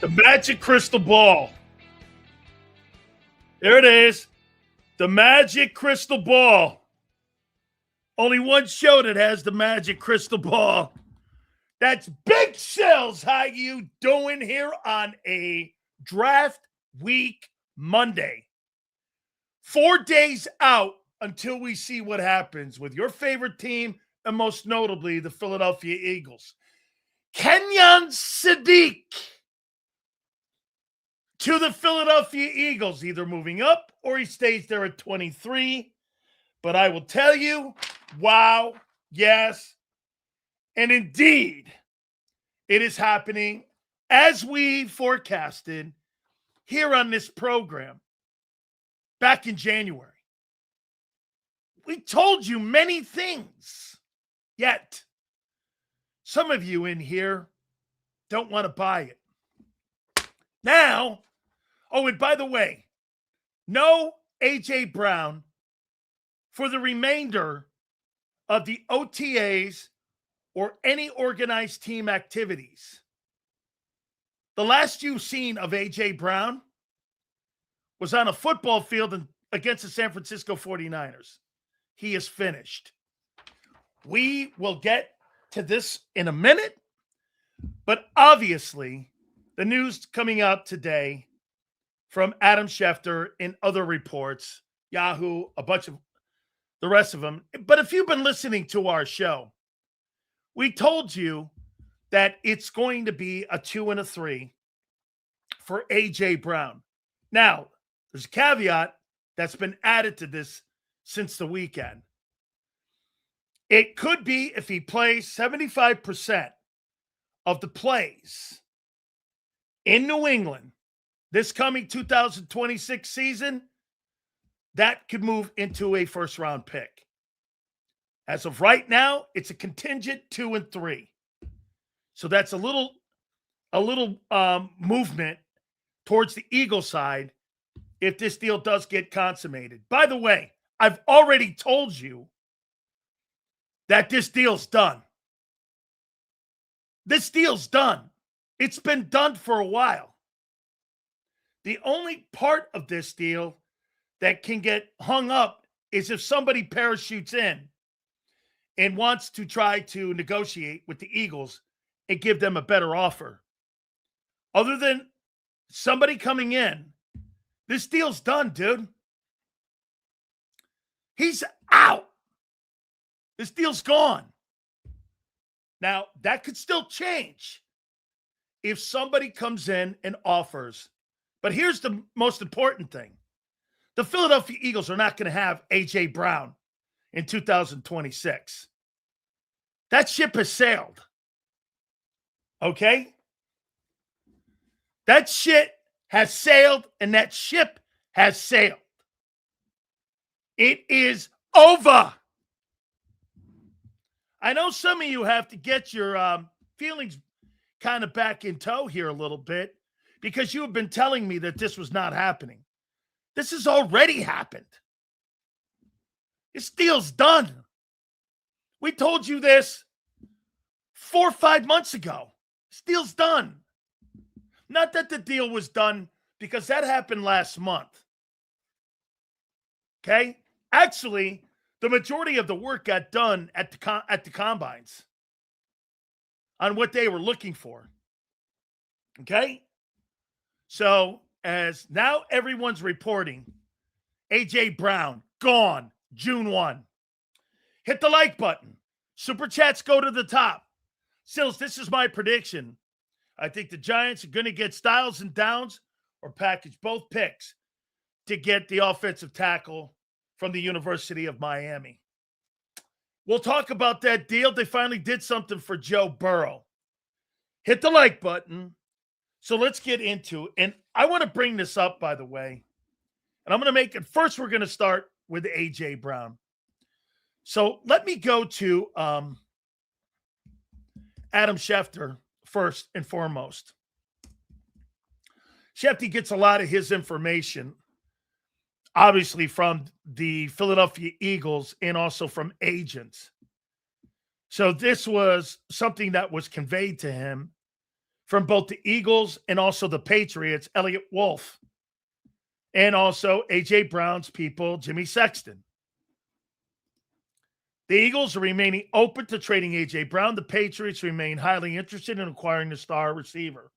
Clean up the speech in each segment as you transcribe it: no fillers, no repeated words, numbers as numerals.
The magic crystal ball. There it is. The magic crystal ball. Only one show that has the magic crystal ball. That's Big Shells. How you doing here on a draft week Monday? 4 days out until we see what happens with your favorite team and most notably the Philadelphia Eagles. Kenyon Sadiq to the Philadelphia Eagles, either moving up or he stays there at 23. But I will tell you, wow, yes, and indeed, it is happening as we forecasted here on this program back in January. We told you many things, yet some of you in here don't want to buy it. Now, oh, and by the way, no A.J. Brown for the remainder of the OTAs or any organized team activities. The last you've seen of A.J. Brown was on a football field against the San Francisco 49ers. He is finished. We will get to this in a minute, but obviously the news coming out today from Adam Schefter and other reports, Yahoo, a bunch of the rest of them. But if you've been listening to our show, we told you that it's going to be a 2 and a 3 for A.J. Brown. Now, there's a caveat that's been added to this since the weekend. It could be if he plays 75% of the plays in New England this coming 2026 season, that could move into a first-round pick. As of right now, it's a contingent 2 and 3. So that's a little movement towards the Eagle side if this deal does get consummated. By the way, I've already told you that this deal's done. This deal's done. It's been done for a while. The only part of this deal that can get hung up is if somebody parachutes in and wants to try to negotiate with the Eagles and give them a better offer. Other than somebody coming in, this deal's done, dude. He's out. This deal's gone. Now, that could still change if somebody comes in and offers. But here's the most important thing. The Philadelphia Eagles are not going to have A.J. Brown in 2026. That ship has sailed. Okay? That shit has sailed, and that ship has sailed. It is over. I know some of you have to get your feelings kind of back in tow here a little bit because you have been telling me that this was not happening. This has already happened. This deal's done. We told you this 4 or 5 months ago. This deal's done. Not that the deal was done because that happened last month. Okay? Actually, the majority of the work got done at the combines on what they were looking for. Okay? So, as now everyone's reporting, A.J. Brown, gone, June 1. Hit the like button. Super chats go to the top. Sills, this is my prediction. I think the Giants are going to get Styles and Downs or package both picks to get the offensive tackle from the University of Miami. We'll talk about that deal. They finally did something for Joe Burrow. Hit the like button. So let's get into, and I want to bring this up, by the way, and I'm going to make it, first we're going to start with A.J. Brown. So let me go to Adam Schefter first and foremost. Schefter gets a lot of his information, obviously, from the Philadelphia Eagles and also from agents. So this was something that was conveyed to him from both the Eagles and also the Patriots, Elliott Wolf, and also A.J. Brown's people, Jimmy Sexton. The Eagles are remaining open to trading A.J. Brown. The Patriots remain highly interested in acquiring the star receiver.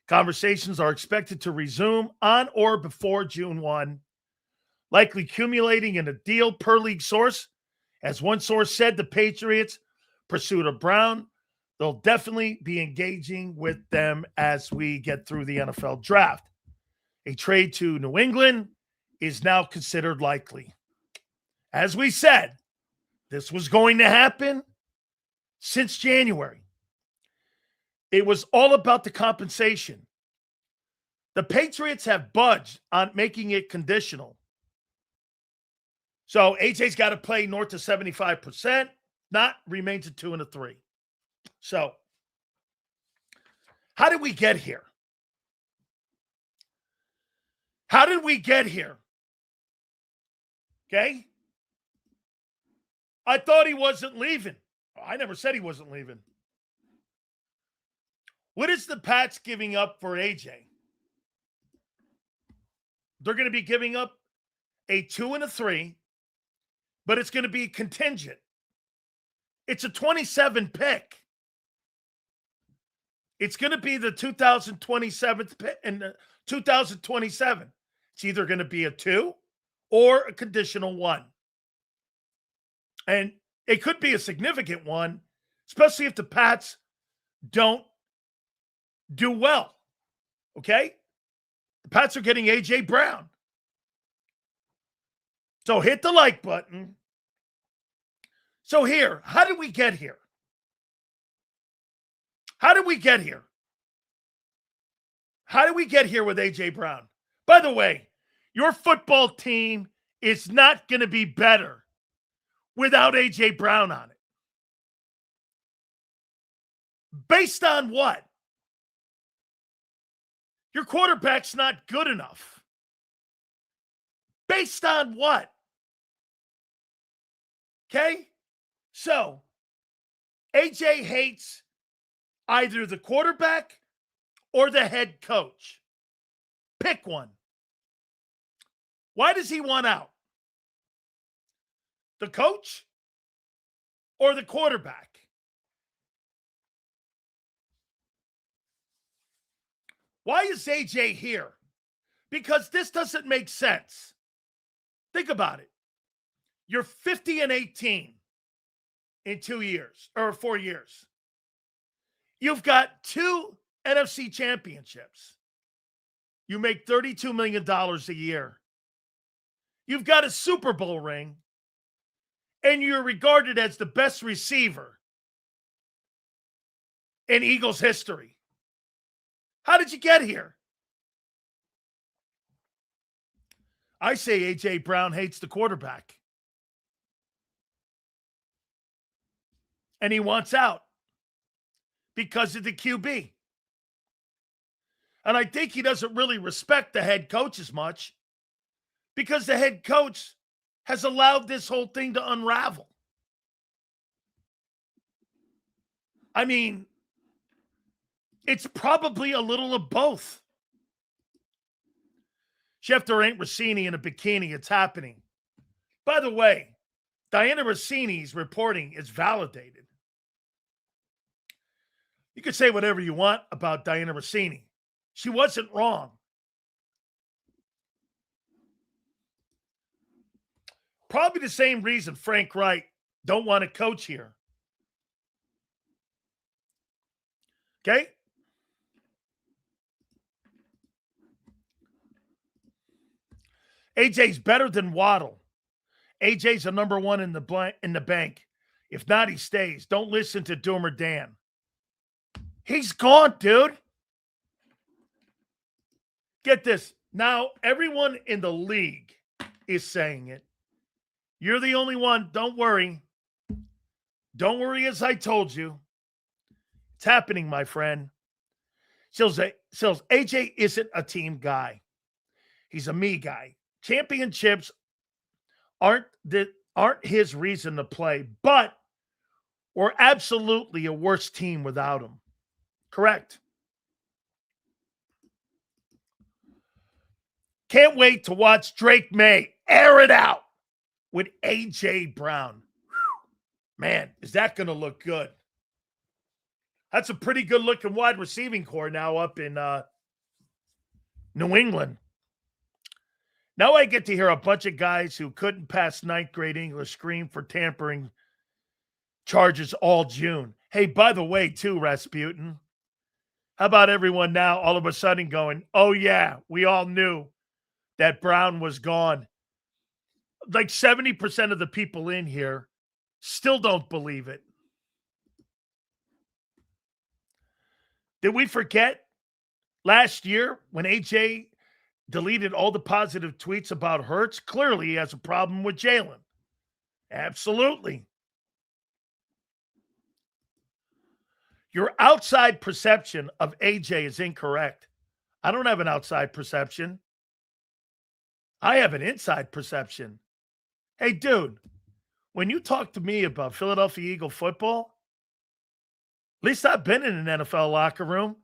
Conversations are expected to resume on or before June 1, likely culminating in a deal per league source. As one source said, the Patriots' pursuit of Brown, they'll definitely be engaging with them as we get through the NFL draft. A trade to New England is now considered likely. As we said, this was going to happen since January. It was all about the compensation. The Patriots have budged on making it conditional. So AJ's got to play north of 75%, not remains at 2 and a 3. So how did we get here? How did we get here? Okay? I thought he wasn't leaving. I never said he wasn't leaving. What is the Pats giving up for AJ? They're going to be giving up a 2 and a 3, but it's going to be contingent. It's a 27 pick. It's going to be the 2027 pick and the 2027. It's either going to be a 2 or a conditional 1. And it could be a significant one, especially if the Pats don't do well. Okay? The Pats are getting A.J. Brown. So hit the like button. So here, how did we get here? How did we get here? How did we get here with A.J. Brown? By the way, your football team is not going to be better without A.J. Brown on it. Based on what? Your quarterback's not good enough. Based on what? Okay? So, A.J. hates either the quarterback or the head coach. Pick one. Why does he want out? The coach or the quarterback? Why is AJ here? Because this doesn't make sense. Think about it. You're 50-18 in 2 years or 4 years. You've got 2 NFC championships. You make $32 million a year. You've got a Super Bowl ring. And you're regarded as the best receiver in Eagles history. How did you get here? I say A.J. Brown hates the quarterback. And he wants out because of the QB. And I think he doesn't really respect the head coach as much because the head coach has allowed this whole thing to unravel. I mean, it's probably a little of both. Schefter ain't Rossini in a bikini. It's happening. By the way, Diana Rossini's reporting is validated. You could say whatever you want about Diana Rossini. She wasn't wrong. Probably the same reason Frank Wright don't want to coach here. Okay? AJ's better than Waddle. AJ's a number 1 in the bank. If not, he stays. Don't listen to Doomer Dan. He's gone, dude. Get this. Now, everyone in the league is saying it. You're the only one. Don't worry. Don't worry, as I told you. It's happening, my friend. Sills, AJ isn't a team guy. He's a me guy. Championships aren't his reason to play, but we're absolutely a worse team without him. Correct. Can't wait to watch Drake May air it out with A.J. Brown. Man, is that going to look good? That's a pretty good looking wide receiving core now up in New England. Now I get to hear a bunch of guys who couldn't pass ninth grade English scream for tampering charges all June. Hey, by the way, too, Rasputin, how about everyone now all of a sudden going, oh, yeah, we all knew that Brown was gone. Like 70% of the people in here still don't believe it. Did we forget last year when AJ deleted all the positive tweets about Hurts? Clearly he has a problem with Jalen. Absolutely. Your outside perception of AJ is incorrect. I don't have an outside perception. I have an inside perception. Hey, dude, when you talk to me about Philadelphia Eagle football, at least I've been in an NFL locker room.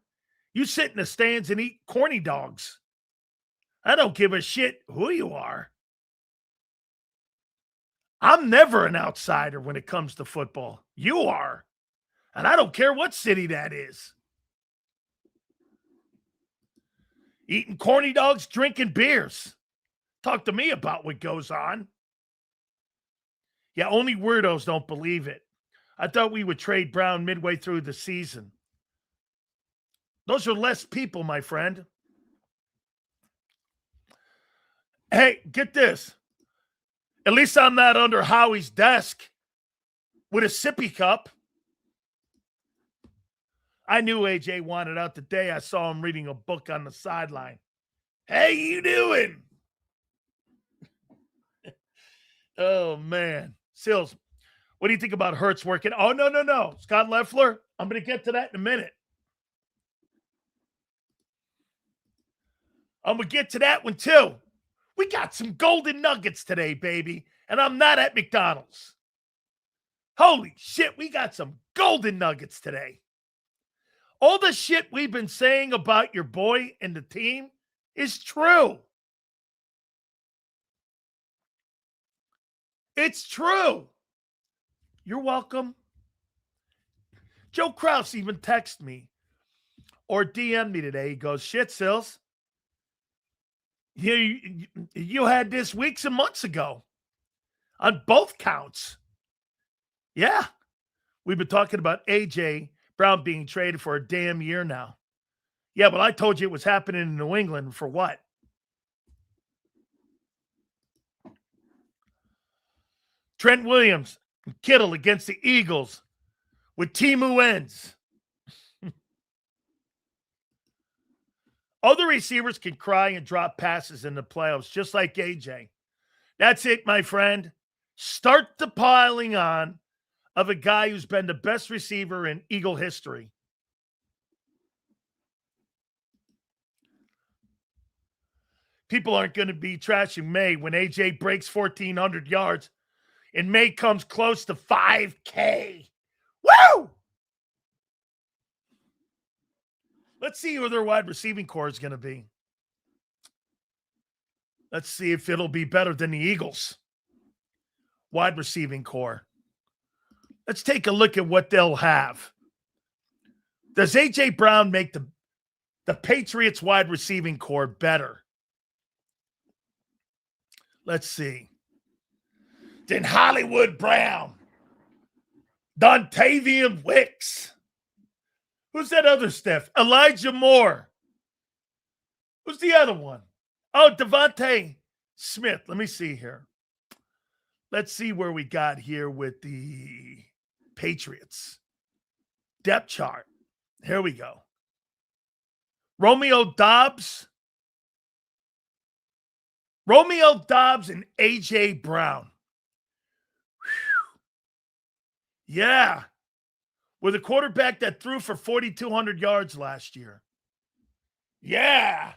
You sit in the stands and eat corny dogs. I don't give a shit who you are. I'm never an outsider when it comes to football. You are. And I don't care what city that is. Eating corny dogs, drinking beers. Talk to me about what goes on. Yeah, only weirdos don't believe it. I thought we would trade Brown midway through the season. Those are less people, my friend. Hey, get this. At least I'm not under Howie's desk with a sippy cup. I knew AJ wanted out the day I saw him reading a book on the sideline. Hey, you doing? Oh, man. Sills, what do you think about Hurts working? Oh, no. Scott Leffler, I'm going to get to that in a minute. I'm going to get to that one, too. We got some golden nuggets today, baby, and I'm not at McDonald's. Holy shit, we got some golden nuggets today. All the shit we've been saying about your boy and the team is true. It's true. You're welcome. Joe Krause even texted me or DM'd me today. He goes, shit, Sills. You had this weeks and months ago on both counts. Yeah. We've been talking about A.J. Brown being traded for a damn year now. Yeah, but I told you it was happening in New England for what? Trent Williams and Kittle against the Eagles with Timu ends. Other receivers can cry and drop passes in the playoffs, just like AJ. That's it, my friend. Start the piling on of a guy who's been the best receiver in Eagle history. People aren't going to be trashing May when AJ breaks 1,400 yards and May comes close to 5K. Woo! Let's see who their wide receiving core is going to be. Let's see if it'll be better than the Eagles' wide receiving core. Let's take a look at what they'll have. Does A.J. Brown make the Patriots' wide receiving core better? Let's see. Then Hollywood Brown. Dontavian Wicks. Who's that other Steph? Elijah Moore. Who's the other one? Oh, Devontae Smith. Let me see here. Let's see where we got here with the Patriots. Depth chart. Here we go. Romeo Doubs and A.J. Brown. Whew. Yeah. With a quarterback that threw for 4,200 yards last year. Yeah.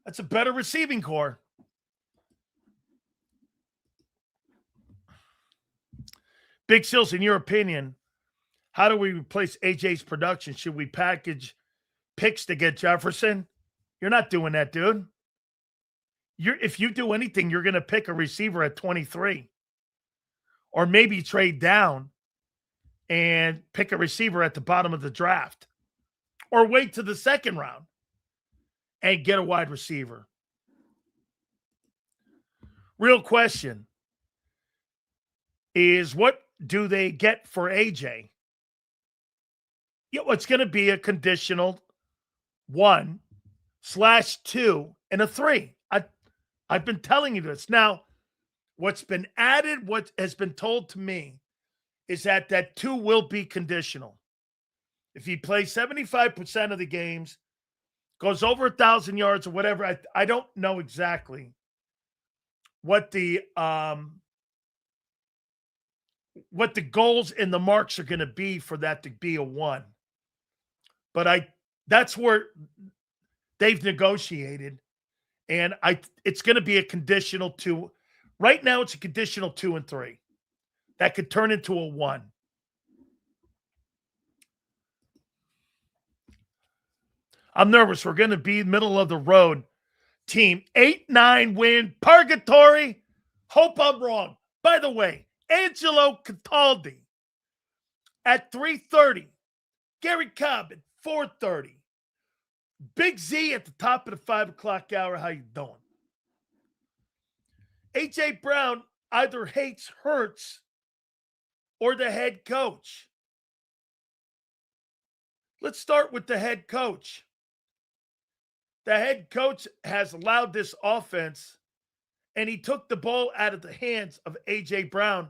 That's a better receiving core. Big Sills, in your opinion, how do we replace AJ's production? Should we package picks to get Jefferson? You're not doing that, dude. if you do anything, you're going to pick a receiver at 23, or maybe trade down and pick a receiver at the bottom of the draft, or wait to the second round and get a wide receiver. Real question is, what do they get for AJ? It's going to be a conditional 1/2 and a 3. I've been telling you this. Now, what's been added, what has been told to me, is that 2 will be conditional. If he plays 75% of the games, goes over 1,000 yards or whatever, I don't know exactly what the goals and the marks are going to be for that to be a 1. But that's where they've negotiated, and it's going to be a conditional 2. Right now, it's a conditional 2 and 3. That could turn into a 1. I'm nervous. We're going to be middle of the road team. 8-9 win. Purgatory. Hope I'm wrong. By the way, Angelo Cataldi at 3:30. Gary Cobb at 4:30. Big Z at the top of the 5 o'clock hour. How you doing? A.J. Brown either hates Hurts or the head coach. Let's start with the head coach. The head coach has allowed this offense, and he took the ball out of the hands of A.J. Brown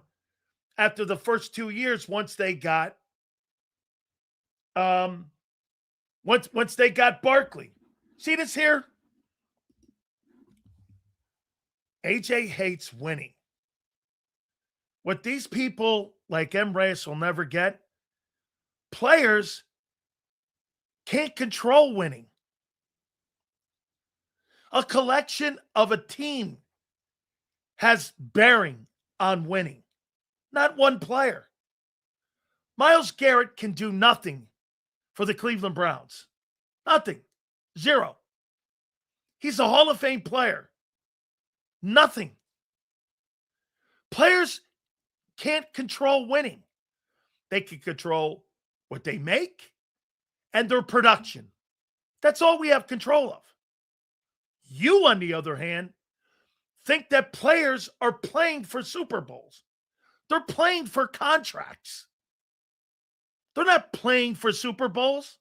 after the first 2 years once they got once they got Barkley. See this here? AJ hates winning. What these people like M. Reyes will never get, players can't control winning. A collection of a team has bearing on winning, not one player. Myles Garrett can do nothing for the Cleveland Browns. Nothing. 0. He's a Hall of Fame player. Nothing. Players can't control winning. They can control what they make and their production. That's all we have control of. You, on the other hand, think that players are playing for Super Bowls. They're playing for contracts. They're not playing for Super Bowls.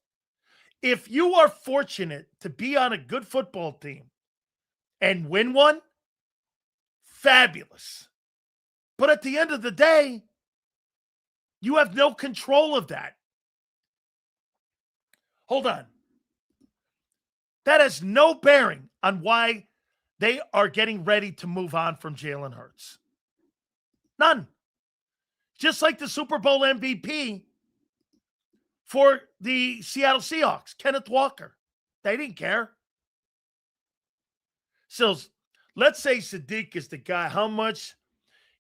If you are fortunate to be on a good football team and win one, fabulous. But at the end of the day, you have no control of that. Hold on. That has no bearing on why they are getting ready to move on from Jalen Hurts. None. Just like the Super Bowl MVP for the Seattle Seahawks, Kenneth Walker. They didn't care. So let's say Sadiq is the guy. How much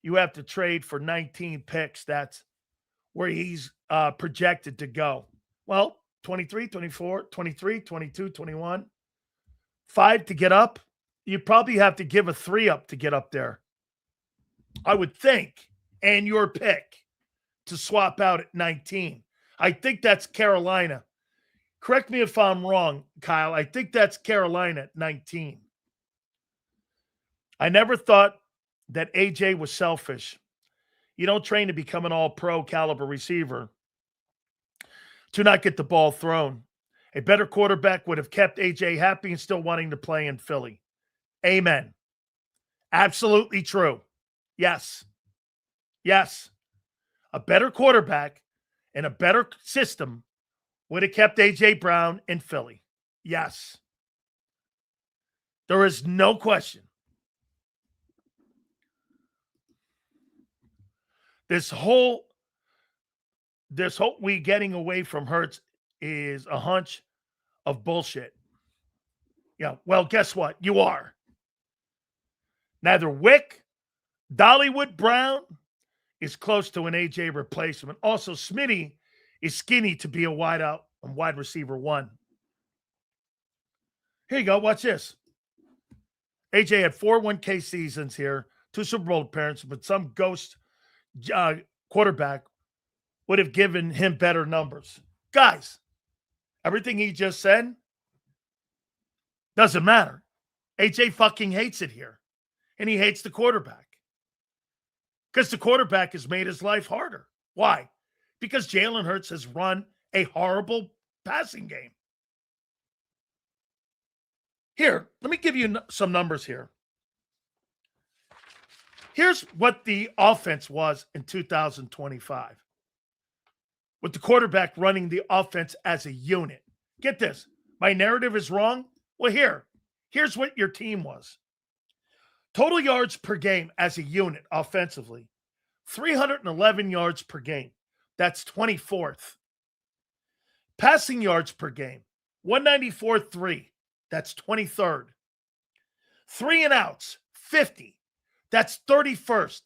you have to trade for 19 picks? That's where he's projected to go. Well, 23, 24, 23, 22, 21. 5 to get up. You probably have to give a 3 up to get up there, I would think. And your pick to swap out at 19. I think that's Carolina. Correct me if I'm wrong, Kyle. I think that's Carolina at 19. I never thought that AJ was selfish. You don't train to become an all-pro caliber receiver to not get the ball thrown. A better quarterback would have kept AJ happy and still wanting to play in Philly. Amen. Absolutely true. Yes. Yes. A better quarterback and a better system would have kept AJ Brown in Philly. Yes. There is no question. This whole we getting away from Hurts is a hunch of bullshit. Yeah, well, guess what? You are. Neither Wick, Dollywood Brown is close to an AJ replacement. Also, Smitty is skinny to be a wide receiver 1. Here you go. Watch this. AJ had 4 1K seasons here, 2 Super Bowl appearances, but some ghost quarterback would have given him better numbers. Guys, everything he just said doesn't matter. AJ fucking hates it here. And he hates the quarterback. Because the quarterback has made his life harder. Why? Because Jalen Hurts has run a horrible passing game. Here, let me give you some numbers here. Here's what the offense was in 2025. With the quarterback running the offense as a unit. Get this. My narrative is wrong? Well, here's what your team was. Total yards per game as a unit offensively. 311 yards per game. That's 24th. Passing yards per game. 194.3. That's 23rd. 3 and outs. 50. That's 31st.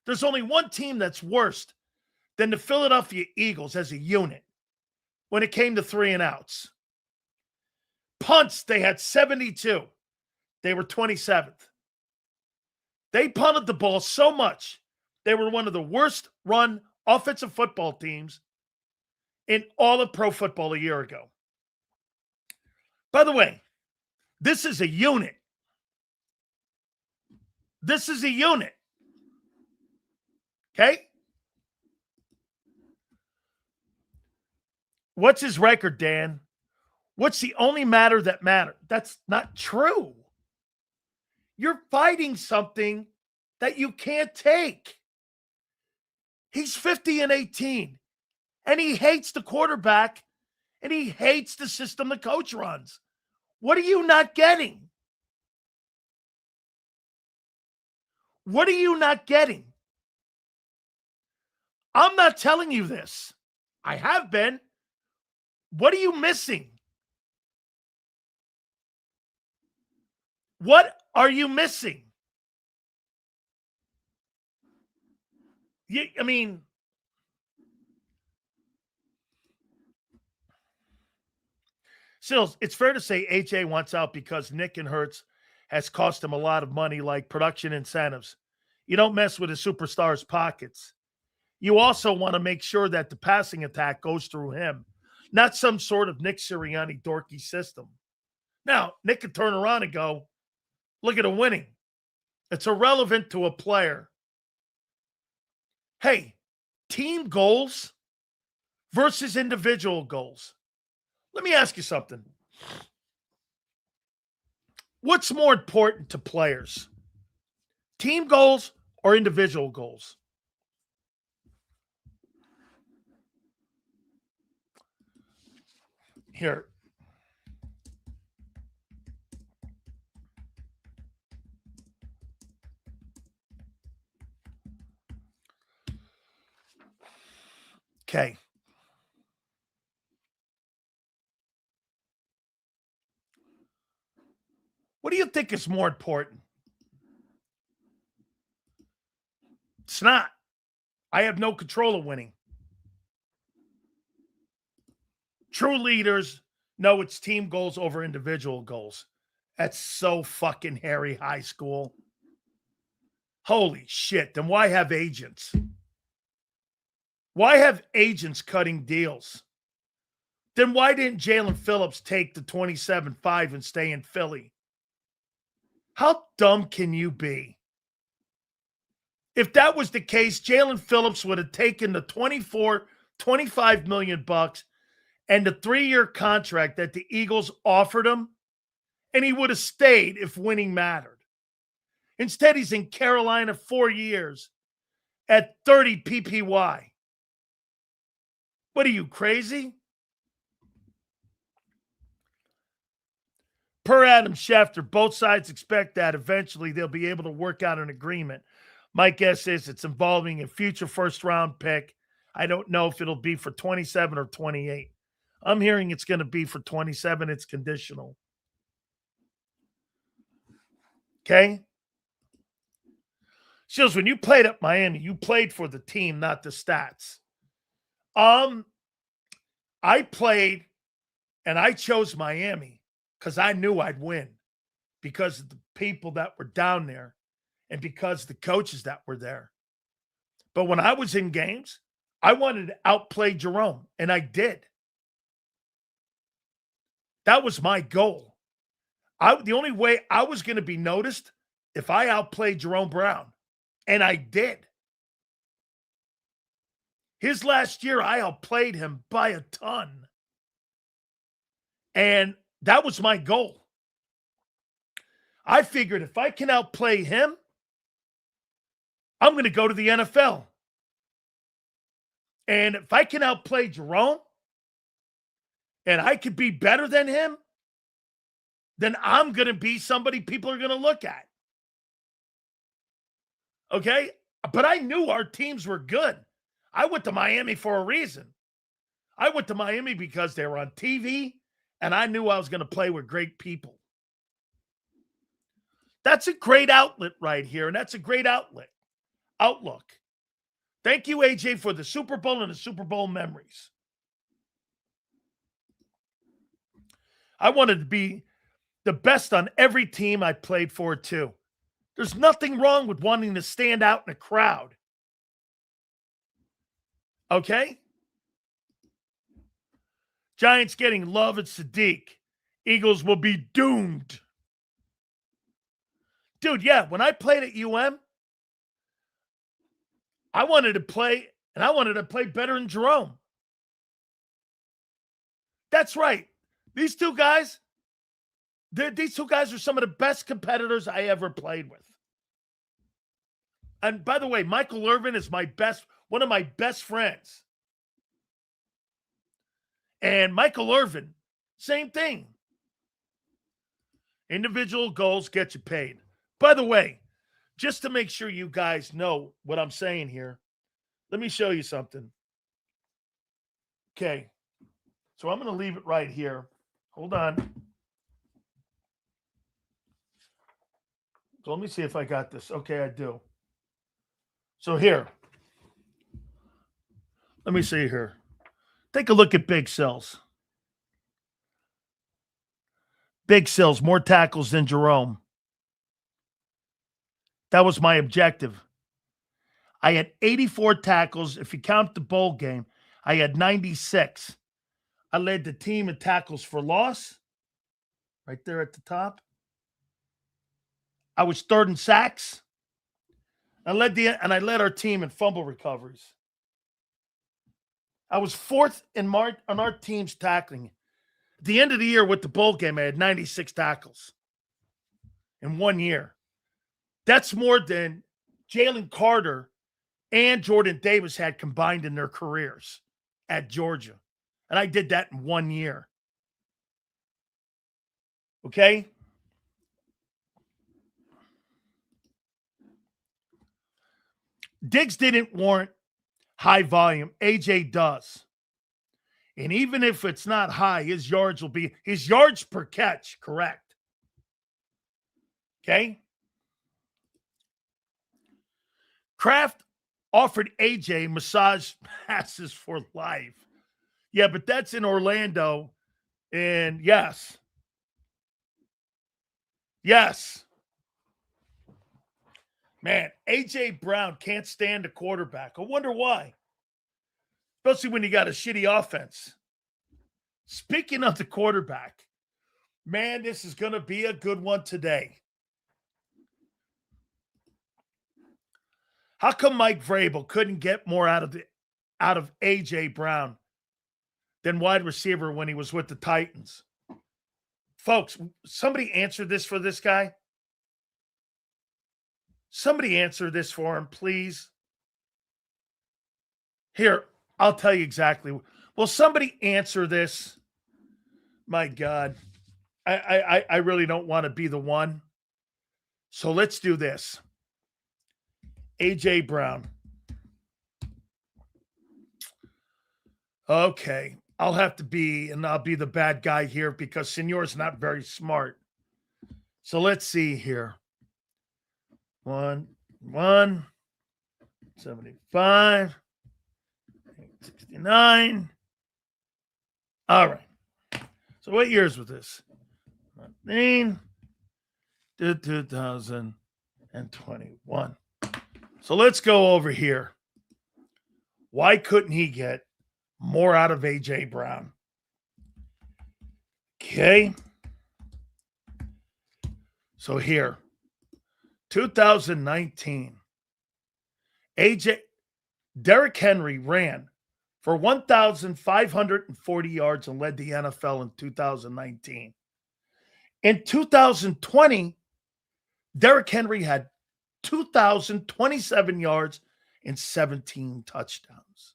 There's only one team that's worse than the Philadelphia Eagles as a unit when it came to 3 and outs. Punts, they had 72. They were 27th. They punted the ball so much, they were one of the worst run offensive football teams in all of pro football a year ago. By the way, this is a unit. This is a unit. Okay? What's his record, Dan? What's the only matter that mattered? That's not true. You're fighting something that you can't take. He's 50-18, and he hates the quarterback, and he hates the system the coach runs. What are you not getting? What are you not getting? I'm not telling you this. I have been. What are you missing? What are you missing? I mean, Sills, it's fair to say AJ wants out because Nick and Hurts has cost him a lot of money, like production incentives. You don't mess with a superstar's pockets. You also want to make sure that the passing attack goes through him, not some sort of Nick Sirianni dorky system. Now, Nick could turn around and go, look at him winning. It's irrelevant to a player. Hey, team goals versus individual goals. Let me ask you something. What's more important to players? Team goals or individual goals? Here. Okay. What do you think is more important? It's not. I have no control of winning. True leaders know it's team goals over individual goals. That's so fucking hairy high school. Holy shit. Then why have agents? Why have agents cutting deals? Then why didn't Jalen Phillips take the 27-5 and stay in Philly? How dumb can you be? If that was the case, Jalen Phillips would have taken the $25 million and the 3-year contract that the Eagles offered him, and he would have stayed if winning mattered. Instead, he's in Carolina 4 years at 30 PPY. What are you, crazy? Per Adam Schefter, both sides expect that eventually they'll be able to work out an agreement. My guess is it's involving a future first-round pick. I don't know if it'll be for 27 or 28. I'm hearing it's going to be for 27. It's conditional. Okay? Shields, when you played at Miami, you played for the team, not the stats. I played and I chose Miami because I knew I'd win. because of the people that were down there and because of the coaches that were there. But when I was in games, I wanted to outplay Jerome, and I did. That was my goal. The only way I was going to be noticed if I outplayed Jerome Brown, and I did. His last year, I outplayed him by a ton. And that was my goal. I figured if I can outplay him, I'm going to go to the NFL. And if I can outplay Jerome, and I could be better than him, then I'm going to be somebody people are going to look at. Okay? But I knew our teams were good. I went to Miami for a reason. I went to Miami because they were on TV, and I knew I was going to play with great people. That's a great outlet right here, and that's a great outlook. Thank you, AJ, for the Super Bowl and the Super Bowl memories. I wanted to be the best on every team I played for, too. There's nothing wrong with wanting to stand out in a crowd. Okay? Giants getting love at Sadiq. Eagles will be doomed. Dude, yeah, when I played at UM, I wanted to play, and I wanted to play better than Jerome. That's right. These two guys are some of the best competitors I ever played with. And by the way, Michael Irvin is one of my best friends. And Michael Irvin, same thing. Individual goals get you paid. By the way, just to make sure you guys know what I'm saying here, let me show you something. Okay. So I'm going to leave it right here. Hold on. So let me see if I got this. Okay, I do. So here. Let me see here. Take a look at Big Cells. Big Cells, more tackles than Jerome. That was my objective. I had 84 tackles. If you count the bowl game, I had 96. I led the team in tackles for loss, right there at the top. I was third in sacks. I led our team in fumble recoveries. I was fourth on our team's tackling. At the end of the year with the bowl game, I had 96 tackles in 1 year. That's more than Jalen Carter and Jordan Davis had combined in their careers at Georgia. And I did that in 1 year. Okay? Diggs didn't warrant high volume. AJ does. And even if it's not high, his yards per catch, correct. Okay? Kraft offered AJ massage passes for life. Yeah, but that's in Orlando. And yes. Man, AJ Brown can't stand a quarterback. I wonder why. Especially when you got a shitty offense. Speaking of the quarterback, man, this is going to be a good one today. How come Mike Vrabel couldn't get more out of AJ Brown than wide receiver when he was with the Titans? Folks, somebody answer this for this guy. Somebody answer this for him, please. Here, I'll tell you exactly. Will somebody answer this? My God. I really don't want to be the one. So let's do this. AJ Brown. Okay. I'll be the bad guy here because Senor's not very smart. So let's see here. 75, 69. All right. So what years was this? 19, 2021. So let's go over here. Why couldn't he get more out of A.J. Brown? Okay. So here, 2019, Derrick Henry ran for 1,540 yards and led the NFL in 2019. In 2020, Derrick Henry had 2,027 yards and 17 touchdowns.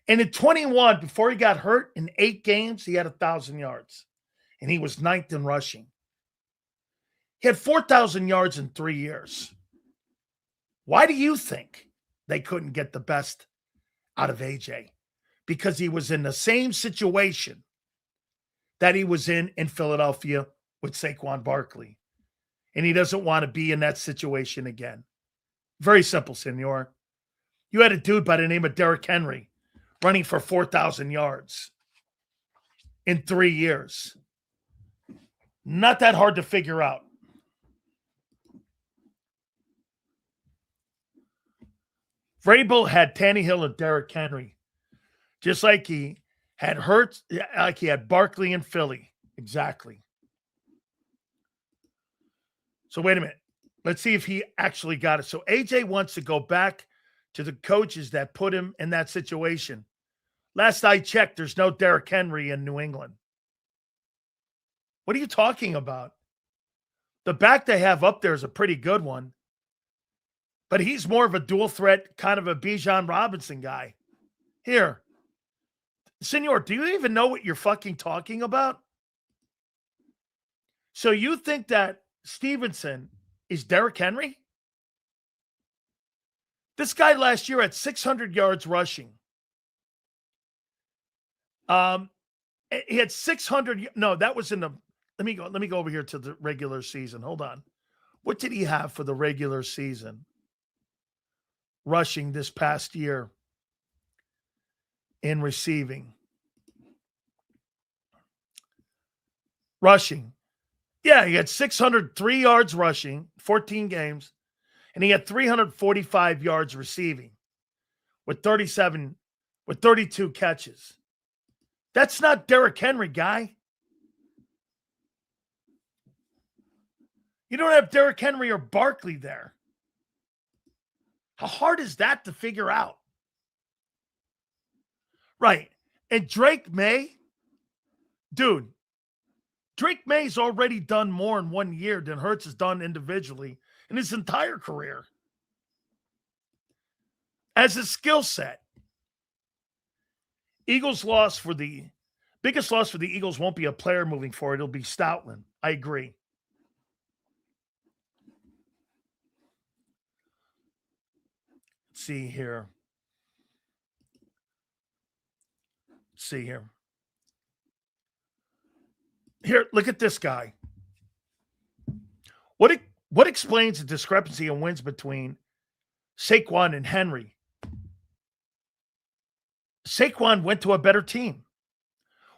And in 21, before he got hurt, in 8 games, he had 1,000 yards. And he was ninth in rushing. He had 4,000 yards in 3 years. Why do you think they couldn't get the best out of AJ? Because he was in the same situation that he was in Philadelphia with Saquon Barkley. And he doesn't want to be in that situation again. Very simple, senor. You had a dude by the name of Derrick Henry running for 4,000 yards in 3 years. Not that hard to figure out. Vrabel had Tannehill and Derrick Henry, just like he had Hurts, like he had Barkley and Philly. Exactly. So wait a minute. Let's see if he actually got it. So AJ wants to go back to the coaches that put him in that situation. Last I checked, there's no Derrick Henry in New England. What are you talking about? The back they have up there is a pretty good one. But he's more of a dual threat, kind of a Bijan Robinson guy. Here. Senor, do you even know what you're fucking talking about? So you think that Stevenson is Derrick Henry? This guy last year had 600 yards rushing. He had 600. No, that was in the. Let me go over here to the regular season. Hold on. What did he have for the regular season? Rushing this past year in receiving. Rushing. Yeah, he had 603 yards rushing, 14 games, and he had 345 yards receiving with 32 catches. That's not Derrick Henry, guy. You don't have Derrick Henry or Barkley there. How hard is that to figure out? Right. And Drake May, dude, Drake May's already done more in 1 year than Hurts has done individually in his entire career. As a skill set. Biggest loss for the Eagles won't be a player moving forward. It'll be Stoutland. I agree. Let's see here. Here, look at this guy. What explains the discrepancy in wins between Saquon and Henry? Saquon went to a better team.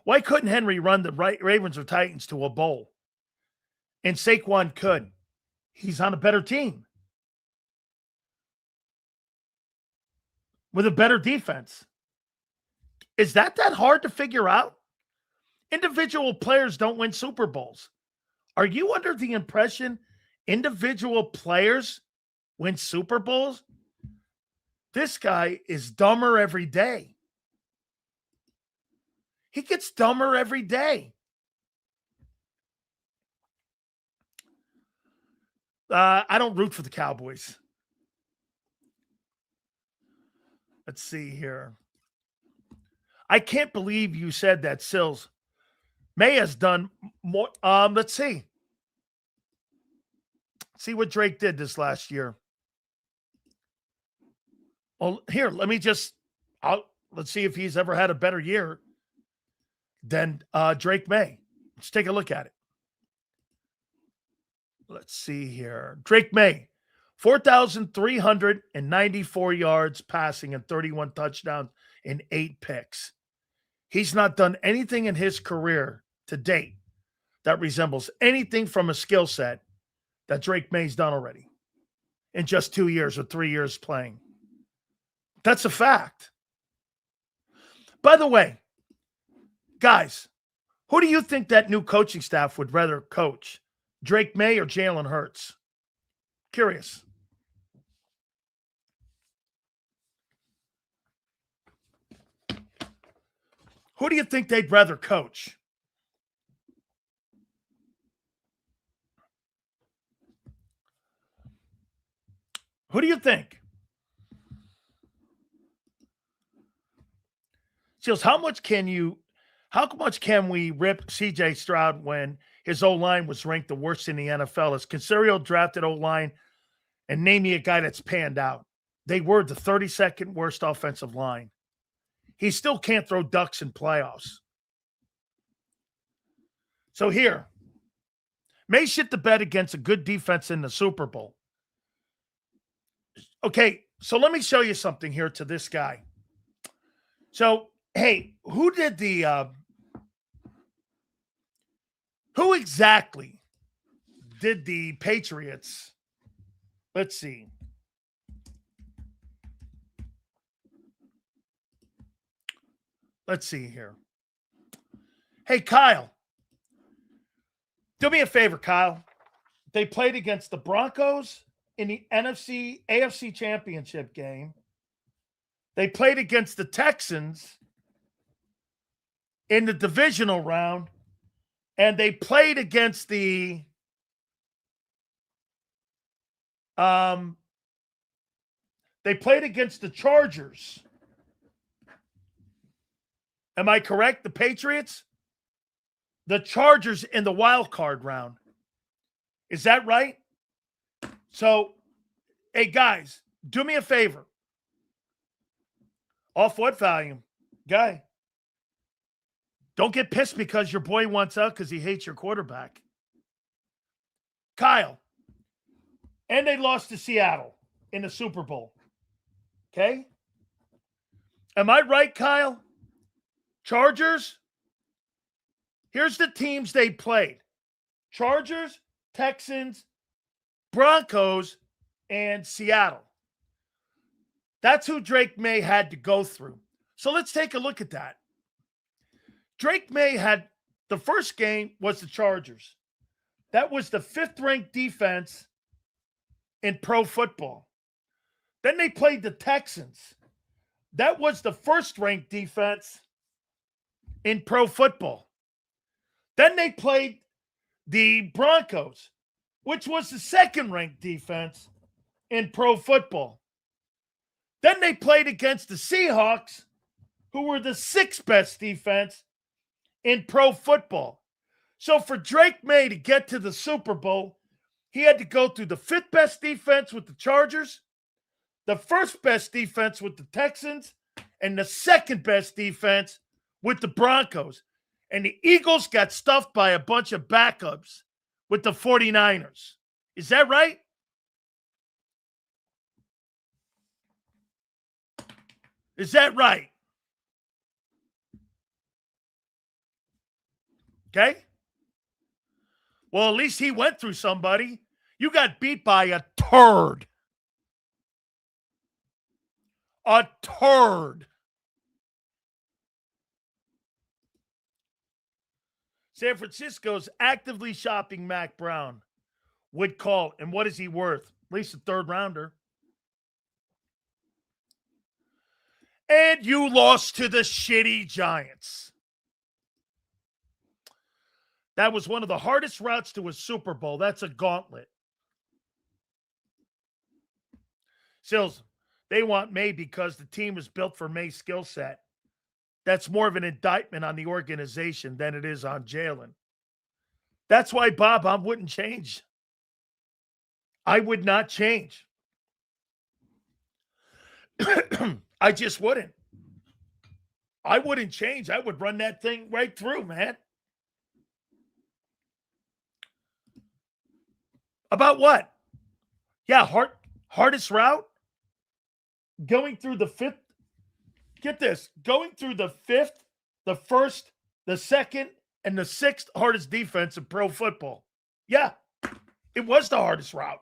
Why couldn't Henry run the Ravens or Titans to a bowl? And Saquon could. He's on a better team. With a better defense. Is that hard to figure out? Individual players don't win Super Bowls. Are you under the impression individual players win Super Bowls? This guy is dumber every day. He gets dumber every day. I don't root for the Cowboys. Let's see here. I can't believe you said that Sills. May has done more. Let's see. See what Drake did this last year. Well, here, let's see if he's ever had a better year than Drake May. Let's take a look at it. Let's see here. Drake May, 4,394 yards passing and 31 touchdowns and 8 picks. He's not done anything in his career to date that resembles anything from a skill set that Drake May's done already in just 2 years or 3 years playing. That's a fact. By the way, guys, who do you think that new coaching staff would rather coach? Drake May or Jalen Hurts? Curious. Who do you think they'd rather coach? Who do you think? Seals, how much can we rip CJ Stroud when his O-line was ranked the worst in the NFL? As Caserio drafted O-line, and name me a guy that's panned out. They were the 32nd worst offensive line. He still can't throw ducks in playoffs. So here, May shit the bed against a good defense in the Super Bowl. Okay, so let me show you something here to this guy. So, hey, who exactly did the Patriots? Let's see. Let's see here. Hey, Kyle. Do me a favor, Kyle. They played against the Broncos in the AFC Championship game. They played against the Texans in the divisional round. And they played against the Chargers. Am I correct? The Patriots? The Chargers in the wild card round. Is that right? So, hey, guys, do me a favor. Off what volume? Guy. Don't get pissed because your boy wants out because he hates your quarterback. Kyle. And they lost to Seattle in the Super Bowl. Okay? Am I right, Kyle? Chargers? Here's the teams they played. Chargers, Texans, Broncos, and Seattle. That's who Drake May had to go through. So let's take a look at that. Drake May had the first game was the Chargers. That was the 5th-ranked defense in pro football. Then they played the Texans. That was the 1st-ranked defense in pro football. Then they played the Broncos, which was the 2nd-ranked defense in pro football. Then they played against the Seahawks, who were the 6th-best defense in pro football. So for Drake May to get to the Super Bowl, he had to go through the 5th-best defense with the Chargers, the 1st-best defense with the Texans, and the 2nd-best defense with the Broncos. And the Eagles got stuffed by a bunch of backups with the 49ers. Is that right? Is that right? Okay? Well, at least he went through somebody. You got beat by a turd. A turd. San Francisco's actively shopping Mac Brown. Would call. And what is he worth? At least a 3rd rounder. And you lost to the shitty Giants. That was one of the hardest routes to a Super Bowl. That's a gauntlet. Sills, they want May because the team is built for May's skill set. That's more of an indictment on the organization than it is on Jalen. That's why, Bob, I wouldn't change. I would not change. I just wouldn't. I wouldn't change. I would run that thing right through, man. About what? Yeah, hardest route? Going through the 5th. Get this. Going through the 5th, the 1st, the 2nd, and the 6th hardest defense in pro football. Yeah. It was the hardest route.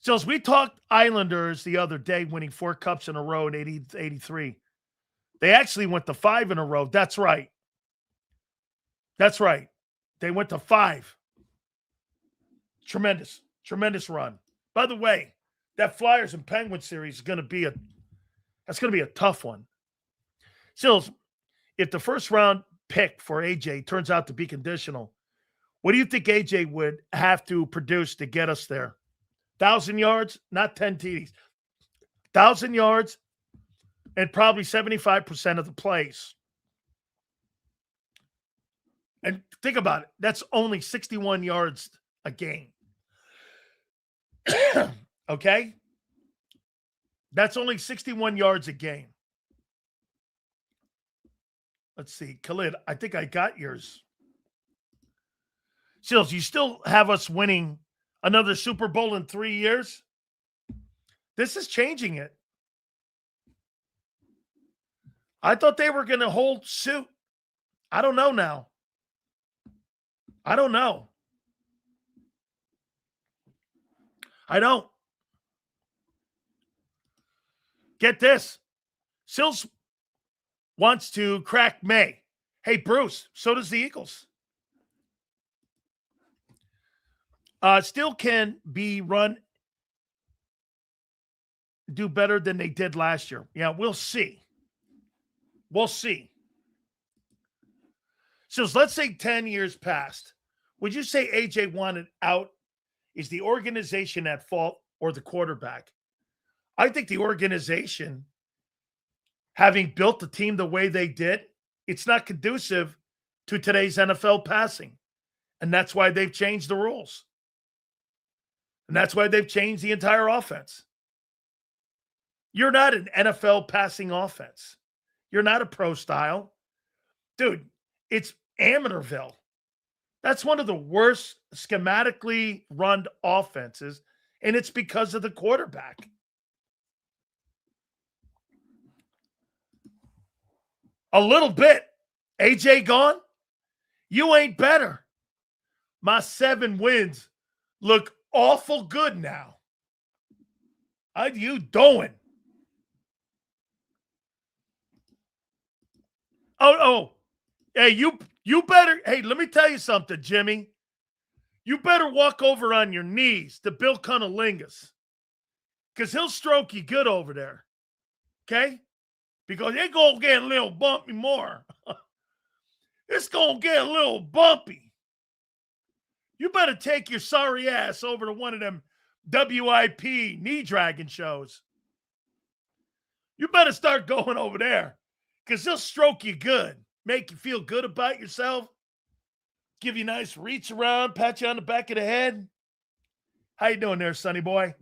So as we talked Islanders the other day, winning 4 cups in a row in 83. They actually went to 5 in a row. That's right. That's right. They went to 5. Tremendous run. By the way, that Flyers and Penguins series is going to be a tough one. Sills, if the first round pick for AJ turns out to be conditional, what do you think AJ would have to produce to get us there? 1,000 yards, not 10 TDs. 1,000 yards and probably 75% of the plays. And think about it. That's only 61 yards a game. Okay? That's only 61 yards a game. Let's see. Khalid, I think I got yours. Sills, you still have us winning another Super Bowl in 3 years? This is changing it. I thought they were going to hold suit. I don't know now. I don't know. I don't. Get this. Sills wants to crack May. Hey, Bruce, so does the Eagles. Still can be run, do better than they did last year. Yeah, we'll see. We'll see. So let's say 10 years passed. Would you say AJ wanted out? Is the organization at fault or the quarterback? I think the organization, having built the team the way they did, it's not conducive to today's NFL passing. And that's why they've changed the rules. And that's why they've changed the entire offense. You're not an NFL passing offense. You're not a pro style. Dude, it's Amateurville. That's one of the worst schematically run offenses, and it's because of the quarterback. A little bit. AJ gone? You ain't better. My 7 wins look awful good now. How you doing? Oh. Hey, you better, hey, let me tell you something, Jimmy. You better walk over on your knees to Bill Cunnilingus, because he'll stroke you good over there. Okay? Because it's going to get a little bumpy more. It's going to get a little bumpy. You better take your sorry ass over to one of them WIP knee dragging shows. You better start going over there, because he'll stroke you good. Make you feel good about yourself. Give you a nice reach around, pat you on the back of the head. How you doing there, sonny boy?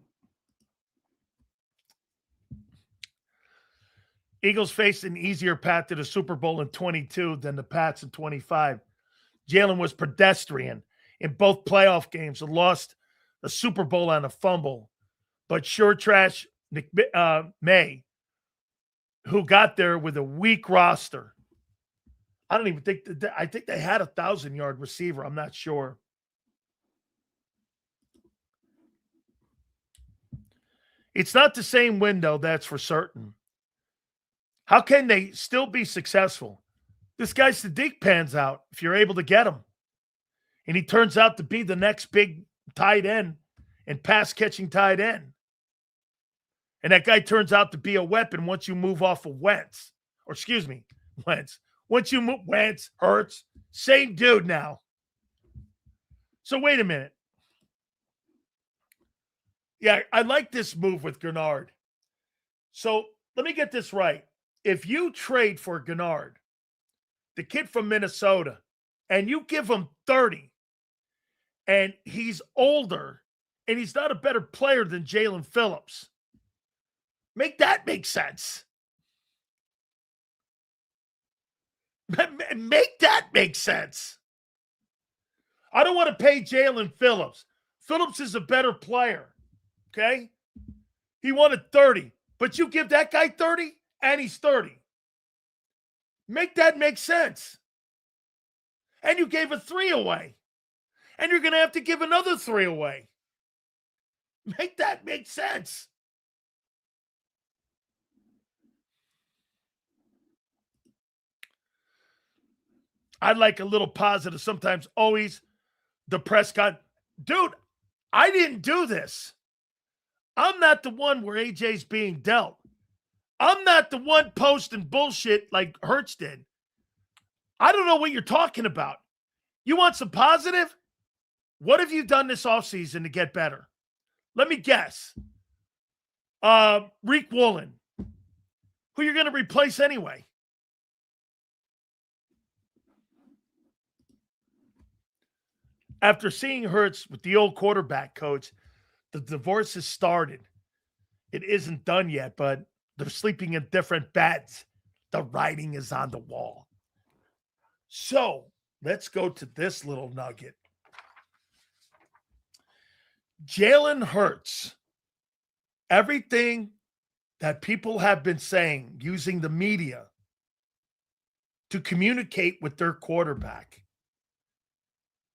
Eagles faced an easier path to the Super Bowl in 22 than the Pats in 25. Jalen was pedestrian in both playoff games and lost the Super Bowl on a fumble. But sure trash May, who got there with a weak roster. I don't even think I think they had a 1,000-yard receiver. I'm not sure. It's not the same window, that's for certain. How can they still be successful? This guy Sadiq pans out if you're able to get him. And he turns out to be the next big tight end and pass-catching tight end. And that guy turns out to be a weapon once you move off of Wentz. Or excuse me, Wentz. Once you move, Wentz, Hurts, same dude now. So wait a minute. Yeah, I like this move with Gennard. So let me get this right. If you trade for Gennard, the kid from Minnesota, and you give him 30, and he's older, and he's not a better player than Jalen Phillips, make that make sense. Make that make sense. I don't want to pay Jalen Phillips. Phillips is a better player, okay? He wanted 30, but you give that guy 30, and he's 30. Make that make sense. And you gave a 3 away. And you're going to have to give another 3 away. Make that make sense. I like a little positive sometimes, always the press con. Dude, I didn't do this. I'm not the one where AJ's being dealt. I'm not the one posting bullshit like Hurts did. I don't know what you're talking about. You want some positive? What have you done this offseason to get better? Let me guess. Reek Woolen, who you're going to replace anyway. After seeing Hurts with the old quarterback coach, the divorce has started. It isn't done yet, but they're sleeping in different beds. The writing is on the wall. So let's go to this little nugget. Jalen Hurts, everything that people have been saying, using the media to communicate with their quarterback.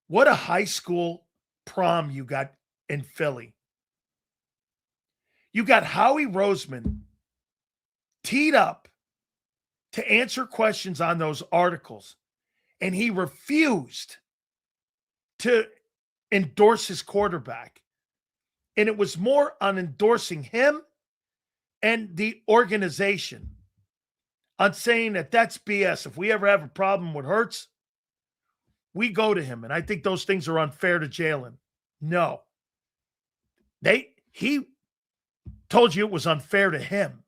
What a high school prom you got in Philly. You got Howie Roseman teed up to answer questions on those articles, and he refused to endorse his quarterback. And it was more on endorsing him and the organization, on saying that that's BS. If we ever have a problem with Hurts, we go to him. And I think those things are unfair to Jalen. No. He told you it was unfair to him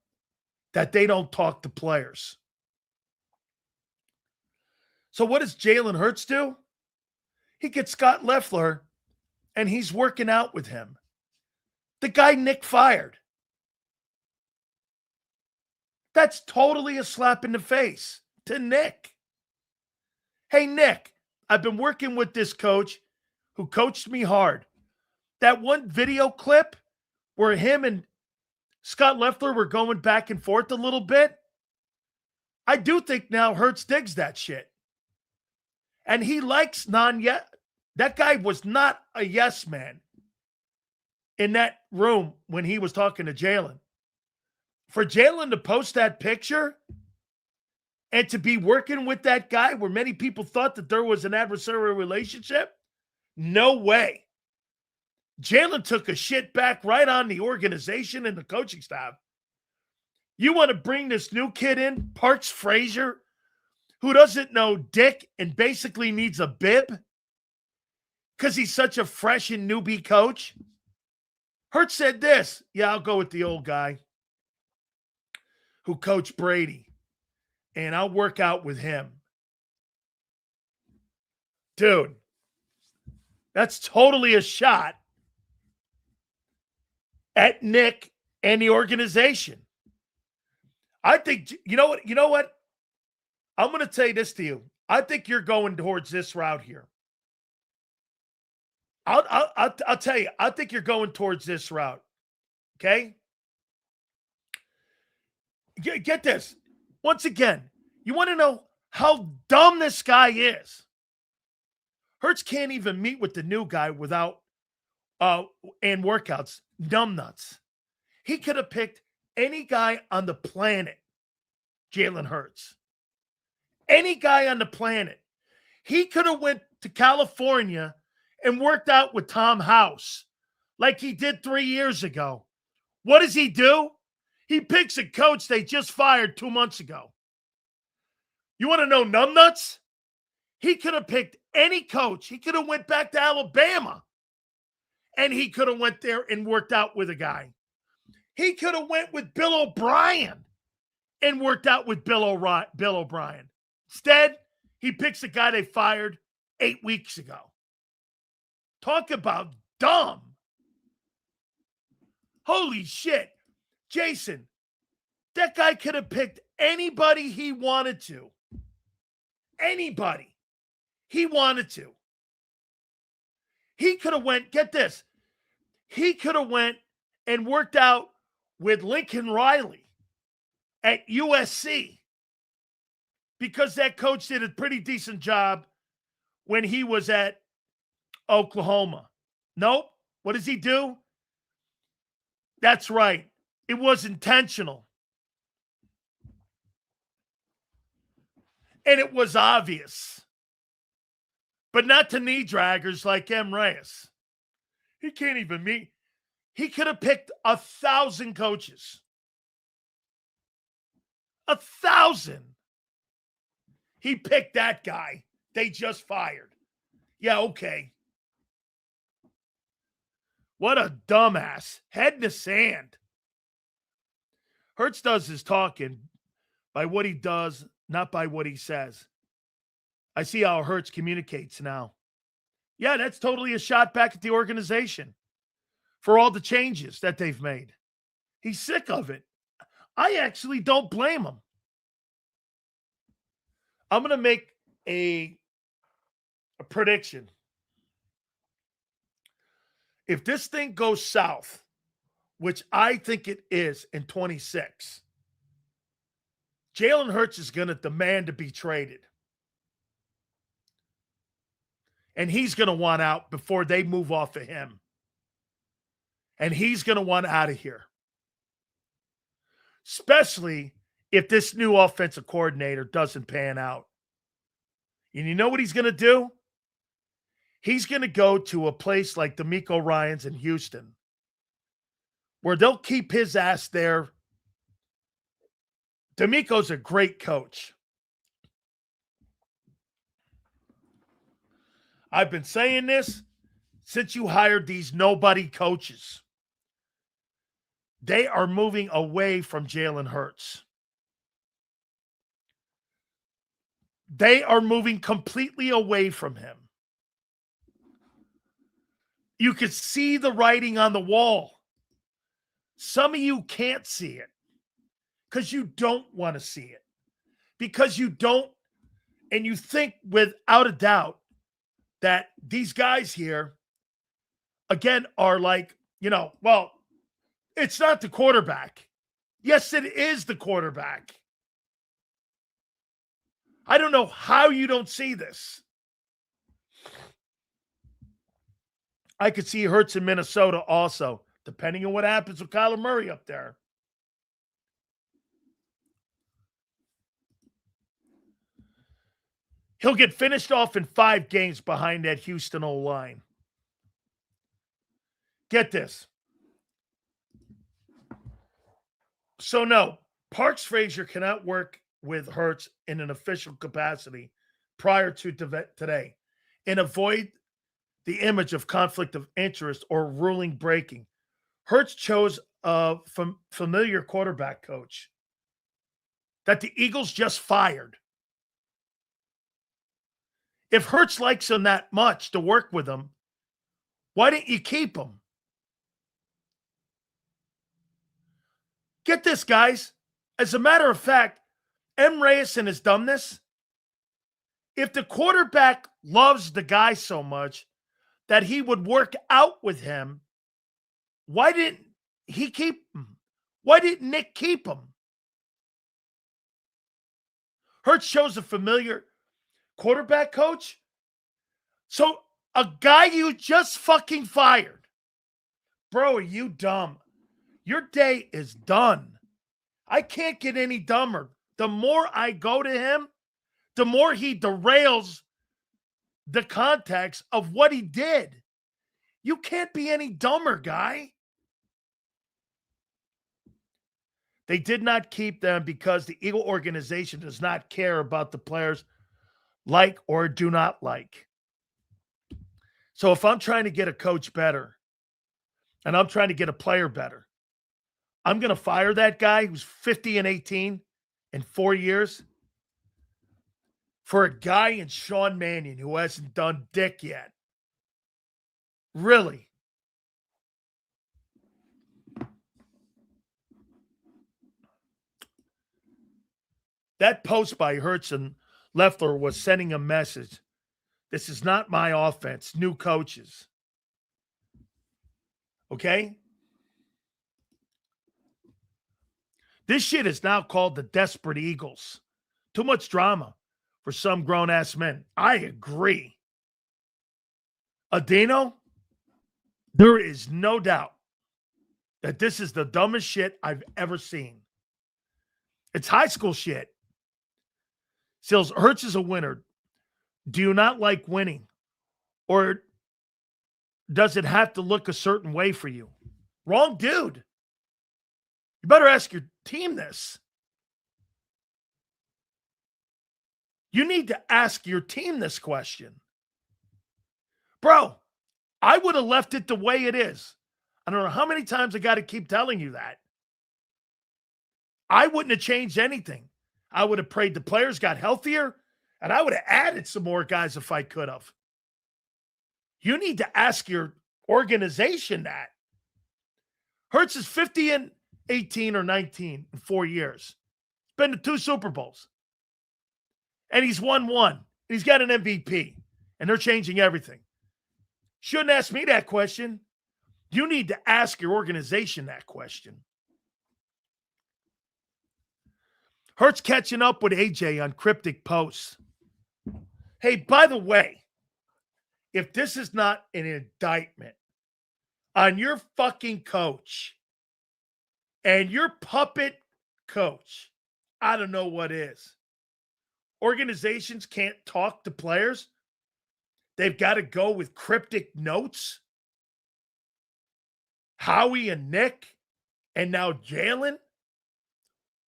that they don't talk to players. So what does Jalen Hurts do? He gets Scott Loeffler, and he's working out with him. The guy Nick fired. That's totally a slap in the face to Nick. Hey, Nick, I've been working with this coach who coached me hard. That one video clip where him and Scott Loeffler were going back and forth a little bit, I do think now Hurts digs that shit. And he likes that guy was not a yes man in that room when he was talking to Jalen. For Jalen to post that picture and to be working with that guy where many people thought that there was an adversarial relationship, no way. Jalen took a shit back right on the organization and the coaching staff. You want to bring this new kid in, Parks Frazier, who doesn't know dick and basically needs a bib because he's such a fresh and newbie coach? Hurts said this, yeah, I'll go with the old guy who coached Brady, and I'll work out with him. Dude, that's totally a shot at Nick and the organization. I think, you know what? I'm going to say this to you. I think you're going towards this route here. I'll tell you, I think you're going towards this route. Okay? Get this. Once again, you want to know how dumb this guy is. Hurts can't even meet with the new guy without and workouts. Numbnuts. He could have picked any guy on the planet, Jalen Hurts. Any guy on the planet. He could have went to California and worked out with Tom House like he did 3 years ago. What does he do? He picks a coach they just fired 2 months ago. You want to know numbnuts? He could have picked any coach. He could have went back to Alabama, and he could have went there and worked out with a guy. He could have went with Bill O'Brien and worked out with Bill O'Brien. Instead, he picks a guy they fired 8 weeks ago. Talk about dumb. Holy shit. Jason, that guy could have picked anybody he wanted to. Anybody he wanted to. He could have went, get this, he could have went and worked out with Lincoln Riley at USC because that coach did a pretty decent job when he was at Oklahoma. Nope. What does he do? That's right. It was intentional. And it was obvious. But not to knee draggers like M. Reyes. He can't even meet. He could have picked 1,000 coaches. 1,000. He picked that guy they just fired. Yeah, okay. What a dumbass. Head in the sand. Hurts does his talking by what he does, not by what he says. I see how Hurts communicates now. Yeah, that's totally a shot back at the organization for all the changes that they've made. He's sick of it. I actually don't blame him. I'm going to make a prediction. If this thing goes south, which I think it is in 26, Jalen Hurts is going to demand to be traded. And he's going to want out before they move off of him. And he's going to want out of here. Especially if this new offensive coordinator doesn't pan out. And you know what he's going to do? He's going to go to a place like DeMeco Ryans in Houston, where they'll keep his ass there. DeMeco's a great coach. I've been saying this since you hired these nobody coaches. They are moving away from Jalen Hurts. They are moving completely away from him. You could see the writing on the wall. Some of you can't see it because you don't want to see it. Because you don't, and you think without a doubt that these guys here, again, are like, well, it's not the quarterback. Yes, it is the quarterback. I don't know how you don't see this. I could see Hurts in Minnesota also, depending on what happens with Kyler Murray up there. He'll get finished off in 5 games behind that Houston O-line. Get this. So no, Parks Frazier cannot work with Hurts in an official capacity prior to today and avoid the image of conflict of interest or ruling breaking. Hurts chose a familiar quarterback coach that the Eagles just fired. If Hurts likes him that much to work with him, why didn't you keep him? Get this, guys. As a matter of fact, M. Reyes and his dumbness, if the quarterback loves the guy so much that he would work out with him, why didn't he keep him? Why didn't Nick keep him? Hurts chose a familiar quarterback coach? So a guy you just fucking fired. Bro, are you dumb? Your day is done. I can't get any dumber. The more I go to him, the more he derails the context of what he did. You can't be any dumber, guy. They did not keep them because the Eagle organization does not care about the players like or do not like. So if I'm trying to get a coach better and I'm trying to get a player better, I'm going to fire that guy who's 50-18 in 4 years for a guy in Sean Mannion who hasn't done dick yet. Really? That post by Hurts and Leffler was sending a message. This is not my offense. New coaches. Okay? This shit is now called the Desperate Eagles. Too much drama for some grown-ass men. I agree. Adino, there is no doubt that this is the dumbest shit I've ever seen. It's high school shit. Sills, Hurts is a winner. Do you not like winning? Or does it have to look a certain way for you? Wrong dude. You better ask your team this. You need to ask your team this question. Bro, I would have left it the way it is. I don't know how many times I got to keep telling you that. I wouldn't have changed anything. I would have prayed the players got healthier, and I would have added some more guys if I could have. You need to ask your organization that. Hurts is 50 and 18 or 19 in 4 years. Been to 2 Super Bowls. And he's won 1. He's got an MVP. And they're changing everything. Shouldn't ask me that question. You need to ask your organization that question. Hurts catching up with AJ on cryptic posts. Hey, by the way, if this is not an indictment on your fucking coach and your puppet coach, I don't know what is. Organizations can't talk to players. They've got to go with cryptic notes. Howie and Nick, and now Jalen.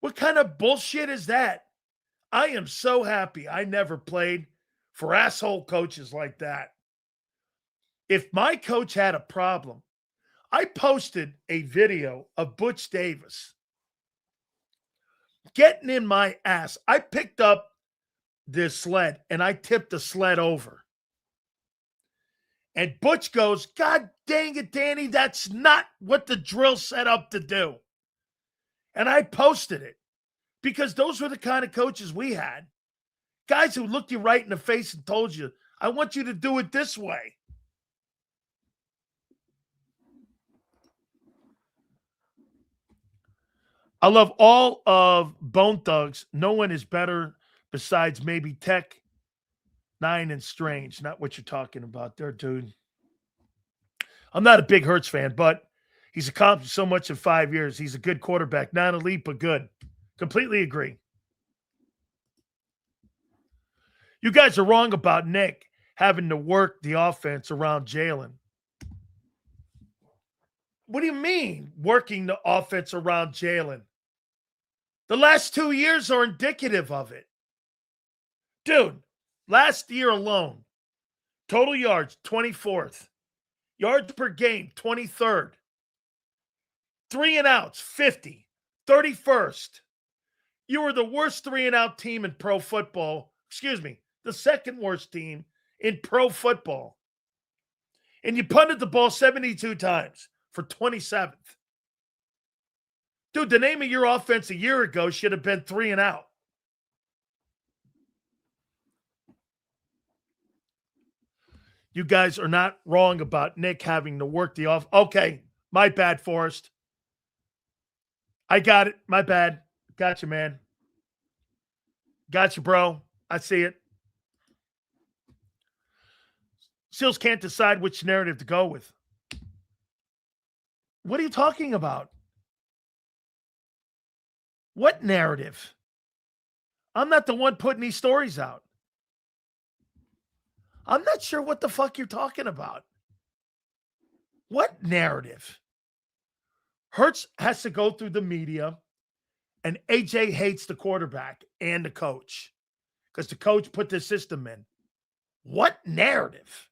What kind of bullshit is that? I am so happy I never played for asshole coaches like that. If my coach had a problem, I posted a video of Butch Davis getting in my ass. I picked up this sled and I tipped the sled over. And Butch goes, God dang it, Danny, that's not what the drill set up to do. And I posted it because those were the kind of coaches we had. Guys who looked you right in the face and told you, I want you to do it this way. I love all of Bone Thugs. No one is better besides maybe Tech, 9, and Strange. Not what you're talking about there, dude. I'm not a big Hurts fan, but he's accomplished so much in 5 years. He's a good quarterback. Not elite, but good. Completely agree. You guys are wrong about Nick having to work the offense around Jalen. What do you mean, working the offense around Jalen? The last 2 years are indicative of it. Dude, last year alone, total yards, 24th. Yards per game, 23rd. 3 and outs, 50. 31st. You were the worst 3 and out team in pro football. Excuse me, the second worst team in pro football. And you punted the ball 72 times for 27th. Dude, the name of your offense a year ago should have been 3 and out. You guys are not wrong about Nick having to work the off. Okay, my bad, Forrest. I got it. My bad. Gotcha, man. Gotcha, bro. I see it. Seals can't decide which narrative to go with. What are you talking about? What narrative? I'm not the one putting these stories out. I'm not sure what the fuck you're talking about. What narrative? Hurts has to go through the media, and AJ hates the quarterback and the coach because the coach put the system in. What narrative?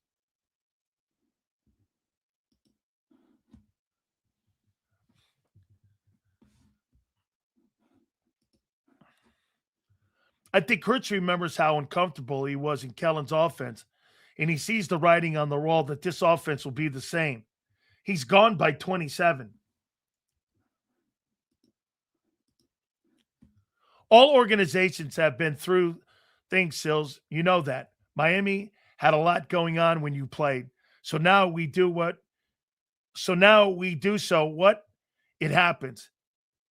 I think Hurts remembers how uncomfortable he was in Kellen's offense, and he sees the writing on the wall that this offense will be the same. He's gone by 27. All organizations have been through things, Sills. You know that. Miami had a lot going on when you played. So now we do what it happens.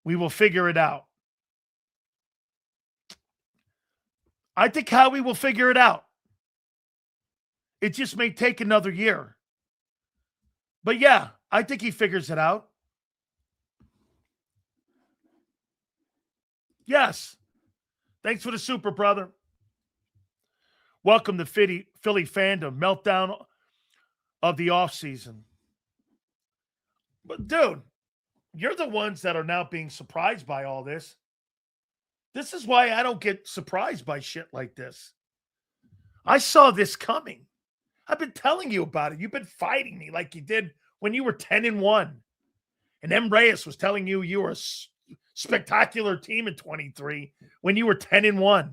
We will figure it out. I think Howie will figure it out. It just may take another year. But yeah, I think he figures it out. Yes. Thanks for the super, brother. Welcome to Philly fandom, meltdown of the offseason. But dude, you're the ones that are now being surprised by all this. This is why I don't get surprised by shit like this. I saw this coming. I've been telling you about it. You've been fighting me like you did when you were 10-1. And M. Reyes was telling you you were a spectacular team in 23 when you were 10-1.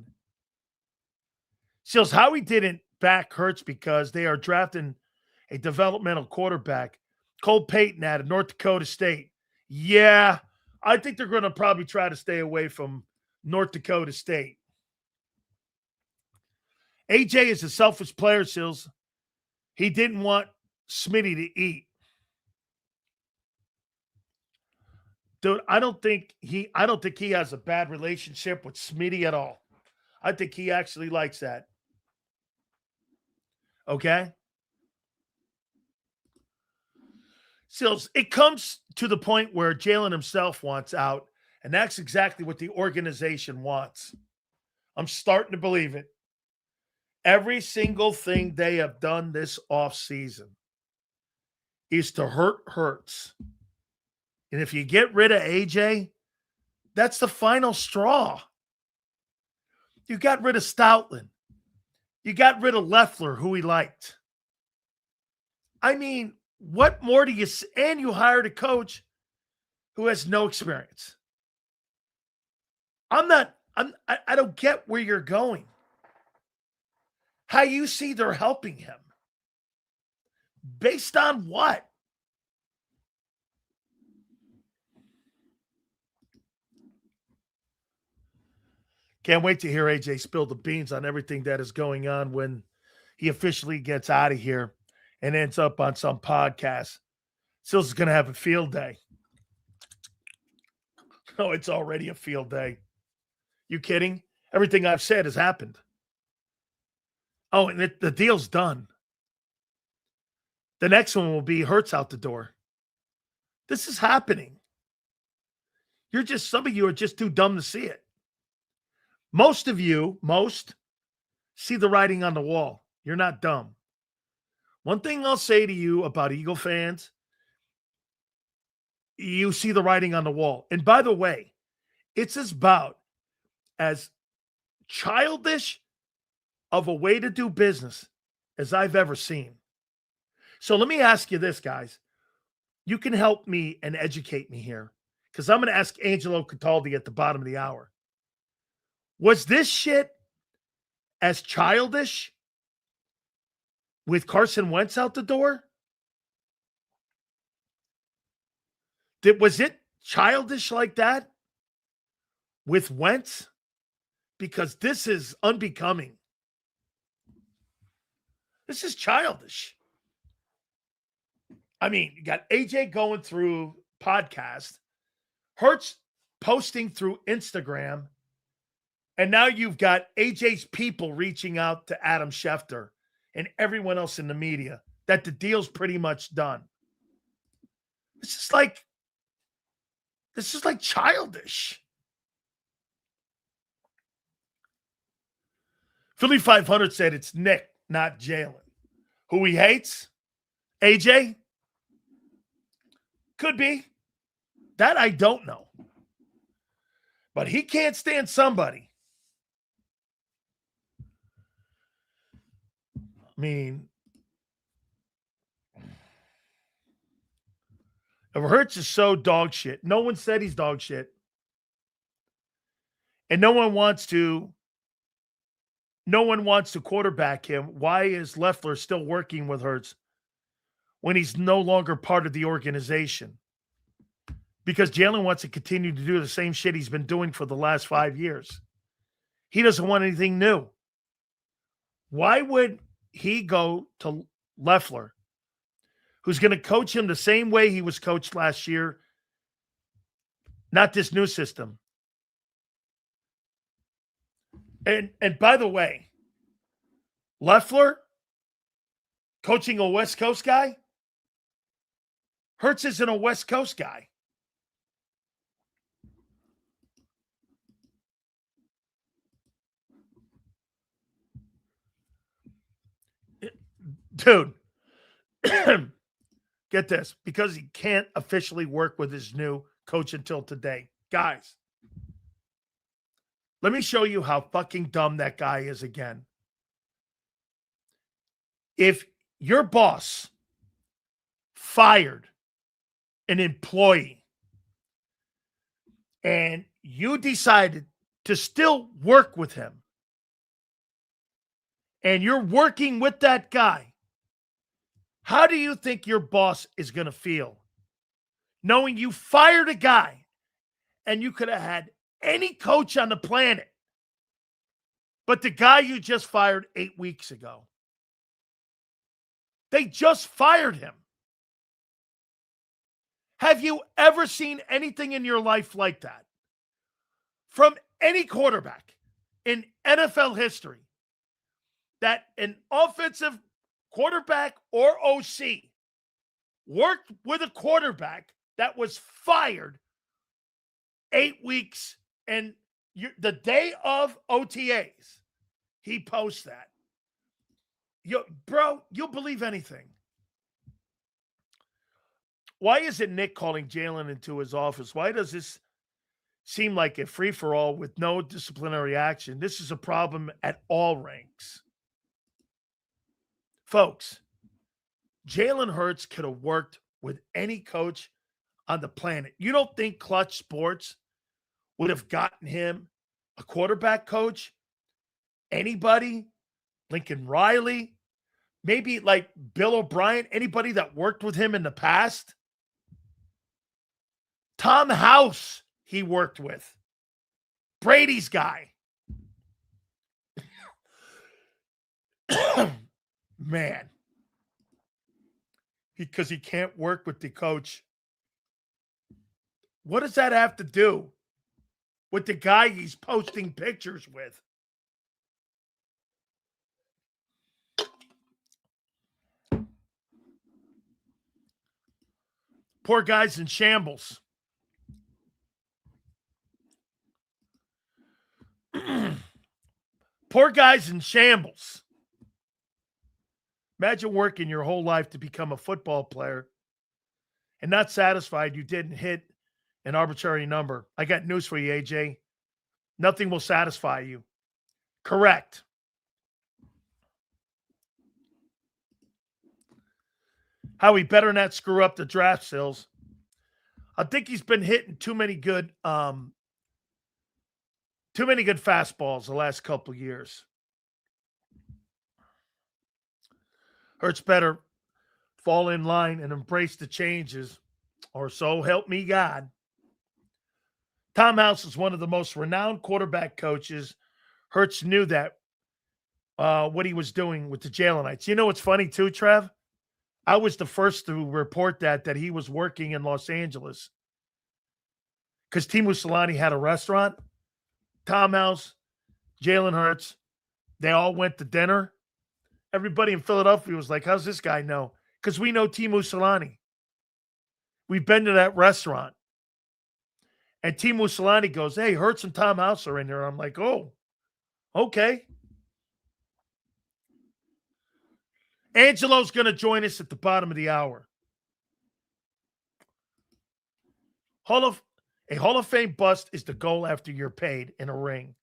Seals, Howie didn't back Hurts because they are drafting a developmental quarterback. Cole Payton out of North Dakota State. Yeah, I think they're going to probably try to stay away from North Dakota State. AJ is a selfish player, Seals. He didn't want Smitty to eat. Dude, I don't think he has a bad relationship with Smitty at all. I think he actually likes that. Okay? Sills, it comes to the point where Jalen himself wants out, and that's exactly what the organization wants. I'm starting to believe it. Every single thing they have done this offseason is to hurt Hurts. And if you get rid of AJ, that's the final straw. You got rid of Stoutland. You got rid of Leffler, who he liked. I mean, what more do you – and you hired a coach who has no experience. I don't get where you're going. How you see they're helping him. Based on what? Can't wait to hear AJ spill the beans on everything that is going on when he officially gets out of here and ends up on some podcast. Sills is going to have a field day. Oh, it's already a field day. You kidding? Everything I've said has happened. Oh, and the deal's done. The next one will be Hurts out the door. This is happening. Some of you are just too dumb to see it. Most see the writing on the wall. You're not dumb. One thing I'll say to you about Eagle fans, you see the writing on the wall. And by the way, it's about as childish of a way to do business as I've ever seen. So let me ask you this, guys. You can help me and educate me here, because I'm going to ask Angelo Cataldi at the bottom of the hour. Was this shit as childish with Carson Wentz out the door? Was it childish like that with Wentz? Because this is unbecoming. This is childish. I mean, you got AJ going through podcast, Hurts posting through Instagram, and now you've got AJ's people reaching out to Adam Schefter and everyone else in the media that the deal's pretty much done. This is like childish. Philly 500 said it's Nick, not Jalen. Who he hates? AJ? Could be. That I don't know. But he can't stand somebody. I mean, if Hurts is so dog shit, no one said he's dog shit. And no one wants to quarterback him. Why is Leffler still working with Hurts when he's no longer part of the organization? Because Jalen wants to continue to do the same shit he's been doing for the last 5 years. He doesn't want anything new. Why would he go to Leffler, who's going to coach him the same way he was coached last year, not this new system? And by the way, Leffler coaching a West Coast guy? Hurts isn't a West Coast guy. Dude, get this, because he can't officially work with his new coach until today. Guys, let me show you how fucking dumb that guy is again. If your boss fired an employee and you decided to still work with him, and you're working with that guy, how do you think your boss is going to feel knowing you fired a guy and you could have had any coach on the planet, but the guy you just fired 8 weeks ago? They just fired him. Have you ever seen anything in your life like that from any quarterback in NFL history, that an offensive quarterback or OC worked with a quarterback that was fired 8 weeks, and the day of OTAs, he posts that? Bro, you'll believe anything. Why isn't Nick calling Jalen into his office? Why does this seem like a free-for-all with no disciplinary action? This is a problem at all ranks. Folks, Jalen Hurts could have worked with any coach on the planet. You don't think Clutch Sports would have gotten him a quarterback coach? Anybody? Lincoln Riley? Maybe like Bill O'Brien? Anybody that worked with him in the past? Tom House he worked with. Brady's guy. Man. Because he can't work with the coach. What does that have to do with the guy he's posting pictures with? Poor guy's in shambles. Poor guy's in shambles. Imagine working your whole life to become a football player and not satisfied you didn't hit an arbitrary number. I got news for you, AJ. Nothing will satisfy you. Correct. How he better not screw up the draft sales. I think he's been hitting too many good fastballs the last couple of years. Hurts better fall in line and embrace the changes, or so help me God. Tom House is one of the most renowned quarterback coaches. Hurts knew that what he was doing with the Jalenites. You know what's funny too, Trev? I was the first to report that he was working in Los Angeles because Timo Solani had a restaurant. Tom House, Jalen Hurts, they all went to dinner. Everybody in Philadelphia was like, how's this guy know? Because we know Timo Solani. We've been to that restaurant. And Timo Solani goes, hey, Hurts and Tom House are in there. I'm like, oh, okay. Angelo's going to join us at the bottom of the hour. A Hall of Fame bust is the goal after you're paid in a ring.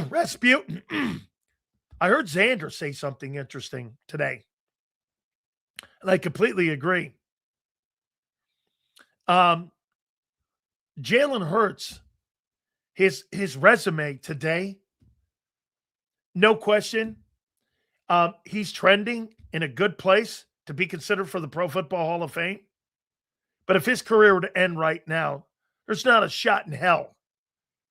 Rasputin. I heard Zander say something interesting today. And I completely agree. Jalen Hurts, his resume today, no question, he's trending in a good place to be considered for the Pro Football Hall of Fame. But if his career were to end right now, there's not a shot in hell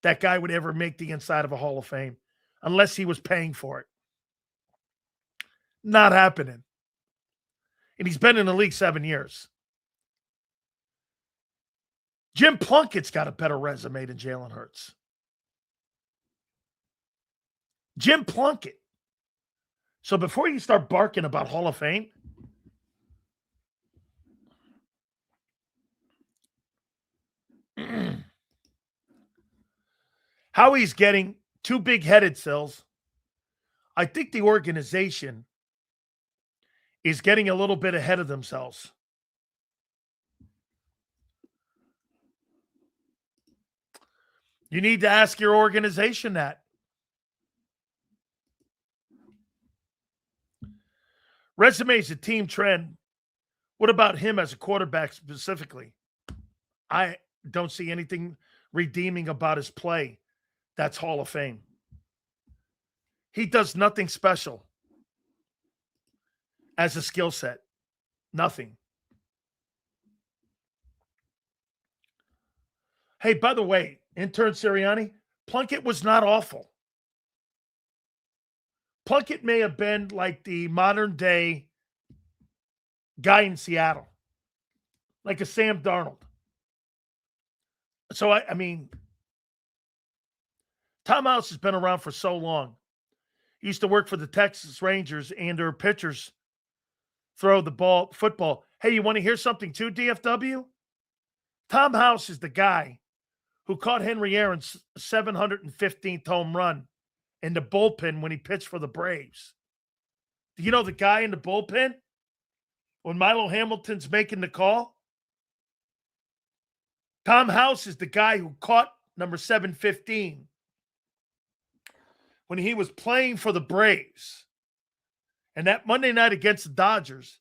that guy would ever make the inside of a Hall of Fame unless he was paying for it. Not happening. And he's been in the league 7 years. Jim Plunkett's got a better resume than Jalen Hurts. Jim Plunkett. So before you start barking about Hall of Fame, how he's getting too big-headed, Sills. I think the organization is getting a little bit ahead of themselves. You need to ask your organization that. Resume is a team trend. What about him as a quarterback specifically? I don't see anything redeeming about his play. That's Hall of Fame. He does nothing special as a skill set. Nothing. Hey, by the way, intern Sirianni, Plunkett was not awful. Plunkett may have been like the modern day guy in Seattle, like a Sam Darnold. So, I mean, Tom House has been around for so long. He used to work for the Texas Rangers, and their pitchers throw the football. Hey, you want to hear something too, DFW? Tom House is the guy who caught Henry Aaron's 715th home run in the bullpen when he pitched for the Braves. Do you know the guy in the bullpen when Milo Hamilton's making the call? Tom House is the guy who caught number 715 when he was playing for the Braves. And that Monday night against the Dodgers,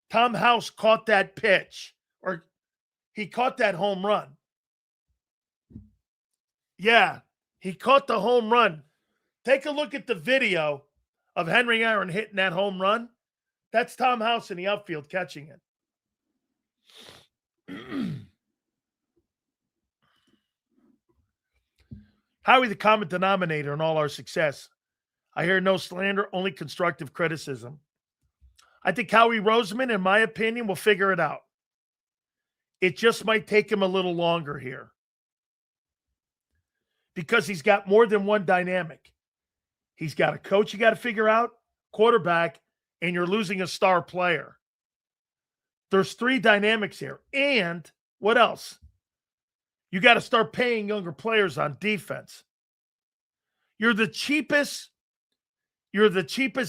Tom House caught that pitch, or he caught that home run. Yeah, he caught the home run. Take a look at the video of Henry Aaron hitting that home run. That's Tom House in the outfield catching it. Howie, the common denominator in all our success. I hear no slander, only constructive criticism. I think Howie Roseman, in my opinion, will figure it out. It just might take him a little longer here because he's got more than one dynamic. He's got a coach you got to figure out, quarterback, and you're losing a star player. There's three dynamics here. And what else? You got to start paying younger players on defense. You're the cheapest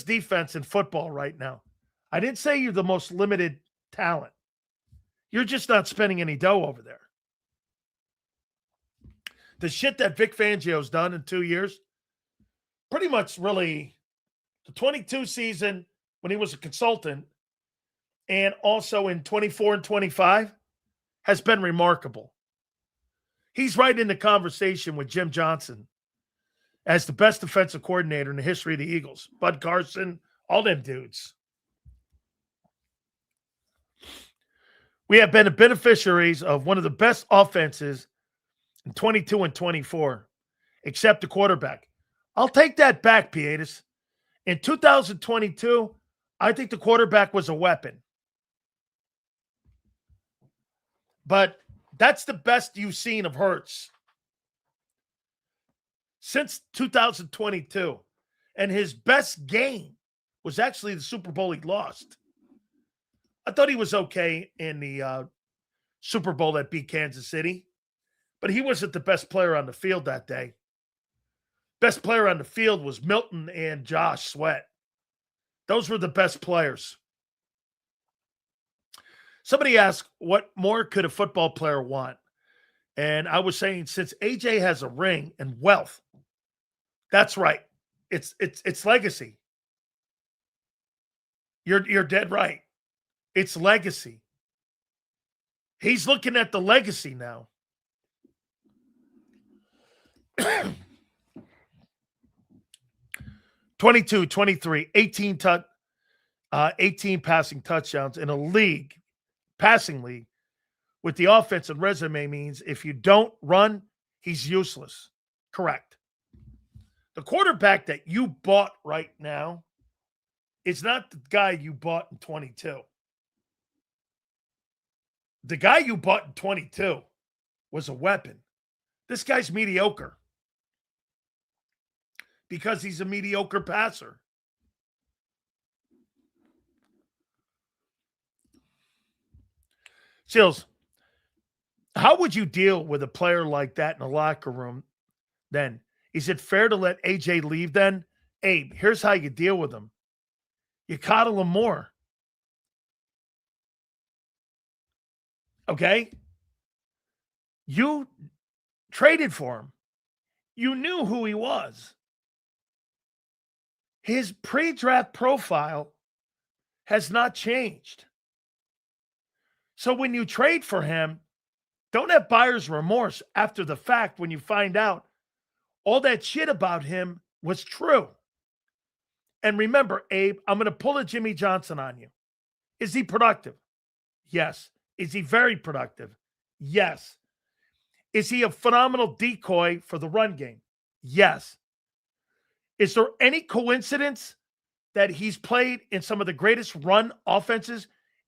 defense in football right now. I didn't say you're the most limited talent. You're just not spending any dough over there. The shit that Vic Fangio's done in 2 years, pretty much really the 22 season when he was a consultant and also in 24 and 25 has been remarkable. He's right in the conversation with Jim Johnson as the best defensive coordinator in the history of the Eagles. Bud Carson, all them dudes. We have been the beneficiaries of one of the best offenses in 22 and 24, except the quarterback. I'll take that back, Pietas. In 2022, I think the quarterback was a weapon. But that's the best you've seen of Hurts since 2022. And his best game was actually the Super Bowl he lost. I thought he was okay in the Super Bowl that beat Kansas City, but he wasn't the best player on the field that day. Best player on the field was Milton and Josh Sweat. Those were the best players. Somebody asked, what more could a football player want? And I was saying, since AJ has a ring and wealth, that's right. It's legacy. You're dead right. It's legacy. He's looking at the legacy now. 22, 23, 18 passing touchdowns in a passing league, with the offensive resume means if you don't run, he's useless. Correct. The quarterback that you bought right now is not the guy you bought in 22. The guy you bought in 22 was a weapon. This guy's mediocre because he's a mediocre passer. Seals, how would you deal with a player like that in the locker room then? Is it fair to let AJ leave then? Abe, here's how you deal with him. You coddle him more. Okay? You traded for him. You knew who he was. His pre-draft profile has not changed. So when you trade for him, don't have buyer's remorse after the fact when you find out all that shit about him was true. And remember, Abe, I'm going to pull a Jimmy Johnson on you. Is he productive? Yes. Is he very productive? Yes. Is he a phenomenal decoy for the run game? Yes. Is there any coincidence that he's played in some of the greatest run offenses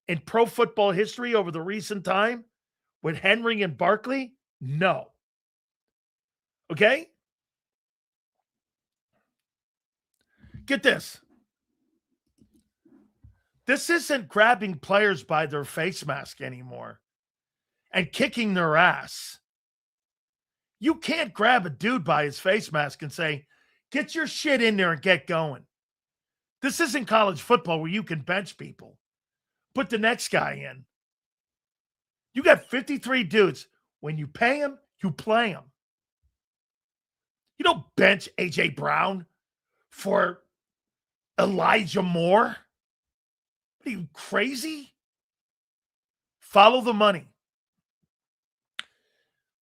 in pro football history over the recent time with Henry and Barkley? No. Okay? Get this. This isn't grabbing players by their face mask anymore and kicking their ass. You can't grab a dude by his face mask and say, get your shit in there and get going. This isn't college football where you can bench people. Put the next guy in. You got 53 dudes. When you pay them, you play them. You don't bench A.J. Brown for Elijah Moore. What are you, crazy? Follow the money.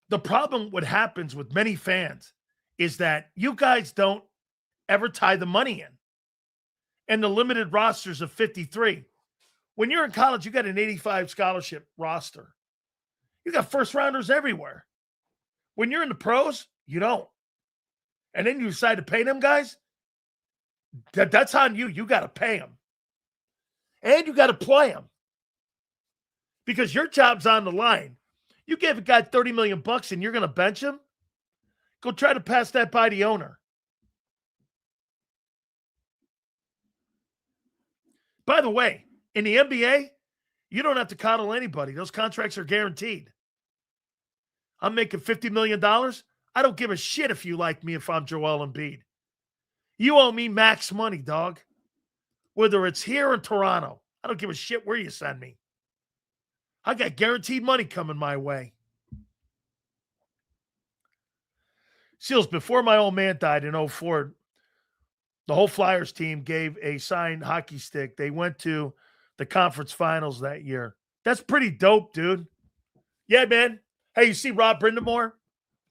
The problem, what happens with many fans, is that you guys don't ever tie the money in. And the limited rosters of 53. When you're in college, you got an 85 scholarship roster. You got first rounders everywhere. When you're in the pros, you don't. And then you decide to pay them guys, that's on you. You got to pay them. And you got to play them. Because your job's on the line. You give a guy $30 million and you're going to bench him? Go try to pass that by the owner. By the way, in the NBA, you don't have to coddle anybody. Those contracts are guaranteed. I'm making $50 million. I don't give a shit if you like me if I'm Joel Embiid. You owe me max money, dog. Whether it's here or Toronto. I don't give a shit where you send me. I got guaranteed money coming my way. Seals, before my old man died in 2004, the whole Flyers team gave a signed hockey stick. They went to the conference finals that year. That's pretty dope, dude. Yeah, man. Hey, you see Rob Brindamore?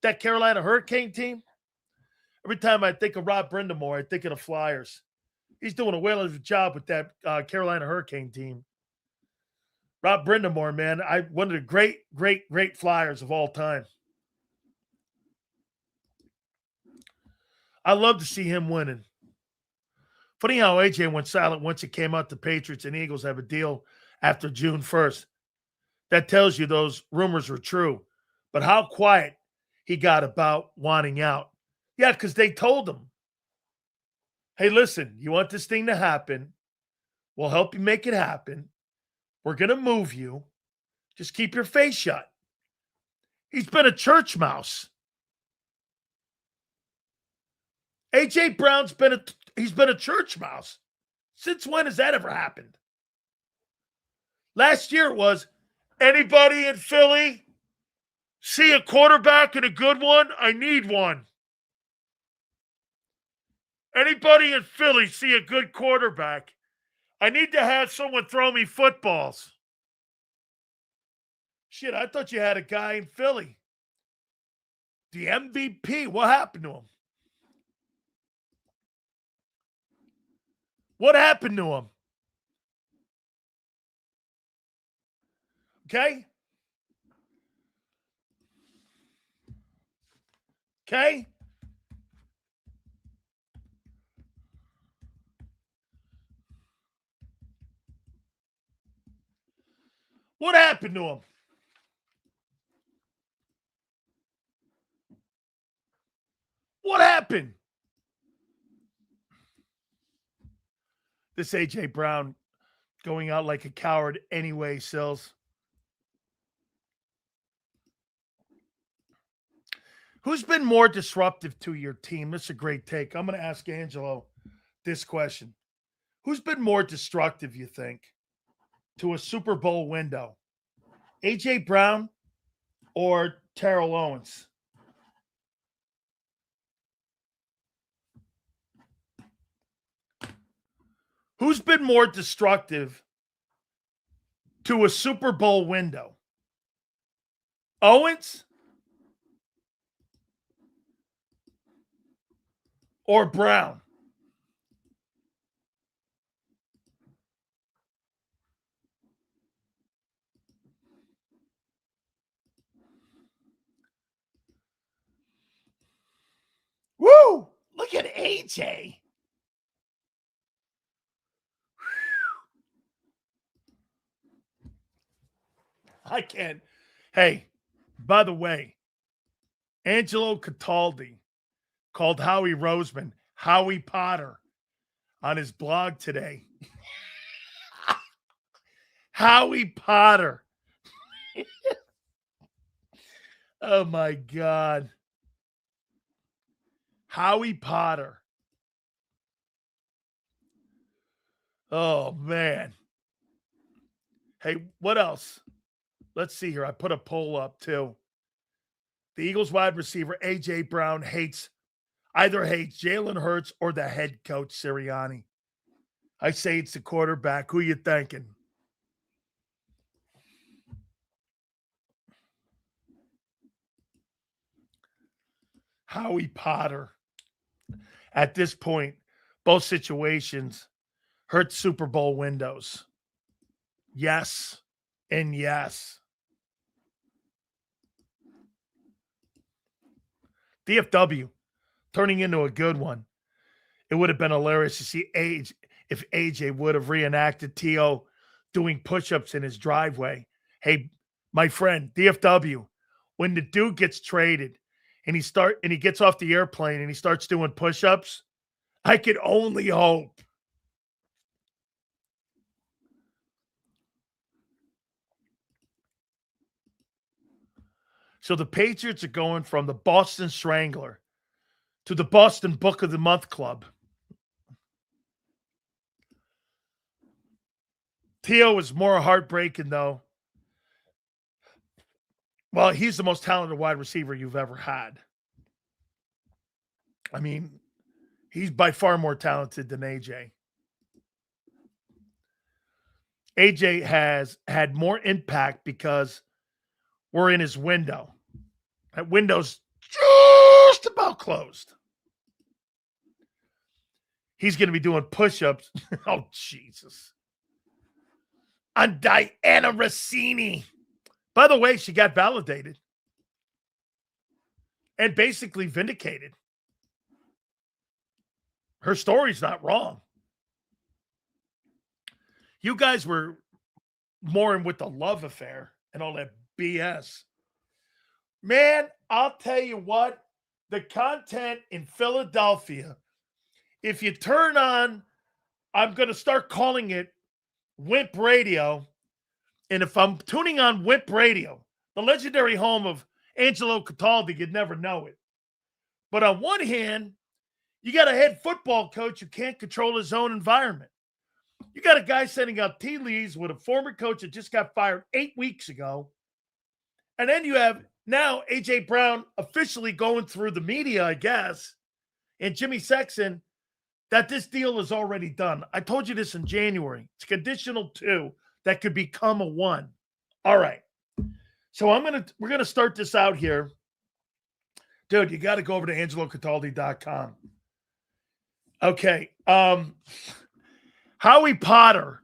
That Carolina Hurricane team? Every time I think of Rob Brindamore, I think of the Flyers. He's doing a whale of a job with that Carolina Hurricane team. Rob Brindamore, man, one of the great Flyers of all time. I love to see him winning. Funny how AJ went silent once it came out the Patriots and Eagles have a deal after June 1st. That tells you those rumors were true. But how quiet he got about wanting out. Yeah, because they told him, hey, listen, you want this thing to happen? We'll help you make it happen. We're going to move you. Just keep your face shut. He's been a church mouse. A.J. Brown's been a church mouse. Since when has that ever happened? Last year it was, anybody in Philly see a quarterback and a good one? I need one. Anybody in Philly see a good quarterback? I need to have someone throw me footballs. Shit, I thought you had a guy in Philly. The MVP, what happened to him? What happened to him? Okay? Okay? What happened to him? What happened? This A.J. Brown going out like a coward anyway, Sills. Who's been more disruptive to your team? This is a great take. I'm going to ask Angelo this question. Who's been more destructive, you think, to a Super Bowl window? A.J. Brown or Terrell Owens? Who's been more destructive to a Super Bowl window? Owens or Brown? Woo! Look at AJ. I can't. Hey, by the way, Angelo Cataldi called Howie Roseman Howie Potter on his blog today. Howie Potter. Oh my God. Howie Potter. Oh man. Hey, what else? Let's see here. I put a poll up too. The Eagles wide receiver A.J. Brown either hates Jalen Hurts or the head coach Sirianni. I say it's the quarterback. Who you thinking? Howie Potter. At this point, both situations hurt Super Bowl windows. Yes and yes. DFW turning into a good one. It would have been hilarious to see if AJ would have reenacted T.O. doing push-ups in his driveway. Hey, my friend, DFW, when the dude gets traded and he gets off the airplane and he starts doing push-ups, I could only hope. So the Patriots are going from the Boston Strangler to the Boston Book of the Month Club. T.O. is more heartbreaking, though. Well, he's the most talented wide receiver you've ever had. I mean, he's by far more talented than A.J. A.J. has had more impact because we're in his window. That window's just about closed. He's going to be doing push-ups. Oh, Jesus. On Diana Rossini. By the way, she got validated and basically vindicated. Her story's not wrong. You guys were more in with the love affair and all that BS. Man, I'll tell you what, the content in Philadelphia, if you turn on, I'm going to start calling it Wimp Radio. And if I'm tuning on Wimp Radio, the legendary home of Angelo Cataldi, you'd never know it. But on one hand, you got a head football coach who can't control his own environment. You got a guy sending out tea leaves with a former coach that just got fired 8 weeks ago. And then you have now A.J. Brown officially going through the media, I guess, and Jimmy Sexton, that this deal is already done. I told you this in January. It's conditional 2 that could become a 1. All right. So we're gonna start this out here. Dude, you got to go over to angelocataldi.com. Okay. Howie Potter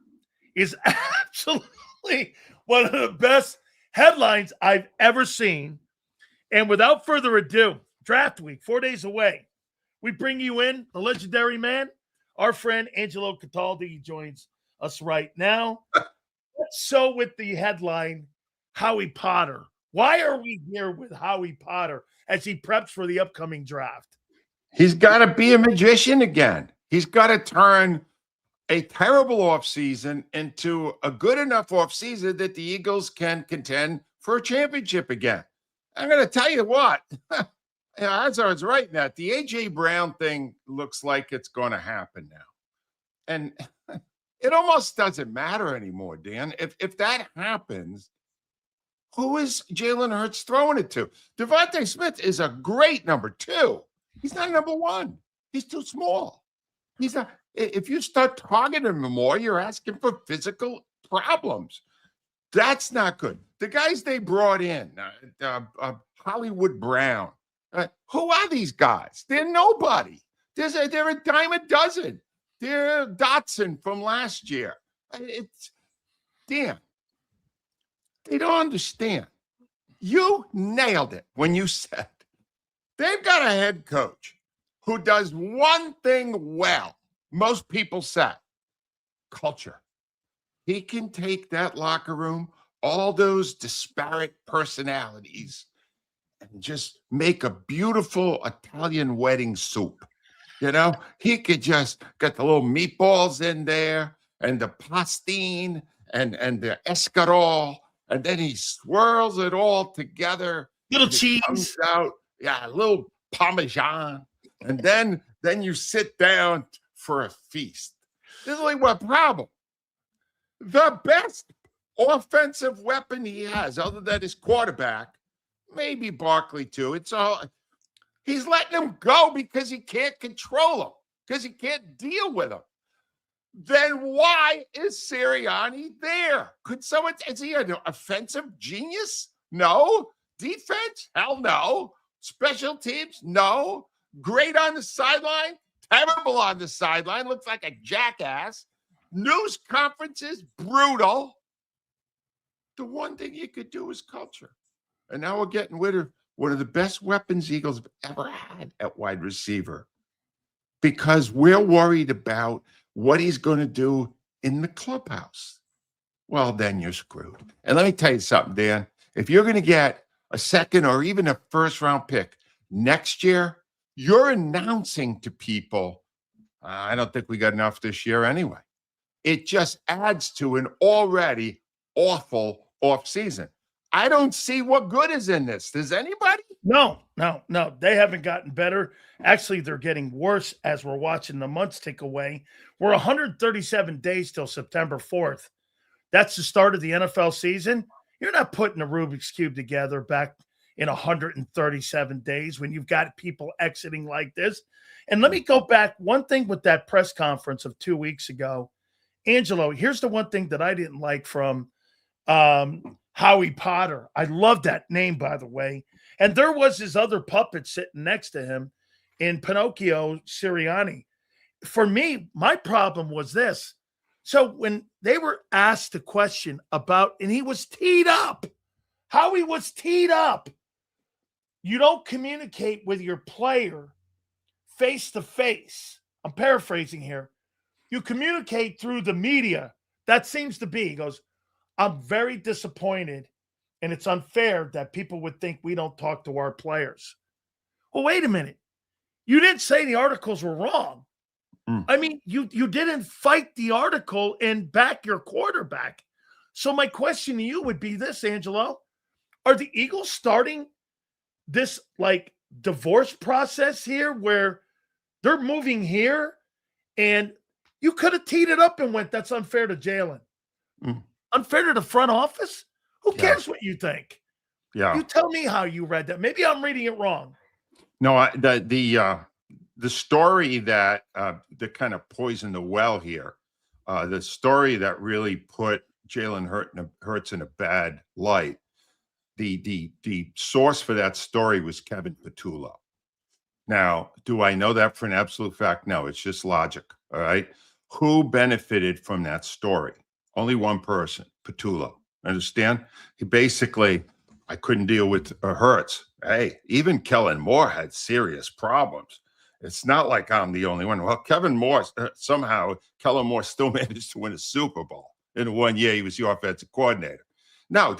is absolutely one of the best headlines I've ever seen. And without further ado, draft week, 4 days away. We bring you in, the legendary man, our friend Angelo Cataldi. He joins us right now. So with the headline, Howie Potter. Why are we here with Howie Potter as he preps for the upcoming draft? He's got to be a magician again. He's got to turn a terrible offseason into a good enough offseason that the Eagles can contend for a championship again. I'm going to tell you what. Yeah, as I was writing that, the AJ Brown thing looks like it's going to happen now, and it almost doesn't matter anymore, Dan. If that happens, who is Jalen Hurts throwing it to? Devontae Smith is a great number 2. He's not number 1. He's too small. He's not. If you start targeting him more, you're asking for physical problems. That's not good. The guys they brought in, Hollywood Brown. Who are these guys? They're nobody. They're a dime a dozen. They're Dotson from last year. It's damn. They don't understand. You nailed it when you said they've got a head coach who does one thing well. Most people say culture. He can take that locker room, all those disparate personalities, and just make a beautiful Italian wedding soup. You know, he could just get the little meatballs in there and the pastine and the escarole, and then he swirls it all together. Little cheese. Comes out, yeah, a little Parmesan. And then you sit down for a feast. This is like what problem. The best offensive weapon he has, other than his quarterback, maybe Barkley too. It's all he's letting him go because he can't control him, because he can't deal with him. Then why is Sirianni there? Could someone, is he an offensive genius? No. Defense? Hell no. Special teams? No. Great on the sideline? Terrible on the sideline. Looks like a jackass. News conferences? Brutal. The one thing you could do is culture. And now we're getting rid of one of the best weapons Eagles have ever had at wide receiver, because we're worried about what he's going to do in the clubhouse. Well, then you're screwed. And let me tell you something, Dan. If you're going to get a second or even a first-round pick next year, you're announcing to people, I don't think we got enough this year anyway. It just adds to an already awful offseason. I don't see what good is in this. Does anybody? No. They haven't gotten better. Actually, they're getting worse as we're watching the months tick away. We're 137 days till September 4th. That's the start of the NFL season. You're not putting a Rubik's Cube together back in 137 days when you've got people exiting like this. And let me go back. One thing with that press conference of 2 weeks ago, Angelo, here's the one thing that I didn't like from Howie Potter. I love that name, by the way. And there was his other puppet sitting next to him in Pinocchio Sirianni. For me, my problem was this. So when they were asked the question about, and he was teed up, Howie was teed up. You don't communicate with your player face to face. I'm paraphrasing here. You communicate through the media. That seems to be, he goes, I'm very disappointed, and it's unfair that people would think we don't talk to our players. Well, wait a minute. You didn't say the articles were wrong. I mean, you didn't fight the article and back your quarterback. So my question to you would be this, Angelo. Are the Eagles starting this like divorce process here where they're moving here and you could have teed it up and went, that's unfair to Jalen. Unfair to the front office? Who cares what you think? Yeah. You tell me how you read that. Maybe I'm reading it wrong. No, the story that kind of poisoned the well here, the story that really put Jalen Hurts in a bad light, the source for that story was Kevin Petullo. Now, do I know that for an absolute fact? No, it's just logic. All right. Who benefited from that story? Only one person, Petullo. Understand? He basically, I couldn't deal with Hurts. Hey, even Kellen Moore had serious problems. It's not like I'm the only one. Well, Kellen Moore still managed to win a Super Bowl in 1 year. He was the offensive coordinator. No,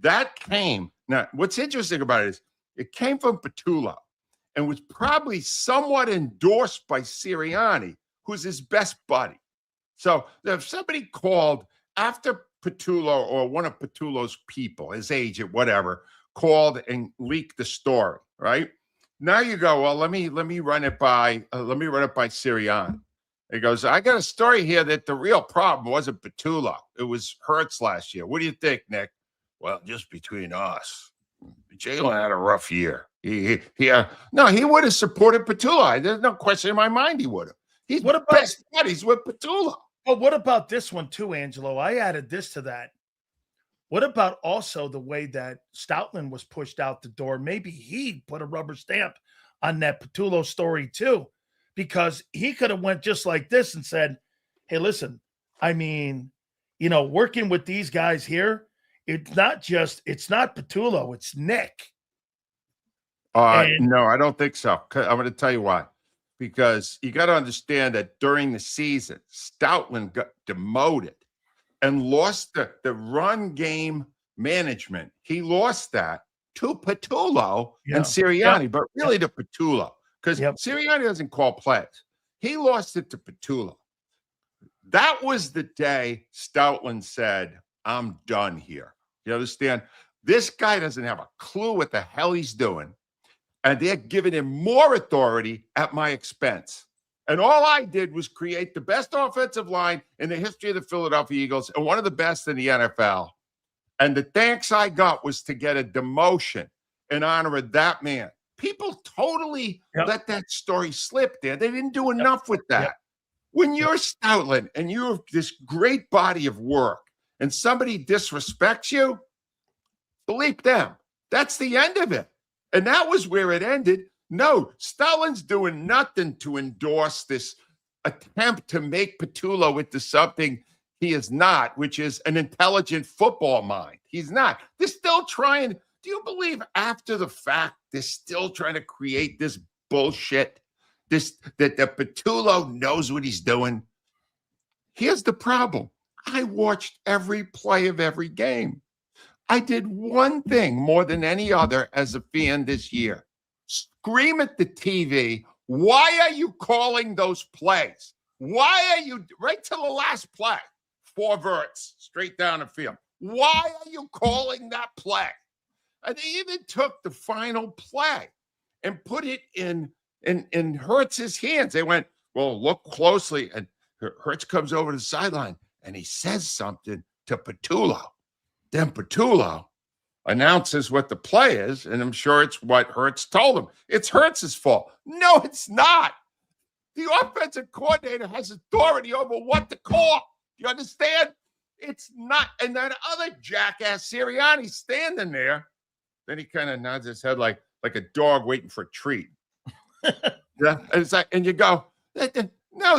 that came. Now, what's interesting about it is it came from Petullo and was probably somewhat endorsed by Sirianni, who's his best buddy. So if somebody called after Petullo or one of Petullo's people, his agent, whatever, called and leaked the story, right? Now you go, well, let me run it by Sirianni. He goes, I got a story here that the real problem wasn't Petulo. It was Hurts last year. What do you think, Nick? Well, just between us, Jalen had a rough year. He would have supported Petulo. There's no question in my mind he would have. He's best buddies with Petulo. But what about this one too, Angelo? I added this to that. What about also the way that Stoutland was pushed out the door? Maybe he put a rubber stamp on that Petulo story too, because he could have went just like this and said, hey, listen, I mean, working with these guys here, it's not Petulo, it's Nick. No, I don't think so. I'm going to tell you why. Because you got to understand that during the season, Stoutland got demoted and lost the run game management. He lost that to Petulo and Sirianni, but really to Petulo, because Sirianni doesn't call plays. He lost it to Petulo. That was the day Stoutland said, I'm done here. You understand? This guy doesn't have a clue what the hell he's doing. And they're giving him more authority at my expense. And all I did was create the best offensive line in the history of the Philadelphia Eagles and one of the best in the NFL. And the thanks I got was to get a demotion in honor of that man. People totally let that story slip there. They didn't do enough with that. When you're Stoutland and you have this great body of work and somebody disrespects you, bleep them. That's the end of it. And that was where it ended. No, Stoutland's doing nothing to endorse this attempt to make Petulo into something he is not, which is an intelligent football mind. He's not. They're still trying. Do you believe after the fact they're still trying to create this bullshit? That Petulo knows what he's doing? Here's the problem. I watched every play of every game. I did one thing more than any other as a fan this year. Scream at the TV, why are you calling those plays? Why are you, right to the last play, 4 verts, straight down the field. Why are you calling that play? And they even took the final play and put it in Hurts's hands. They went, well, look closely. And Hurts comes over to the sideline and he says something to Petulo. Then Petulo announces what the play is, and I'm sure it's what Hurts told him. It's Hurts's fault. No, it's not. The offensive coordinator has authority over what to call. You understand? It's not. And that other jackass Sirianni standing there, then he kind of nods his head like a dog waiting for a treat. And it's like, and you go, no,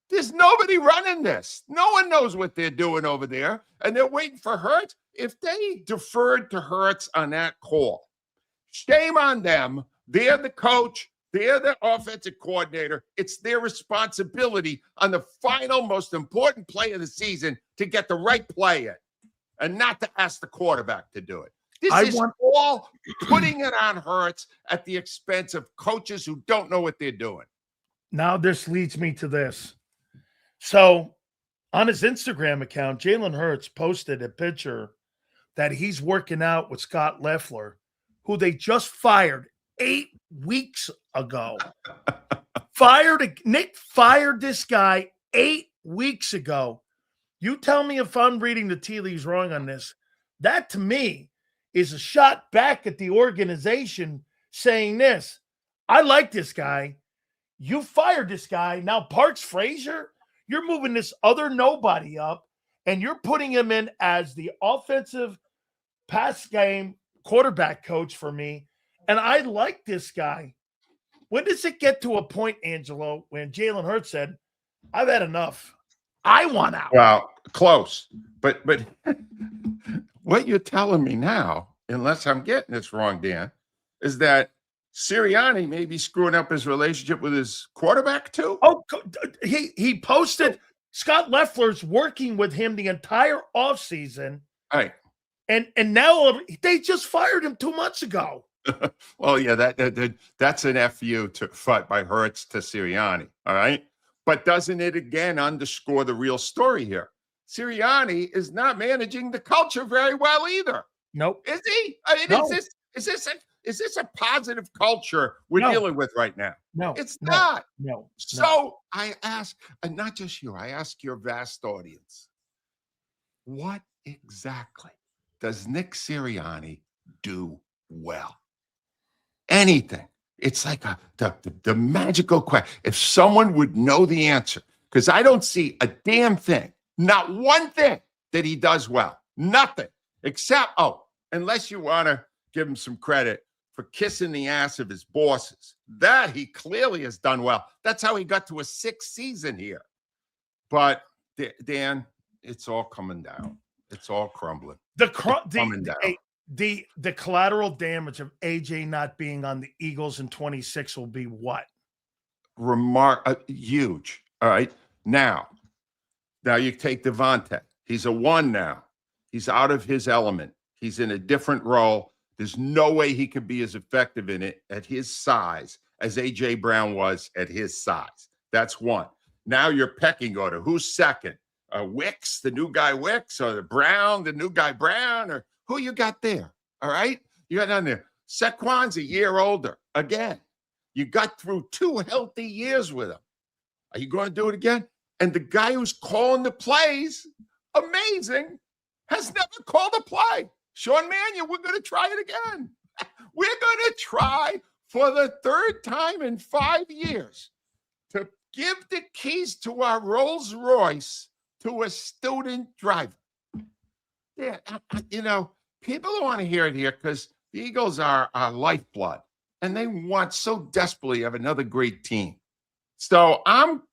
there's nobody running this. No one knows what they're doing over there. And they're waiting for Hurts. If they deferred to Hurts on that call, shame on them. They're the coach. They're the offensive coordinator. It's their responsibility on the final, most important play of the season to get the right play in and not to ask the quarterback to do it. This is all putting it on Hurts at the expense of coaches who don't know what they're doing. Now this leads me to this. So on his Instagram account, Jalen Hurts posted a picture that he's working out with Scott Loeffler, who they just fired 8 weeks ago. Nick fired this guy 8 weeks ago. You tell me if I'm reading the tea leaves wrong on this. That to me is a shot back at the organization saying this. I like this guy. You fired this guy. Now Parks Frazier, you're moving this other nobody up and you're putting him in as the offensive pass game quarterback coach for me. And I like this guy. When does it get to a point, Angelo, when Jalen Hurts said, I've had enough. I want out. Well, close. But what you're telling me now, unless I'm getting this wrong, Dan, is that Sirianni may be screwing up his relationship with his quarterback too? Oh, he posted Scott Loeffler's working with him the entire offseason. Right. And now they just fired him 2 months ago. Well, yeah, that's an FU by Hurts to Sirianni, all right? But doesn't it again underscore the real story here? Sirianni is not managing the culture very well either. Nope. Is he? I mean, No. is this a positive culture we're No. dealing with right now? No. It's No. not. No. So I ask, and not just you, I ask your vast audience, what exactly does Nick Sirianni do well? Anything. It's like the magical question. If someone would know the answer, because I don't see a damn thing, not one thing that he does well. Nothing. Except, unless you want to give him some credit for kissing the ass of his bosses. That he clearly has done well. That's how he got to a 6th season here. But, Dan, it's all coming down. It's all crumbling. The collateral damage of AJ not being on the Eagles in 26 will be what? Huge. All right. Now you take Devontae. He's a 1 now. He's out of his element. He's in a different role. There's no way he could be as effective in it at his size as AJ Brown was at his size. That's 1. Now you're pecking order. Who's second? Wicks, the new guy Wicks, or Brown, the new guy Brown, or who you got there? All right? You got down there. Saquon's a year older. Again, you got through 2 healthy years with him. Are you going to do it again? And the guy who's calling the plays, amazing, has never called a play. Sean Mannion, we're going to try it again. We're going to try for the 3rd time in 5 years to give the keys to our Rolls Royce to a student driver. Yeah, people don't want to hear it here because the Eagles are our lifeblood, and they want so desperately to have another great team. So I'm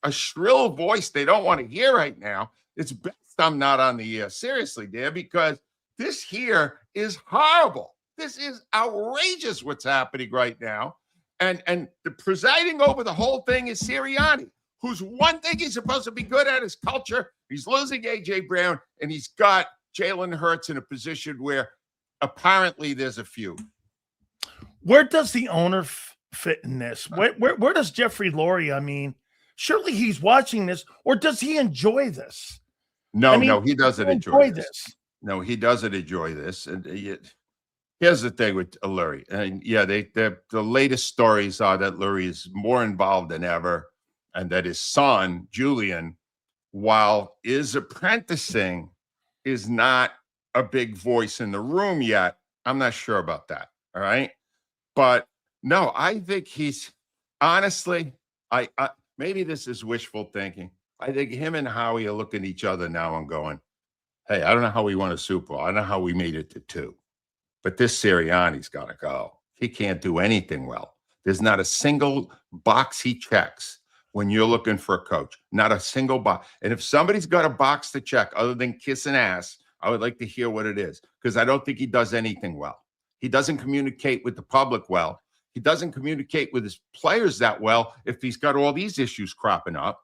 a shrill voice they don't want to hear right now. It's best I'm not on the air. Seriously, Dan, because this here is horrible. This is outrageous what's happening right now. And the presiding over the whole thing is Sirianni, whose one thing he's supposed to be good at is culture. He's losing A.J. Brown, and he's got Jalen Hurts in a position where apparently there's a feud. Where does the owner fit in this? Where does Jeffrey Lurie, I mean, surely he's watching this, or does he enjoy this? No, he doesn't enjoy this. No, he doesn't enjoy this. And here's the thing with Lurie. And the latest stories are that Lurie is more involved than ever, and that his son, Julian, while is apprenticing, is not a big voice in the room yet. I'm not sure about that. All right. But no, I think he's honestly, I maybe this is wishful thinking. I think him and Howie are looking at each other now and going, hey, I don't know how we won a Super Bowl. I don't know how we made it to 2. But this Sirianni's got to go. He can't do anything well. There's not a single box he checks when you're looking for a coach. Not a single box. And if somebody's got a box to check other than kissing ass, I would like to hear what it is, because I don't think he does anything well. He doesn't communicate with the public well. He doesn't communicate with his players that well if he's got all these issues cropping up.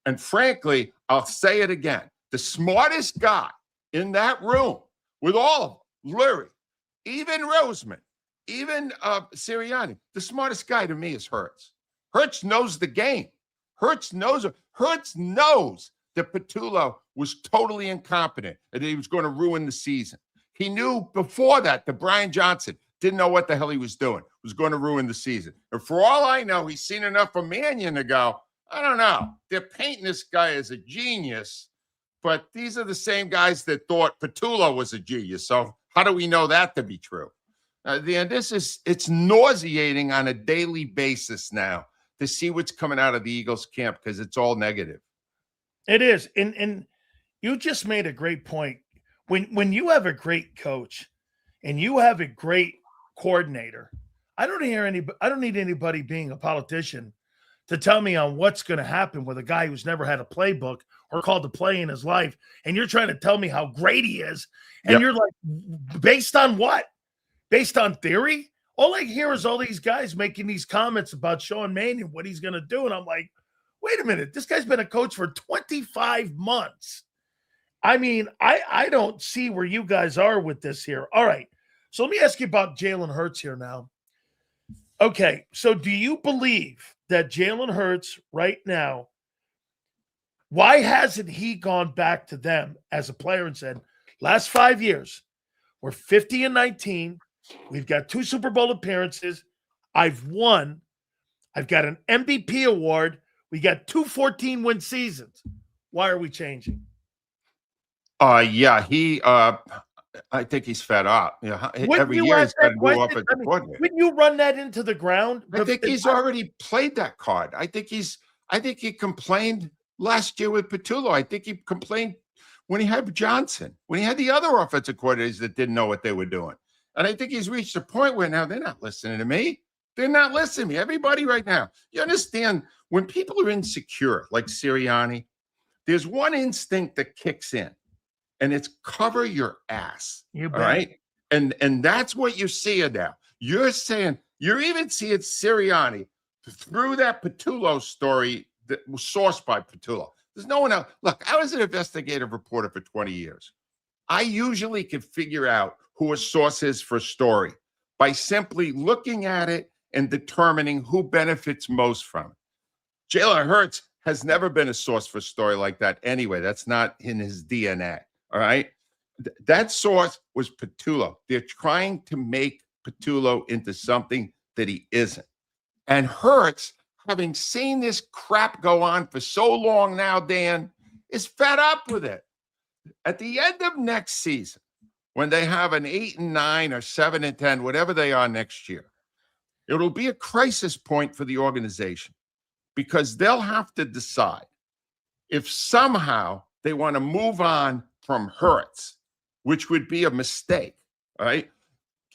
And frankly, I'll say it again. The smartest guy in that room with all of them, Lurie, even Roseman, even Sirianni, the smartest guy to me is Hurts. Hurts knows the game. Hurts knows that Patullo was totally incompetent and that he was going to ruin the season. He knew before that Brian Johnson didn't know what the hell he was doing, was going to ruin the season. And for all I know, he's seen enough of Mannion to go, I don't know. They're painting this guy as a genius, but these are the same guys that thought Patullo was a genius. So how do we know that to be true? It's nauseating on a daily basis now to see what's coming out of the Eagles camp because it's all negative. It is. And you just made a great point. When you have a great coach and you have a great coordinator, I don't need anybody being a politician to tell me on what's going to happen with a guy who's never had a playbook or called a play in his life. And you're trying to tell me how great he is. And You're like, based on what? Based on theory? All I hear is all these guys making these comments about Sean Mannion, what he's going to do. And I'm like, wait a minute. This guy's been a coach for 25 months. I mean, I don't see where you guys are with this here. All right. So let me ask you about Jalen Hurts here now. Okay. So do you believe that Jalen Hurts right now, why hasn't he gone back to them as a player and said, last 5 years, We're 50-19. We've got 2 Super Bowl appearances. I've won. I've got an MVP award. We got 2 14-win seasons. Why are we changing? I think he's fed up. Wouldn't Every you year ask he's got that to question? go up at the coordinator. Wouldn't you run that into the ground? I think he's already played that card. I think he complained last year with Patullo. I think he complained when he had Johnson, when he had the other offensive coordinators that didn't know what they were doing. And I think he's reached a point where now they're not listening to me. They're not listening to me. Everybody right now, you understand, when people are insecure, like Sirianni, there's one instinct that kicks in, and it's cover your ass. You bet. All right. And that's what you're seeing now. You're saying, you're even seeing Sirianni through that Patullo story that was sourced by Patullo. There's no one else. Look, I was an investigative reporter for 20 years. I usually can figure out who a source is for a story by simply looking at it and determining who benefits most from it. Jalen Hurts has never been a source for a story like that anyway. That's not in his DNA, all right? That source was Patullo. They're trying to make Patullo into something that he isn't. And Hurts, having seen this crap go on for so long now, Dan, is fed up with it. At the end of next season, when they have an 8-9 or 7-10, whatever they are next year, it'll be a crisis point for the organization because they'll have to decide if somehow they want to move on from Hurts, which would be a mistake, all right?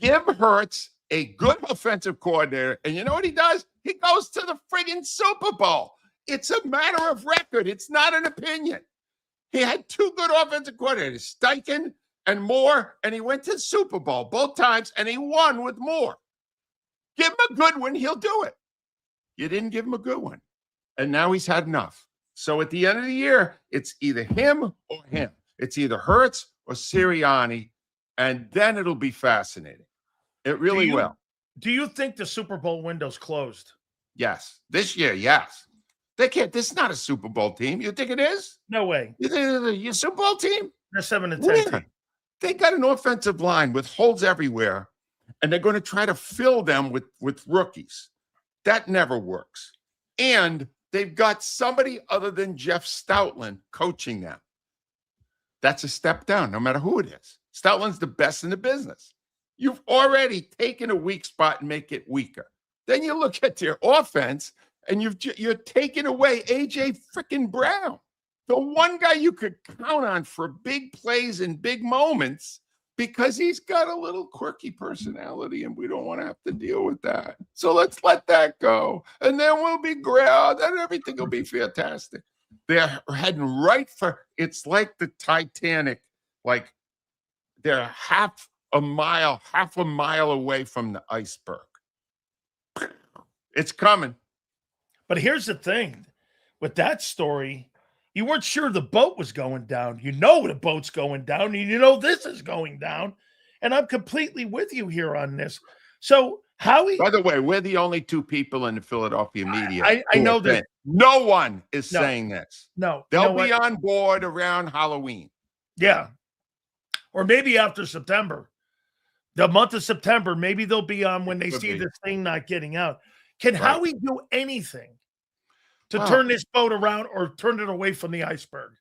Give Hurts a good offensive coordinator, and you know what he does? He goes to the friggin' Super Bowl. It's a matter of record. It's not an opinion. He had 2 good offensive coordinators, Steichen and Moore, and he went to the Super Bowl both times, and he won with Moore. Give him a good one, he'll do it. You didn't give him a good one, and now he's had enough. So at the end of the year, it's either him or him. It's either Hurts or Sirianni, and then it'll be fascinating. It really will. Do you think the Super Bowl window's closed? Yes. This year, yes. They can't. This is not a Super Bowl team. You think it is? No way. You think your Super Bowl team? They're 7-10. Yeah. They got an offensive line with holes everywhere, and they're going to try to fill them with rookies. That never works. And they've got somebody other than Jeff Stoutland coaching them. That's a step down, no matter who it is. Stoutland's the best in the business. You've already taken a weak spot and make it weaker. Then you look at their offense, and you're taking away A.J. freaking Brown, the one guy you could count on for big plays and big moments, because he's got a little quirky personality, and we don't want to have to deal with that. So let's let that go, and then we'll be great. Then everything will be fantastic. They're heading right for, it's like the Titanic, like they're half a mile away from the iceberg. It's coming. But here's the thing. With that story, you weren't sure the boat was going down. You know the boat's going down, and you know this is going down. And I'm completely with you here on this. So Howie... By the way, we're the only 2 people in the Philadelphia media. I know that. No one is saying this. No. They'll be on board around Halloween. Yeah. Or maybe after September. The month of September, maybe they'll be on when they see this thing not getting out. Can Howie do anything to turn this boat around or turn it away from the iceberg?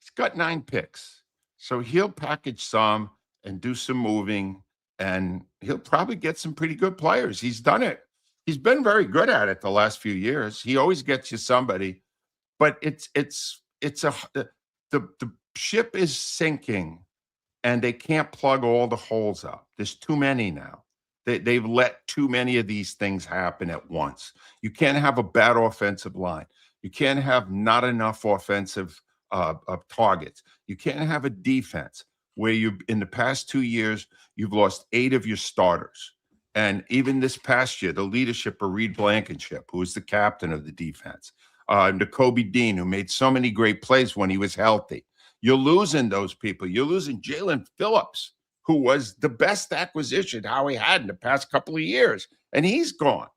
He's got 9 picks. So he'll package some and do some moving, and he'll probably get some pretty good players. He's done it. He's been very good at it the last few years. He always gets you somebody, but the ship is sinking, and they can't plug all the holes up. There's too many now. They've let too many of these things happen at once. You can't have a bad offensive line. You can't have not enough offensive targets. You can't have a defense where in the past 2 years, you've lost 8 of your starters. And even this past year, the leadership of Reed Blankenship, who was the captain of the defense, N'Kobe Dean, who made so many great plays when he was healthy. You're losing those people. You're losing Jalen Phillips, who was the best acquisition Howie had in the past couple of years, and he's gone.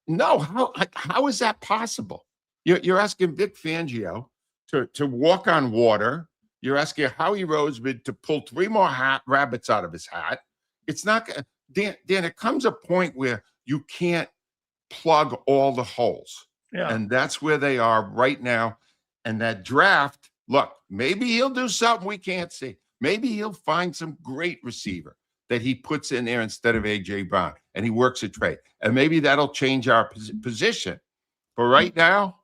No, how is that possible? You're asking Vic Fangio to walk on water You're asking Howie Roseman to pull 3 more rabbits out of his hat. It's not Dan. It comes a point where you can't plug all the holes, and that's where they are right now. And that draft, look, maybe he'll do something we can't see. Maybe he'll find some great receiver that he puts in there instead of A.J. Brown, and he works a trade. And maybe that'll change our position. But right now,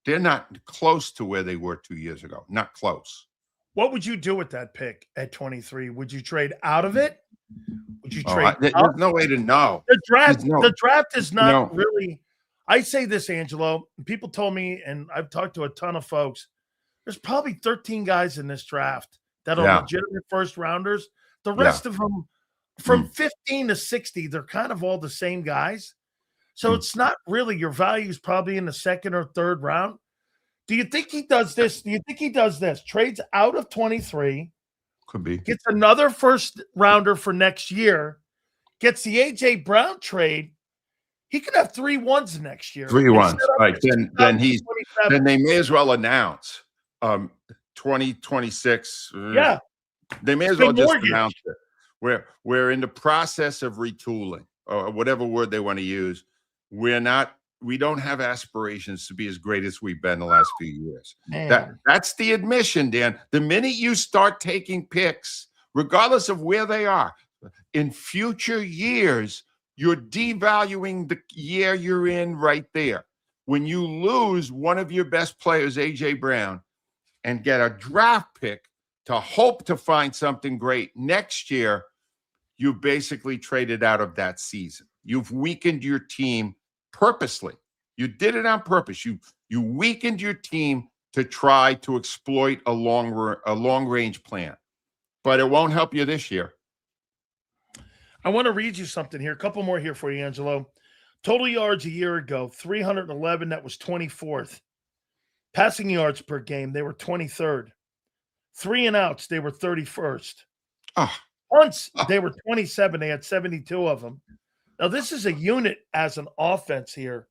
they're not close to where they were 2 years ago. Not close. What would you do with that pick at 23? Would you trade out of it? Would you trade? There's no way to know. The draft is not really. I say this, Angelo. People told me, and I've talked to a ton of folks. There's probably 13 guys in this draft that are legitimate first rounders. The rest of them, from 15 to 60, they're kind of all the same guys. So it's not really, your value is probably in the second or third round. Do you think he does this? Trades out of 23. Could be. Gets another first rounder for next year. Gets the A.J. Brown trade. He could have 3 1s next year. 3 1s. Right. Then they may as well announce 2026. Yeah. They may as well just announce it. We're in the process of retooling, or whatever word they want to use. We don't have aspirations to be as great as we've been the last few years. That's the admission, Dan. The minute you start taking picks, regardless of where they are, in future years, you're devaluing the year you're in right there. When you lose one of your best players, A.J. Brown, and get a draft pick to hope to find something great next year, you basically traded out of that season. You've weakened your team purposely. You did it on purpose. You weakened your team to try to exploit a long-range plan. But it won't help you this year. I want to read you something here. A couple more here for you, Angelo. Total yards a year ago, 311. That was 24th. Passing yards per game, they were 23rd. 3 and outs, they were 31st. Punts, they were 27. They had 72 of them. Now, this is a unit as an offense here.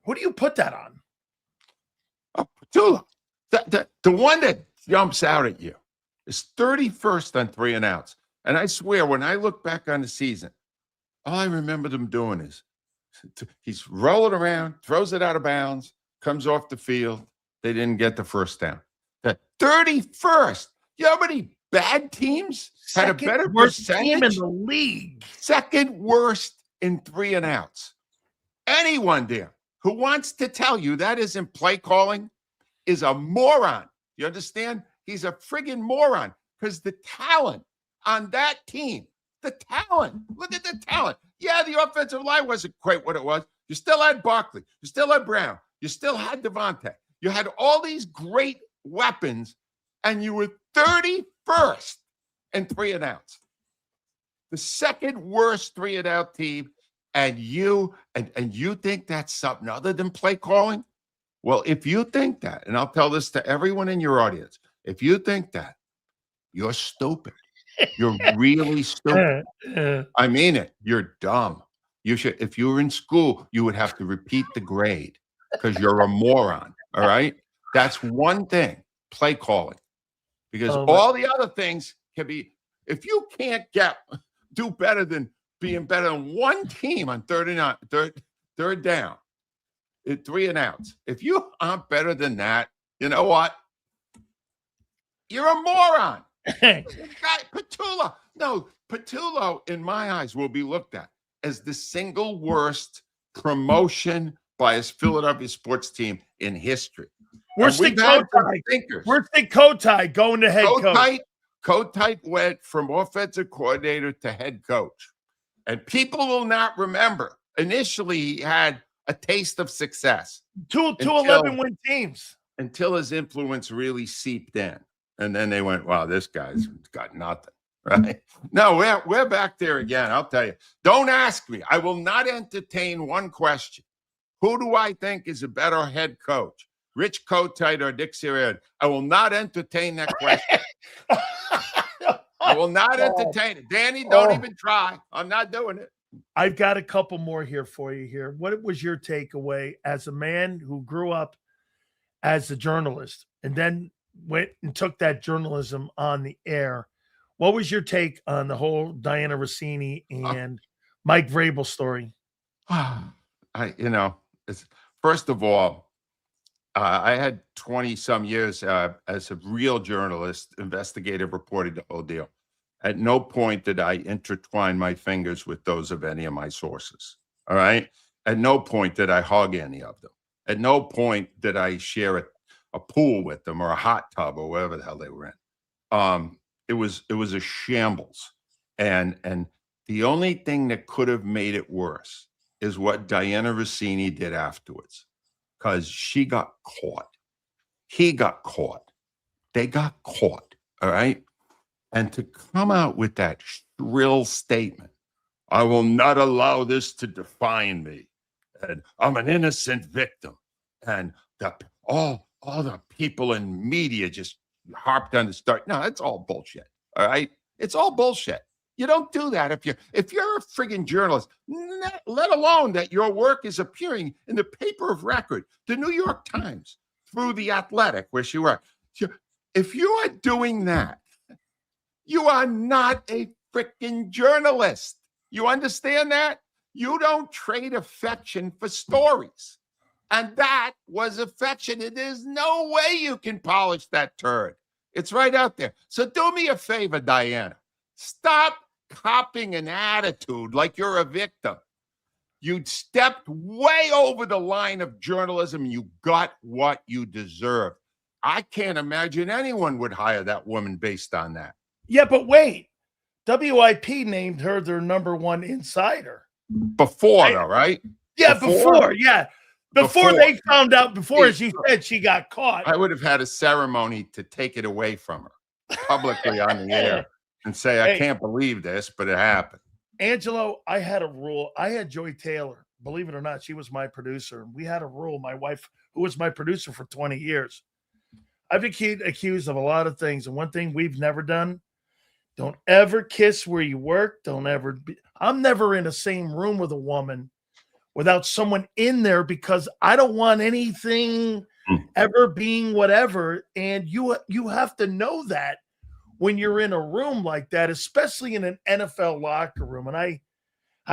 Who do you put that on? Petula. The one that jumps out at you is 31st on 3 and outs. And I swear, when I look back on the season, all I remember them doing is he's rolling around, throws it out of bounds, comes off the field. They didn't get the first down. The 31st. You know how many bad teams had a better percentage? Team in the league. Second worst in 3 and outs. Anyone there who wants to tell you that isn't play calling is a moron. You understand? He's a friggin' moron, because the talent on that team, look at the talent. Yeah, the offensive line wasn't quite what it was. You still had Barkley. You still had Brown. You still had Devontae. You had all these great weapons, and you were 31st in 3 and outs. The second worst 3 and out team, and you think that's something other than play calling? Well, if you think that, and I'll tell this to everyone in your audience, if you think that, you're stupid. You're really stupid. I mean it. You're dumb. You should, if you were in school, you would have to repeat the grade, because you're a moron. All right. That's one thing, play calling, because all the other things can be, if you can't do better than being better than one team on third down, 3 and outs. If you aren't better than that, you know what? You're a moron. Petula. No, Petula, in my eyes, will be looked at as the single worst promotion by his Philadelphia sports team in history. Where's the Kotite going to head coach? Kotite went from offensive coordinator to head coach. And people will not remember. Initially, he had a taste of success. Two 11-win teams. Until his influence really seeped in. And then they went, wow, this guy's got nothing, right? No, we're back there again. I'll tell you. Don't ask me. I will not entertain one question. Who do I think is a better head coach? Rich Kotite or Dick Sirianni? I will not entertain that question. I will not entertain it. Danny, don't even try. I'm not doing it. I've got a couple more here for you here. What was your takeaway as a man who grew up as a journalist and then went and took that journalism on the air. What was your take on the whole Diana Rossini and Mike Vrabel story? It's, first of all, I had 20 some years as a real journalist, investigative reporting, the whole deal. At no point did I intertwine my fingers with those of any of my sources. All right. At no point did I hug any of them. At no point did I share a pool with them or a hot tub or whatever the hell they were in. It was a shambles. And the only thing that could have made it worse is what Diana Rossini did afterwards, because she got caught. He got caught. They got caught. All right. And to come out with that shrill statement, I will not allow this to define me. And I'm an innocent victim. And all the people in media just harped on the start. No, it's all bullshit. All right. It's all bullshit. You don't do that if you're a friggin' journalist, let alone that your work is appearing in the paper of record, the New York Times, through The Athletic, where she worked. If you are doing that, you are not a freaking journalist. You understand that? You don't trade affection for stories. And that was affection. There's no way you can polish that turd. It's right out there. So do me a favor, Diana. Stop copying an attitude like you're a victim. You stepped way over the line of journalism and you got what you deserve. I can't imagine anyone would hire that woman based on that. Yeah, but wait. WIP named her their number one insider. Before, though, right? Yeah, before. Yeah. Before they found out, before she said she got caught. I would have had a ceremony to take it away from her publicly on the air and say, I can't believe this, but it happened. Angelo, I had a rule. I had Joy Taylor. Believe it or not, she was my producer. We had a rule. My wife, who was my producer for 20 years. I've been accused of a lot of things. And one thing we've never done, don't ever kiss where you work. Don't ever be. I'm never in the same room with a woman without someone in there because I don't want anything ever being whatever. And you have to know that when you're in a room like that, especially in an NFL locker room. And I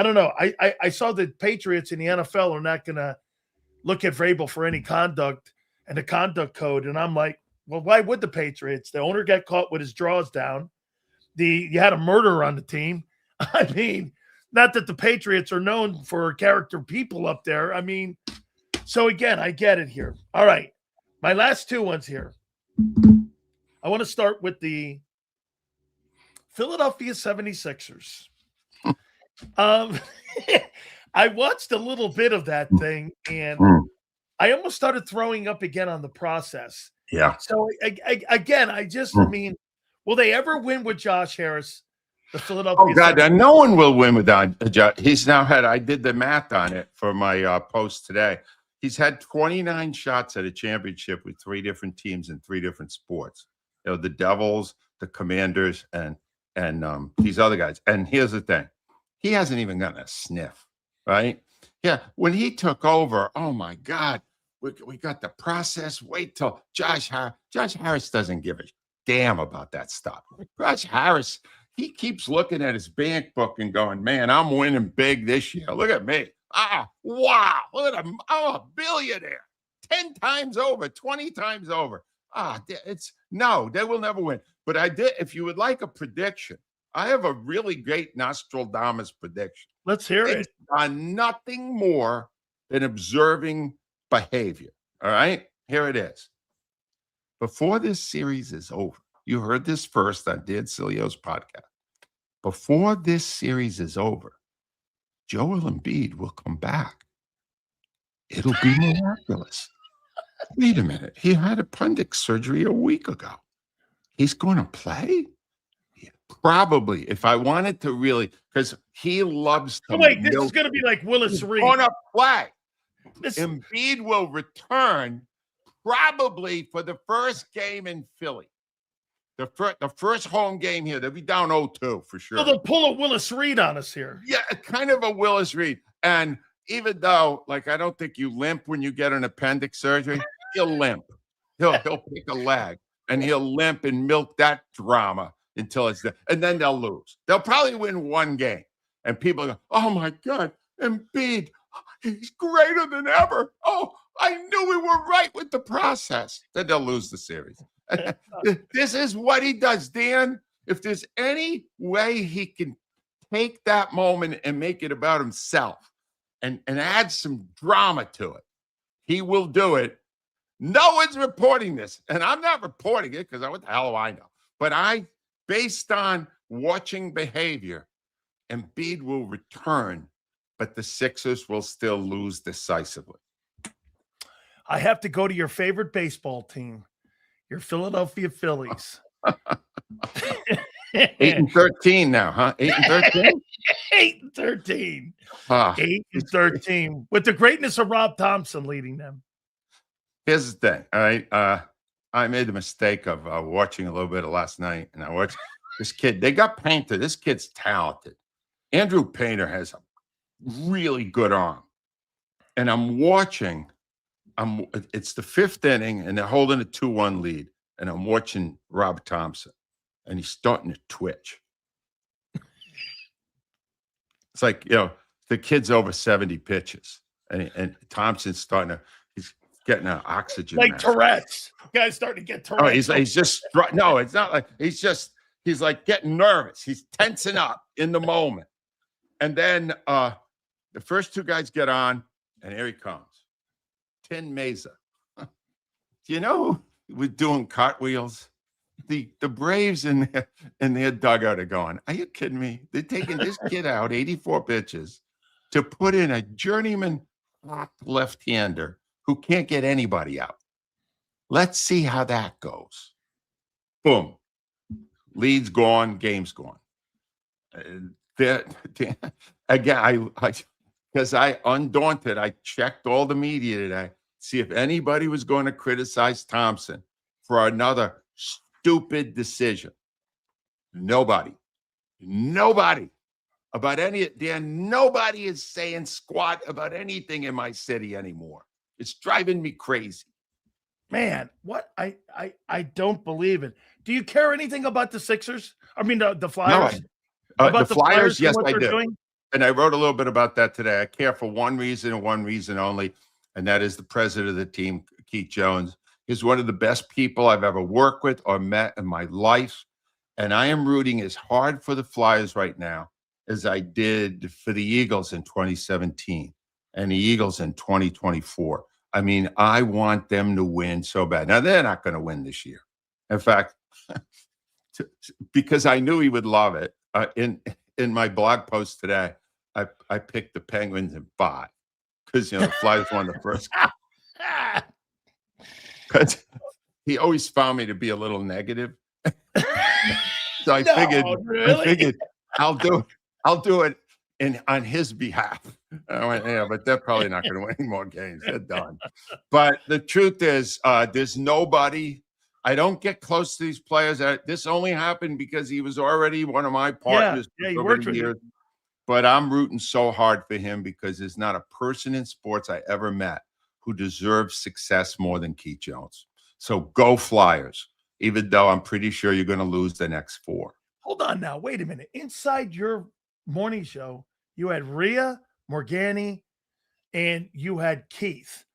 don't know. I saw the Patriots in the NFL are not going to look at Vrabel for any conduct and the conduct code. And I'm like, well, why would the Patriots? The owner got caught with his drawers down. You had a murderer on the team. I mean, not that the Patriots are known for character people up there. I mean, so again, I get it here. All right. My last two ones here. I want to start with the Philadelphia 76ers. I watched a little bit of that thing, and I almost started throwing up again on the process. Yeah. So, again, I mean, will they ever win with Josh Harris? The Philadelphia. Oh God, no one will win without Josh. He's now had. I did the math on it for my post today. He's had 29 shots at a championship with 3 different teams in 3 different sports. You know, the Devils, the Commanders, and these other guys. And here's the thing: he hasn't even gotten a sniff. Right? Yeah. When he took over, oh my God, we got the process. Wait till Josh Harris doesn't give a damn about that stuff. Josh Harris. He keeps looking at his bank book and going, man, I'm winning big this year. Look at me. Wow. Look at him. I'm a billionaire. 10 times over, 20 times over. No, they will never win. But I did, if you would like a prediction, I have a really great Nostradamus prediction. Let's hear it. It's on nothing more than observing behavior. All right? Here it is. Before this series is over, you heard this first on Dan Sileo's podcast. Before this series is over, Joel Embiid will come back. It'll be miraculous. Wait a minute. He had appendix surgery a week ago. He's going to play? Yeah, probably. If I wanted to really, because he loves to. Wait, this is going to be like Willis Reed. Going to play. Embiid will return probably for the first game in Philly. The first home game here, they'll be down 0-2 for sure. So they'll pull a Willis Reed on us here. Yeah, kind of a Willis Reed. And even though, like, I don't think you limp when you get an appendix surgery, he'll limp. He'll pick a leg. and he'll limp and milk that drama until it's done. And then they'll lose. They'll probably win one game. And people go, oh my God, Embiid, he's greater than ever. Oh, I knew we were right with the process. Then they'll lose the series. This is what he does, Dan. If there's any way he can take that moment and make it about himself and add some drama to it, he will do it. No one's reporting this. And I'm not reporting it because what the hell do I know? But based on watching behavior, Embiid will return, but the Sixers will still lose decisively. I have to go to your favorite baseball team, your Philadelphia Phillies. 8-13 now, huh? 8-13? 8-13. 8-13. With the greatness of Rob Thompson leading them. Here's the thing, all right? I made the mistake of watching a little bit of last night, and I watched this kid. They got Painter. This kid's talented. Andrew Painter has a really good arm. And I'm watching. It's the fifth inning, and they're holding a 2-1 lead. And I'm watching Rob Thompson, and he's starting to twitch. It's like, the kid's over 70 pitches, and Thompson's he's getting an oxygen like mask. Tourette's. Guy's starting to get Tourette's. Oh, he's just no. It's not like he's like getting nervous. He's tensing up in the moment, and then the first two guys get on, and here he comes, Tin Mesa. Do you know we're doing cartwheels? The Braves in their dugout are going, are you kidding me? They're taking this kid out, 84 pitches, to put in a journeyman left-hander who can't get anybody out. Let's see how that goes. Boom. Lead's gone, game's gone. Again, because I undaunted, I checked all the media today, see if anybody was going to criticize Thompson for another stupid decision. Nobody about nobody is saying squat about anything in my city anymore. It's driving me crazy. Man, what? I don't believe it. Do you care anything about the Sixers? I mean, the Flyers? No, about the Flyers, yes, I do. Doing? And I wrote a little bit about that today. I care for one reason and one reason only, and that is the president of the team, Keith Jones. He's one of the best people I've ever worked with or met in my life. And I am rooting as hard for the Flyers right now as I did for the Eagles in 2017 and the Eagles in 2024. I mean, I want them to win so bad. Now, they're not going to win this year. In fact, because I knew he would love it, in my blog post today, I picked the Penguins in 5 because, the Flyers won the first game. Because he always found me to be a little negative. So I figured I'll do it on his behalf. I went, yeah, but they're probably not going to win any more games. They're done. But the truth is, there's nobody. I don't get close to these players. This only happened because he was already one of my partners. Yeah, he worked with you. But I'm rooting so hard for him because there's not a person in sports I ever met who deserves success more than Keith Jones. So go Flyers, even though I'm pretty sure you're going to lose the next 4. Hold on now. Wait a minute. Inside your morning show, you had Rhea, Morgani, and you had Keith.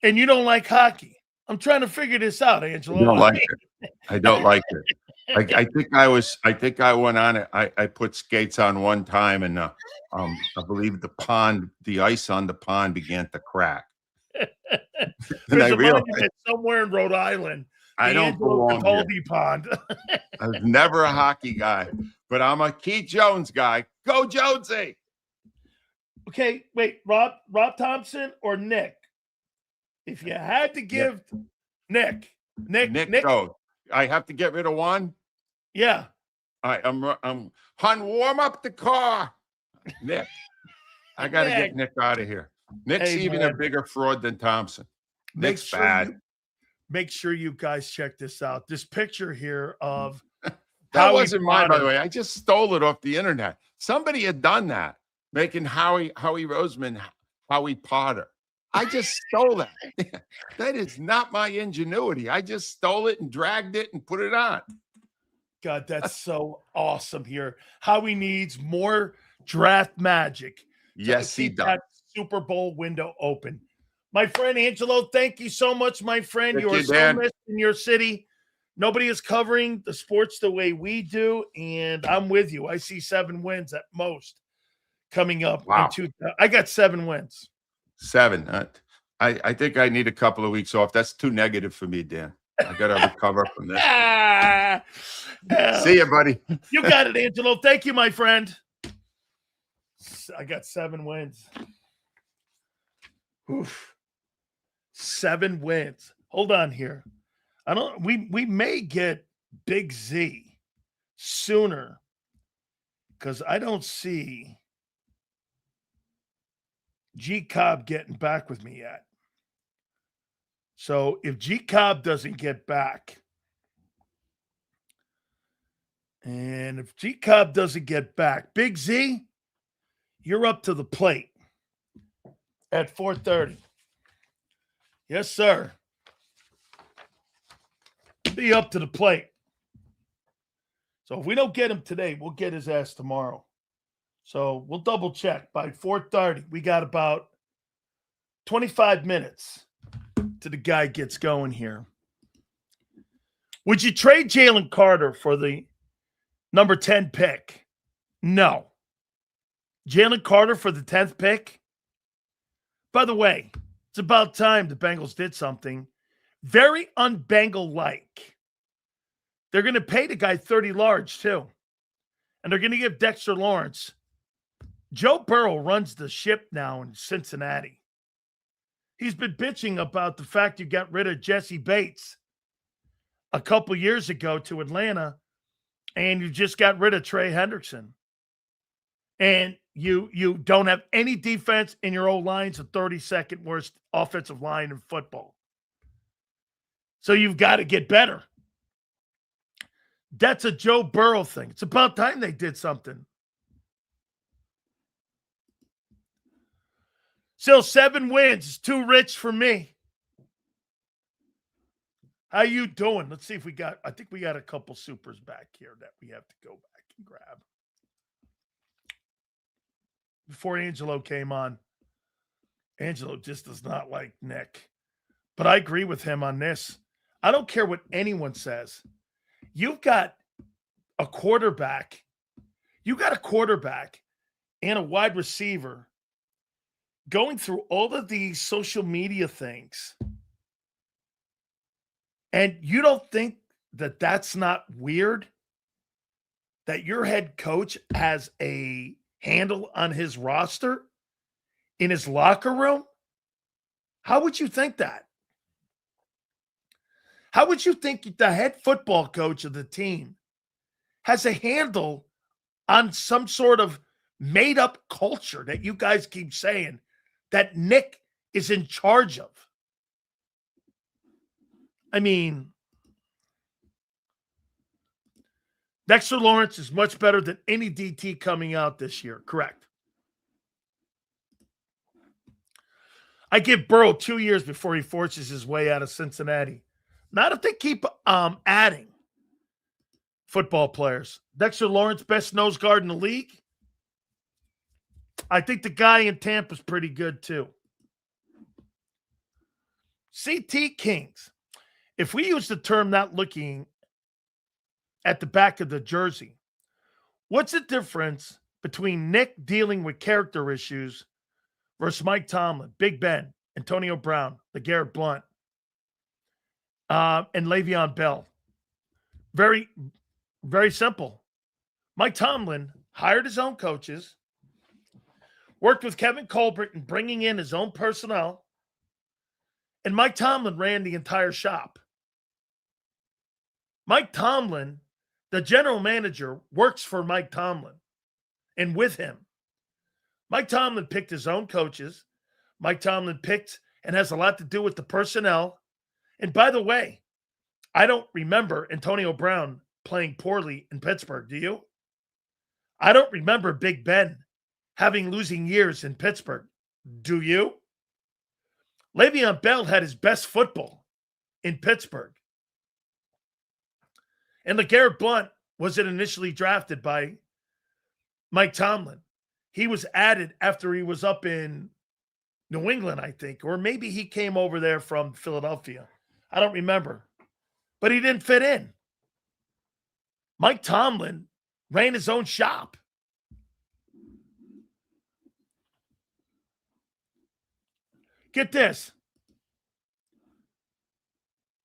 And you don't like hockey. I'm trying to figure this out, Angelo. I don't like it. I don't like it. I think I went on it. I put skates on one time, and I believe the ice on the pond began to crack. And I realized somewhere in Rhode Island, I don't belong Cataldi Pond. I was never a hockey guy, but I'm a Keith Jones guy. Go Jonesy! Okay, wait, Rob Thompson or Nick? If you had to give Nick goes. I have to get rid of one. Yeah. All right, I'm warm up the car. Nick. I gotta get Nick out of here. Nick's even a bigger fraud than Thompson. Nick's bad. Make sure you guys check this out. This picture here of that wasn't mine, by the way. I just stole it off the internet. Somebody had done that, making Howie Roseman Howie Potter. I just stole that. That is not my ingenuity. I just stole it and dragged it and put it on. God, that's so awesome here. Howie needs more draft magic to Yes, he keep does. that Super Bowl window open. My friend Angelo, thank you so much, my friend. Thank You are you, so Dan. missed in your city. Nobody is covering the sports the way we do, and I'm with you. I see 7 wins at most coming up. Wow. I got 7 wins. 7. I think I need a couple of weeks off. That's too negative for me, Dan. I got to recover from this. See you, buddy. You got it, Angelo. Thank you, my friend. I got 7 wins. Oof. 7 wins. Hold on here. We may get Big Z sooner because I don't see Cobb getting back with me yet. So if Cobb doesn't get back, and if Cobb doesn't get back, Big Z, you're up to the plate at 4:30. Yes, sir. Be up to the plate. So if we don't get him today, we'll get his ass tomorrow. So we'll double check. By 4:30, we got about 25 minutes till the guy gets going here. Would you trade Jalen Carter for the number 10 pick? No. Jalen Carter for the 10th pick? By the way, it's about time the Bengals did something very un-Bengal-like. They're going to pay the guy $30 large, too. And they're going to give Dexter Lawrence. Joe Burrow runs the ship now in Cincinnati. He's been bitching about the fact you got rid of Jesse Bates a couple years ago to Atlanta, and you just got rid of Trey Hendrickson. And you don't have any defense, and your O-line's the 32nd worst offensive line in football. So you've got to get better. That's a Joe Burrow thing. It's about time they did something. Still 7 wins is too rich for me. How you doing? Let's see if I think we got a couple supers back here that we have to go back and grab. Before Angelo came on, Angelo just does not like Nick. But I agree with him on this. I don't care what anyone says. You've got a quarterback. You got a quarterback and a wide receiver going through all of these social media things. And you don't think that that's not weird? That your head coach has a handle on his roster in his locker room? How would you think that? How would you think the head football coach of the team has a handle on some sort of made-up culture that you guys keep saying that Nick is in charge of? I mean, Dexter Lawrence is much better than any DT coming out this year. Correct. I give Burrow 2 years before he forces his way out of Cincinnati. Not if they keep adding football players. Dexter Lawrence, best nose guard in the league. I think the guy in Tampa's pretty good too. CT Kings. If we use the term not looking at the back of the jersey, what's the difference between Nick dealing with character issues versus Mike Tomlin, Big Ben, Antonio Brown, LeGarrette Blount, and Le'Veon Bell? Very, very simple. Mike Tomlin hired his own coaches, worked with Kevin Colbert in bringing in his own personnel, and Mike Tomlin ran the entire shop. Mike Tomlin, the general manager, works for Mike Tomlin and with him. Mike Tomlin picked his own coaches. Mike Tomlin picked and has a lot to do with the personnel. And by the way, I don't remember Antonio Brown playing poorly in Pittsburgh. Do you? I don't remember Big Ben having losing years in Pittsburgh. Do you? Le'Veon Bell had his best football in Pittsburgh. And LeGarrette Blount wasn't initially drafted by Mike Tomlin. He was added after he was up in New England, I think. Or maybe he came over there from Philadelphia. I don't remember. But he didn't fit in. Mike Tomlin ran his own shop. Get this.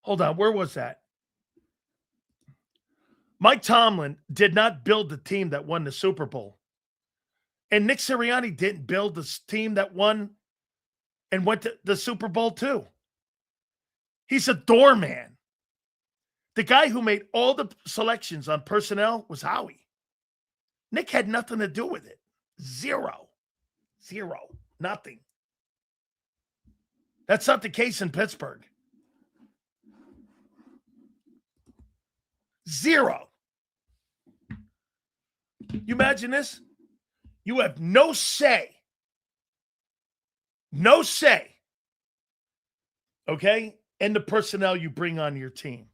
Hold on. Where was that? Mike Tomlin did not build the team that won the Super Bowl. And Nick Sirianni didn't build the team that won and went to the Super Bowl too. He's a doorman. The guy who made all the selections on personnel was Howie. Nick had nothing to do with it. Zero. Nothing. That's not the case in Pittsburgh. Zero. You imagine this? You have no say. No say. Okay? In the personnel you bring on your team.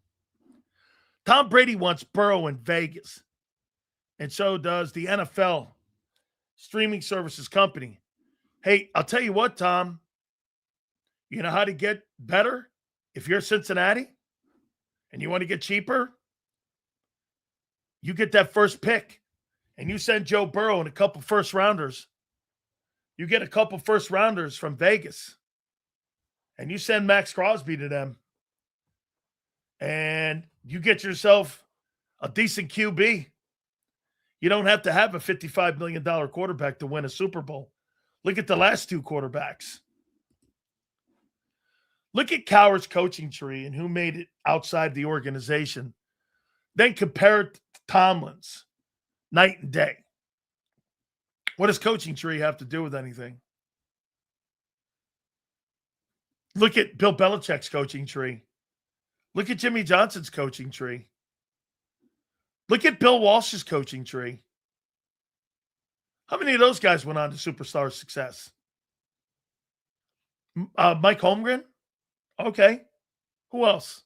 Tom Brady wants Burrow in Vegas. And so does the NFL streaming services company. Hey, I'll tell you what, Tom. You know how to get better if you're Cincinnati and you want to get cheaper? You get that first pick and you send Joe Burrow and a couple first rounders. You get a couple first rounders from Vegas and you send Max Crosby to them and you get yourself a decent QB. You don't have to have a $55 million quarterback to win a Super Bowl. Look at the last two quarterbacks. Look at Cowher's coaching tree and who made it outside the organization. Then compare it to Tomlin's night and day. What does coaching tree have to do with anything? Look at Bill Belichick's coaching tree. Look at Jimmy Johnson's coaching tree. Look at Bill Walsh's coaching tree. How many of those guys went on to superstar success? Mike Holmgren? Okay. Who else?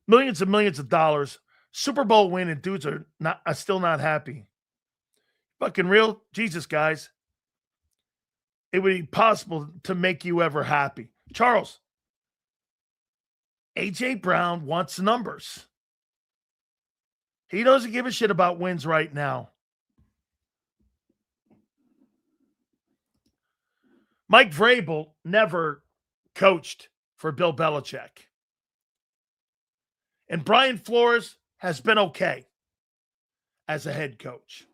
Millions and millions of dollars. Super Bowl win and dudes are still not happy. Fucking real? Jesus, guys. It would be possible to make you ever happy. Charles, A.J. Brown wants numbers. He doesn't give a shit about wins right now. Mike Vrabel never coached for Bill Belichick. And Brian Flores has been okay as a head coach.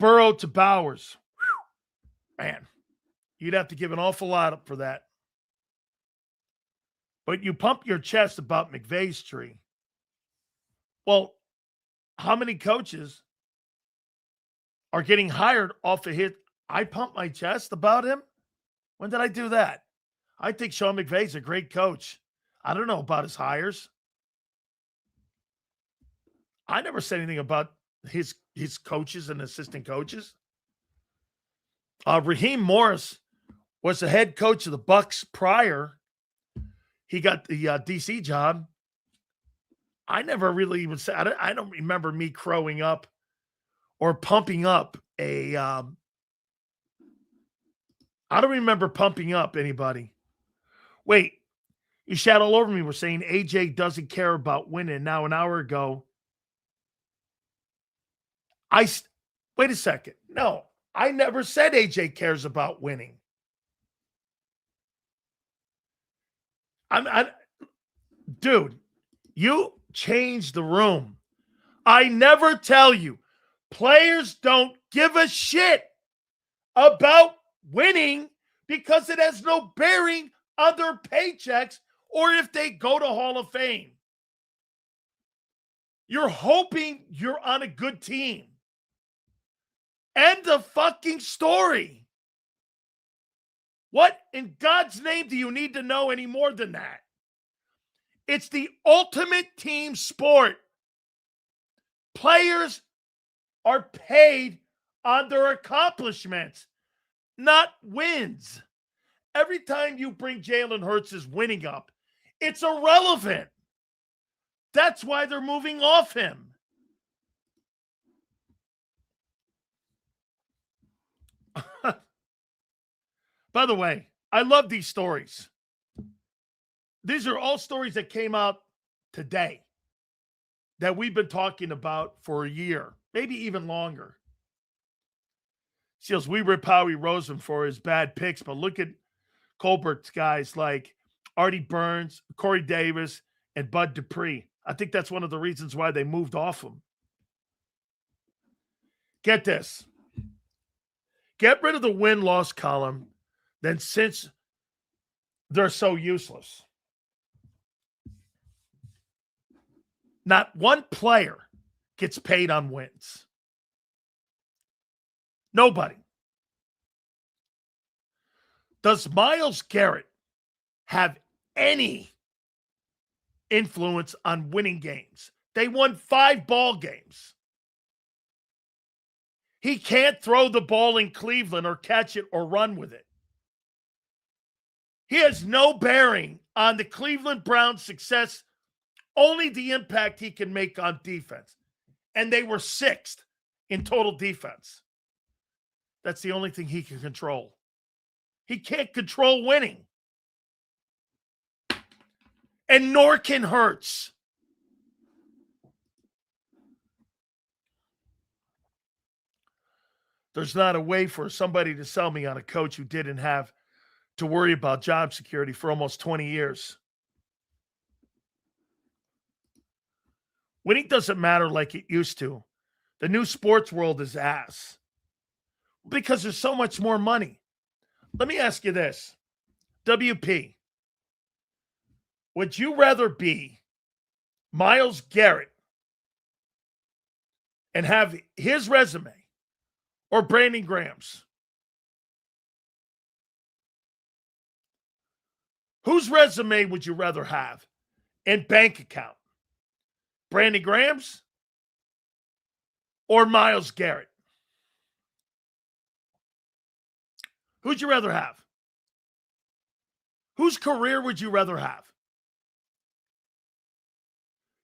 Burrow to Bowers. Whew. Man, you'd have to give an awful lot up for that. But you pump your chest about McVay's tree. Well, how many coaches are getting hired off a hit? I pump my chest about him? When did I do that? I think Sean McVay's a great coach. I don't know about his hires. I never said anything about his coaches and assistant coaches. Raheem Morris was the head coach of the Bucs prior. He got the DC job. I never really even said, I don't remember me crowing up or pumping up I don't remember pumping up anybody. Wait, you shat all over me. We're saying AJ doesn't care about winning. Now, an hour ago, wait a second. No, I never said AJ cares about winning. Dude, you changed the room. I never tell you. Players don't give a shit about winning because it has no bearing on their paychecks or if they go to Hall of Fame. You're hoping you're on a good team. End of fucking story. What in God's name do you need to know any more than that? It's the ultimate team sport. Players are paid on their accomplishments, not wins. Every time you bring Jalen Hurts' winning up, it's irrelevant. That's why they're moving off him. By the way, I love these stories. These are all stories that came out today that we've been talking about for a year, maybe even longer. Seals, we rip Howie Roseman for his bad picks, but look at Colbert's guys like Artie Burns, Corey Davis, and Bud Dupree. I think that's one of the reasons why they moved off him. Get this. Get rid of the win-loss column, then since they're so useless. Not one player gets paid on wins. Nobody. Does Myles Garrett have any influence on winning games? They won 5 ball games. He can't throw the ball in Cleveland or catch it or run with it. He has no bearing on the Cleveland Browns' success, only the impact he can make on defense. And they were 6th in total defense. That's the only thing he can control. He can't control winning. And nor can Hurts. There's not a way for somebody to sell me on a coach who didn't have to worry about job security for almost 20 years. Winning doesn't matter like it used to. The new sports world is ass because there's so much more money. Let me ask you this. WP, would you rather be Myles Garrett and have his resume or Brandon Graham's? Whose resume would you rather have and bank account? Brandon Graham's or Myles Garrett? Who'd you rather have? Whose career would you rather have?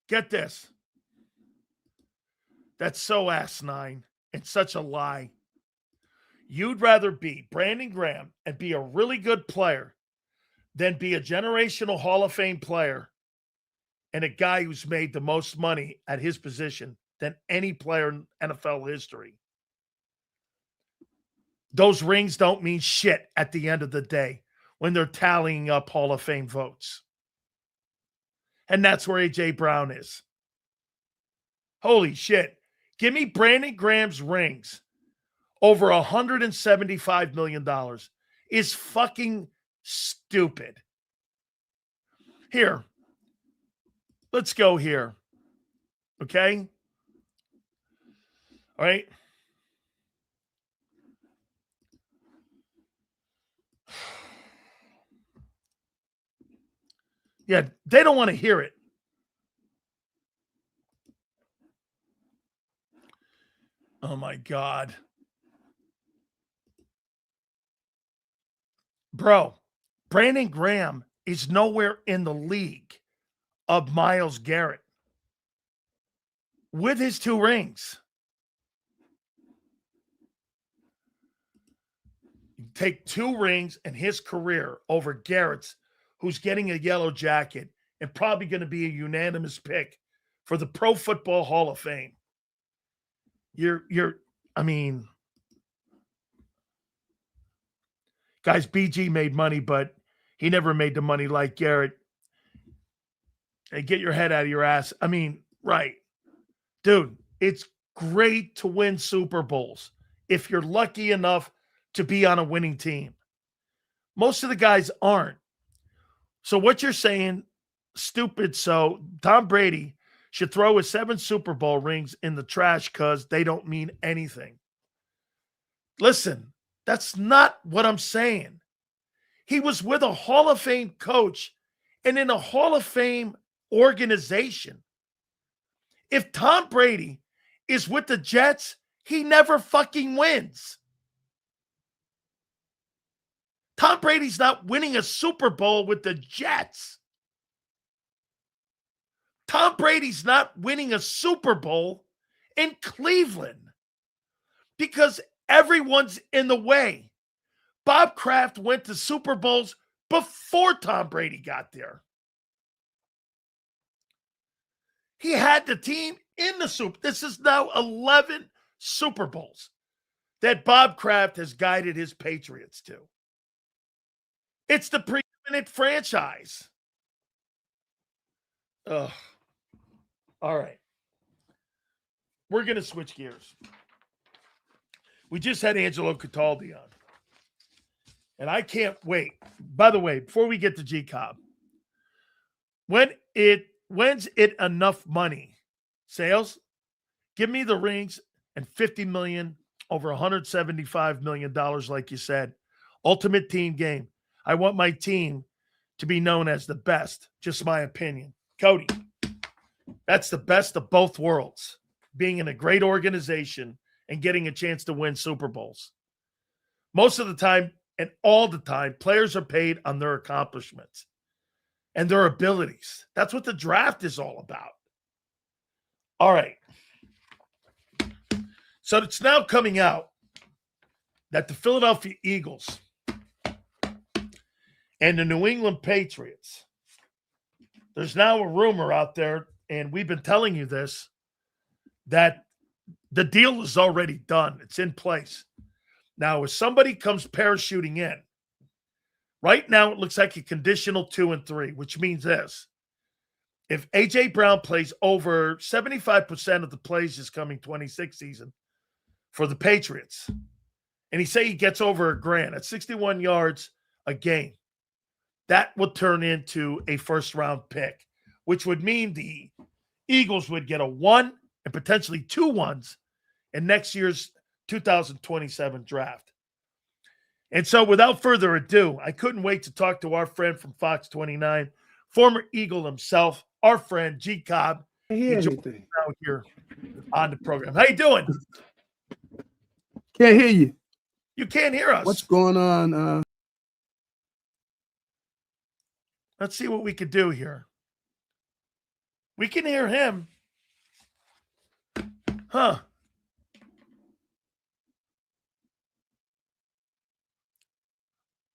Get this. That's so asinine and such a lie. You'd rather be Brandon Graham and be a really good player than be a generational Hall of Fame player and a guy who's made the most money at his position than any player in NFL history. Those rings don't mean shit at the end of the day when they're tallying up Hall of Fame votes. And that's where A.J. Brown is. Holy shit. Give me Brandon Graham's rings over $175 million is fucking stupid. Here. Let's go here. Okay? All right? Yeah, they don't want to hear it. Oh, my God. Bro, Brandon Graham is nowhere in the league of Myles Garrett with his 2 rings. You take 2 rings and his career over Garrett's, who's getting a yellow jacket and probably going to be a unanimous pick for the Pro Football Hall of Fame. Guys, BG made money, but he never made the money like Garrett. Hey, get your head out of your ass. Right. Dude, it's great to win Super Bowls if you're lucky enough to be on a winning team. Most of the guys aren't. So what you're saying, stupid. So Tom Brady should throw his 7 Super Bowl rings in the trash because they don't mean anything. Listen, that's not what I'm saying. He was with a Hall of Fame coach and in a Hall of Fame organization. If Tom Brady is with the Jets He never fucking wins. Tom Brady's not winning a Super Bowl with the Jets. Tom Brady's not winning a Super Bowl in Cleveland because everyone's in the way. Bob Kraft went to Super Bowls before Tom Brady got there. He had the team in the Super. This is now 11 Super Bowls that Bob Kraft has guided his Patriots to. It's the preeminent franchise. Ugh. All right. We're going to switch gears. We just had Angelo Cataldi on. And I can't wait. By the way, before we get to JAKIB, when's it enough money? Sales, give me the rings and $50 million over $175 million, like you said. Ultimate team game. I want my team to be known as the best. Just my opinion. Cody, that's the best of both worlds. Being in a great organization and getting a chance to win Super Bowls. Most of the time and all the time, players are paid on their accomplishments and their abilities. That's what the draft is all about. All right. So it's now coming out that the Philadelphia Eagles and the New England Patriots, there's now a rumor out there, and we've been telling you this, that the deal is already done. It's in place. Now, if somebody comes parachuting in, right now it looks like a conditional 2 and 3, which means this. If A.J. Brown plays over 75% of the plays this coming 26 season for the Patriots, and he gets over $1,000, that's 61 yards a game, that will turn into a first-round pick, which would mean the Eagles would get a 1 and potentially 2 ones in next year's 2027 draft. And so without further ado, I couldn't wait to talk to our friend from Fox 29, former Eagle himself, our friend JAKIB. He's out here on the program. How you doing? Can't hear you. You can't hear us. What's going on? Let's see what we could do here. We can hear him. Huh.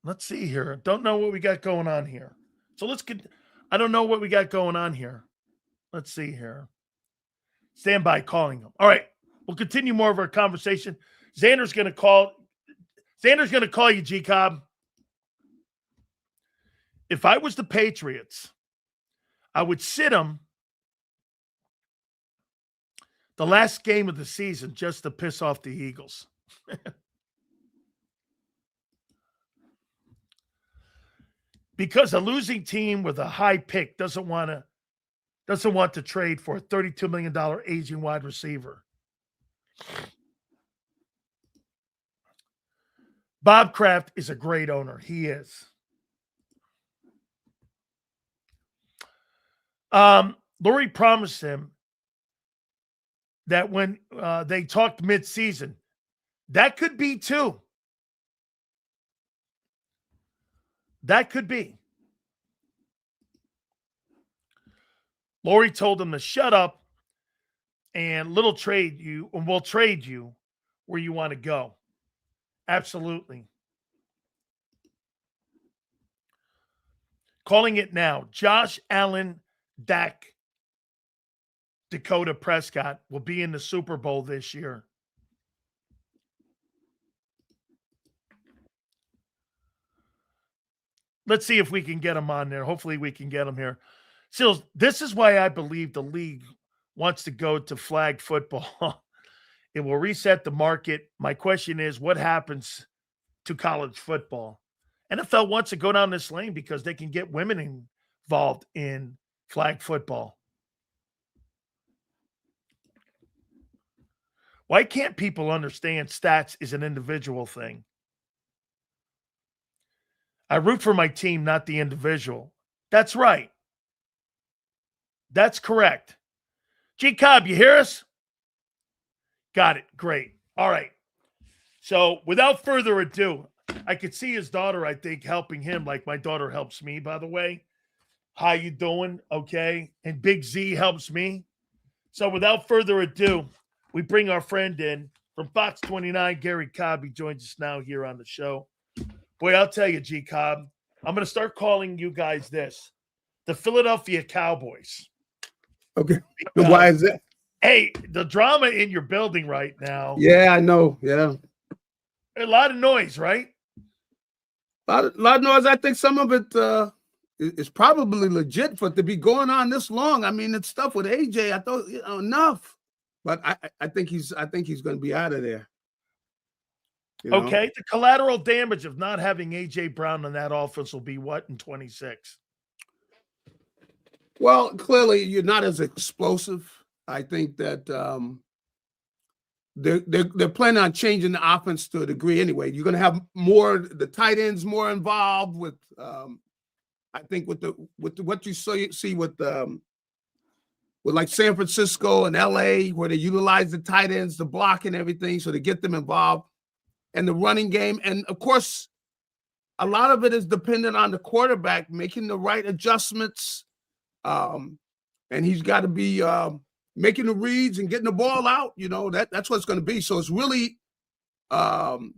Let's see here. Don't know what we got going on here. So let's get, I don't know what we got going on here. Let's see here. Stand by calling him. All right. We'll continue more of our conversation. Zander's going to call you, JAKIB. If I was the Patriots, I would sit him the last game of the season just to piss off the Eagles. Because a losing team with a high pick doesn't want to trade for a $32 million aging wide receiver. Bob Kraft is a great owner. He is. Lurie promised him that when they talked mid-season, that could be too. That could be. Lurie told him to shut up and we'll trade you where you want to go. Absolutely. Calling it now. Josh Allen, Dak, Dakota Prescott will be in the Super Bowl this year. Let's see if we can get him on there. Hopefully we can get him here. Sills, this is why I believe the league wants to go to flag football. It will reset the market. My question is, what happens to college football? NFL wants to go down this lane because they can get women involved in flag football. Why can't people understand stats is an individual thing? I root for my team, not the individual. That's right. That's correct. JAKIB, you hear us? Got it. Great. All right. So without further ado, I could see his daughter, I think, helping him like my daughter helps me, by the way. How you doing? Okay. And Big Z helps me. So without further ado, we bring our friend in from Fox 29, Gary Cobb. He joins us now here on the show. Boy, I'll tell you, G Cobb, I'm going to start calling you guys this. The Philadelphia Cowboys. Okay. Why is that? Hey, the drama in your building right now. Yeah, I know. Yeah. A lot of noise, right? A lot of noise. I think some of it is probably legit for it to be going on this long. I mean, it's stuff with AJ. I thought, enough. But I think he's going to be out of there. Okay. The collateral damage of not having AJ Brown on that offense will be what in 26? Well, clearly you're not as explosive. I think that they're planning on changing the offense to a degree anyway. You're going to have the tight ends more involved with. I think with what you see with like San Francisco and LA, where they utilize the tight ends, the block and everything, so to get them involved, and the running game, and of course, a lot of it is dependent on the quarterback making the right adjustments. And he's got to be making the reads and getting the ball out. That's what it's going to be. So it's really an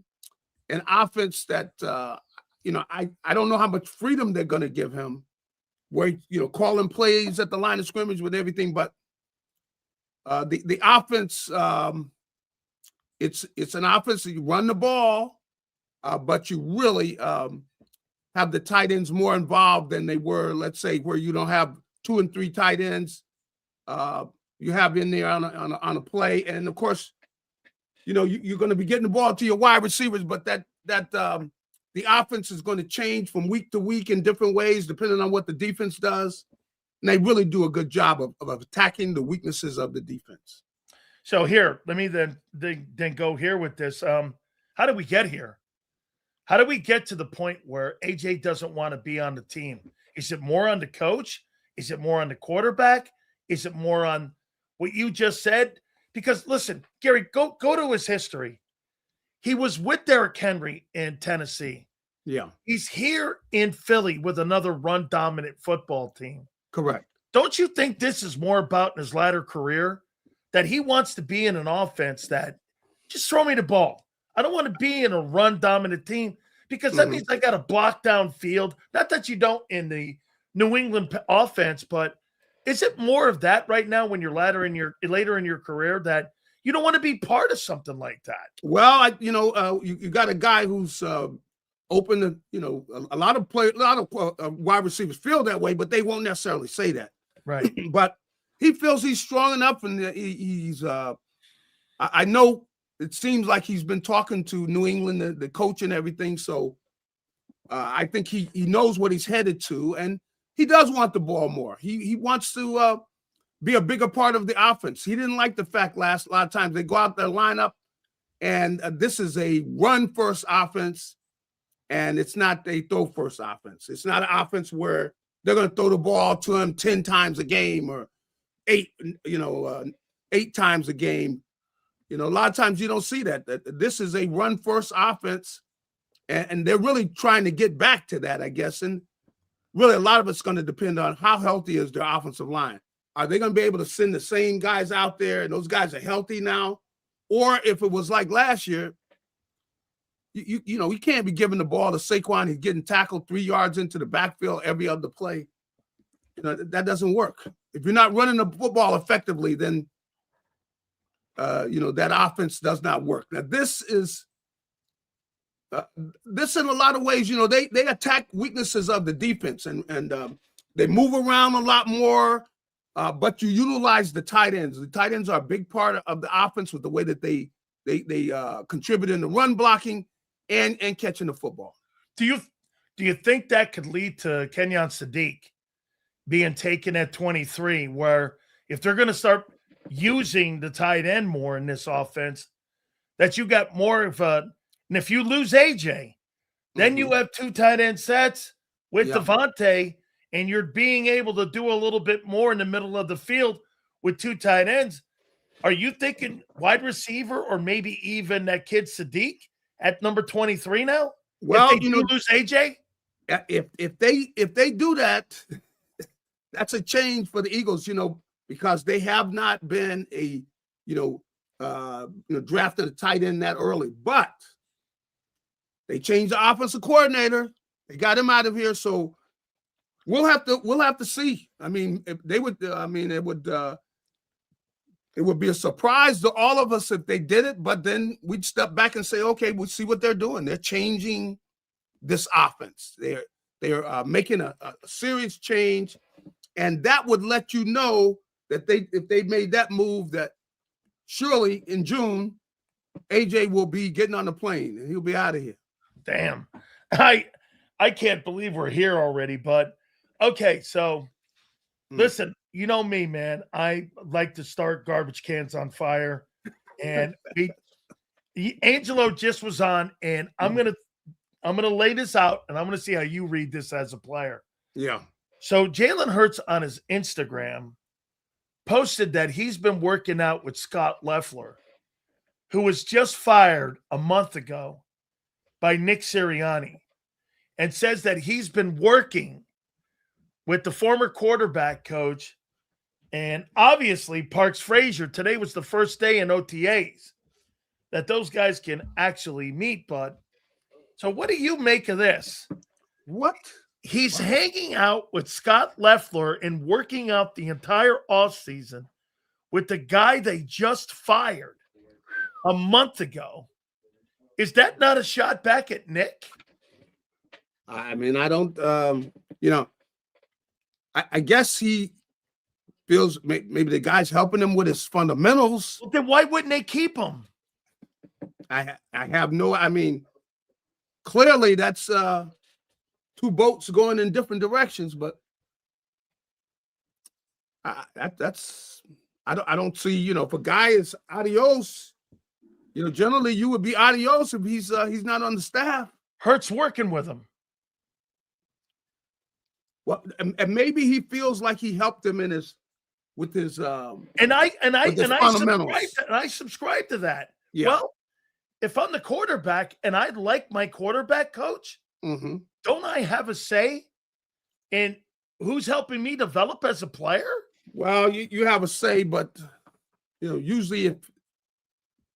offense that I don't know how much freedom they're going to give him, where calling plays at the line of scrimmage with everything. But the offense, it's an offense that you run the ball, but you really have the tight ends more involved than they were. Let's say where you don't have 2 and 3 tight ends, you have in there on a play, and of course, you're going to be getting the ball to your wide receivers, but that the offense is going to change from week to week in different ways depending on what the defense does, and they really do a good job of attacking the weaknesses of the defense. So here, let me then go here with this. How did we get here? How did we get to the point where AJ doesn't want to be on the team? Is it more on the coach? Is it more on the quarterback? Is it more on what you just said? Because listen, Gary, go to his history. He was with Derrick Henry in Tennessee. Yeah. He's here in Philly with another run-dominant football team. Correct. Don't you think this is more about in his latter career that he wants to be in an offense that just throw me the ball? I don't want to be in a run-dominant team because that means I got to block down field. Not that you don't in the New England offense, but is it more of that right now when you're later in your career that you don't want to be part of something like that? Well, you got a guy who's open to, a lot of wide receivers feel that way, but they won't necessarily say that. Right. But he feels he's strong enough, and he's. I know it seems like he's been talking to New England, the coach and everything. So I think he knows what he's headed to, and he does want the ball more. He wants to be a bigger part of the offense. He didn't like the fact a lot of times they go out there lineup, and this is a run-first offense, and it's not a throw-first offense. It's not an offense where they're going to throw the ball to him 10 times a game or 8 times a game. A lot of times you don't see that. This is a run-first offense, and they're really trying to get back to that, I guess. And really, a lot of it's going to depend on how healthy is their offensive line. Are they going to be able to send the same guys out there, and those guys are healthy now? Or if it was like last year, you can't be giving the ball to Saquon. He's getting tackled 3 yards into the backfield every other play. That doesn't work. If you're not running the football effectively, then that offense does not work. Now, this in a lot of ways, they attack weaknesses of the defense and they move around a lot more, but you utilize the tight ends. The tight ends are a big part of the offense with the way that they contribute in the run blocking and catching the football. Do you think that could lead to Kenyon Sadiq being taken at 23, where if they're going to start using the tight end more in this offense, that you got more of a, and if you lose AJ, then you have 2 tight end sets with Devontae, and you're being able to do a little bit more in the middle of the field with 2 tight ends. Are you thinking wide receiver or maybe even that kid Sadiq at number 23 now? Well, if they do lose AJ? If they do that, that's a change for the Eagles, because they have not been drafted a tight end that early. But they changed the offensive coordinator. They got him out of here, so we'll have to see. I mean, if they would. It would be a surprise to all of us if they did it. But then we'd step back and say, okay, we'll see what they're doing. They're changing this offense. They're making a serious change, and that would let you know that if they made that move, that surely in June, AJ will be getting on the plane and he'll be out of here. Damn, I can't believe we're here already. But okay, so listen, you know me, man. I like to start garbage cans on fire, and Angelo just was on, and I'm gonna lay this out, and I'm gonna see how you read this as a player. Yeah. So Jalen Hurts on his Instagram posted that he's been working out with Scott Loeffler, who was just fired a month ago by Nick Sirianni, and says that he's been working with the former quarterback coach and obviously Parks Frazier. Today was the first day in OTAs that those guys can actually meet, bud. So what do you make of this? What? He's hanging out with Scott Loeffler and working out the entire offseason with the guy they just fired a month ago. Is that not a shot back at Nick? I mean, I don't, I guess he feels maybe the guy's helping him with his fundamentals. Well, then why wouldn't they keep him? I have no, I mean, clearly that's two boats going in different directions, but I don't see, if a guy is adios, generally you would be adios if he's not on the staff. Hurts working with him. Well, and maybe he feels like he helped him in with his fundamentals. I subscribe to that. Yeah. Well, if I'm the quarterback and I like my quarterback coach, don't I have a say in who's helping me develop as a player? Well, you have a say, but usually if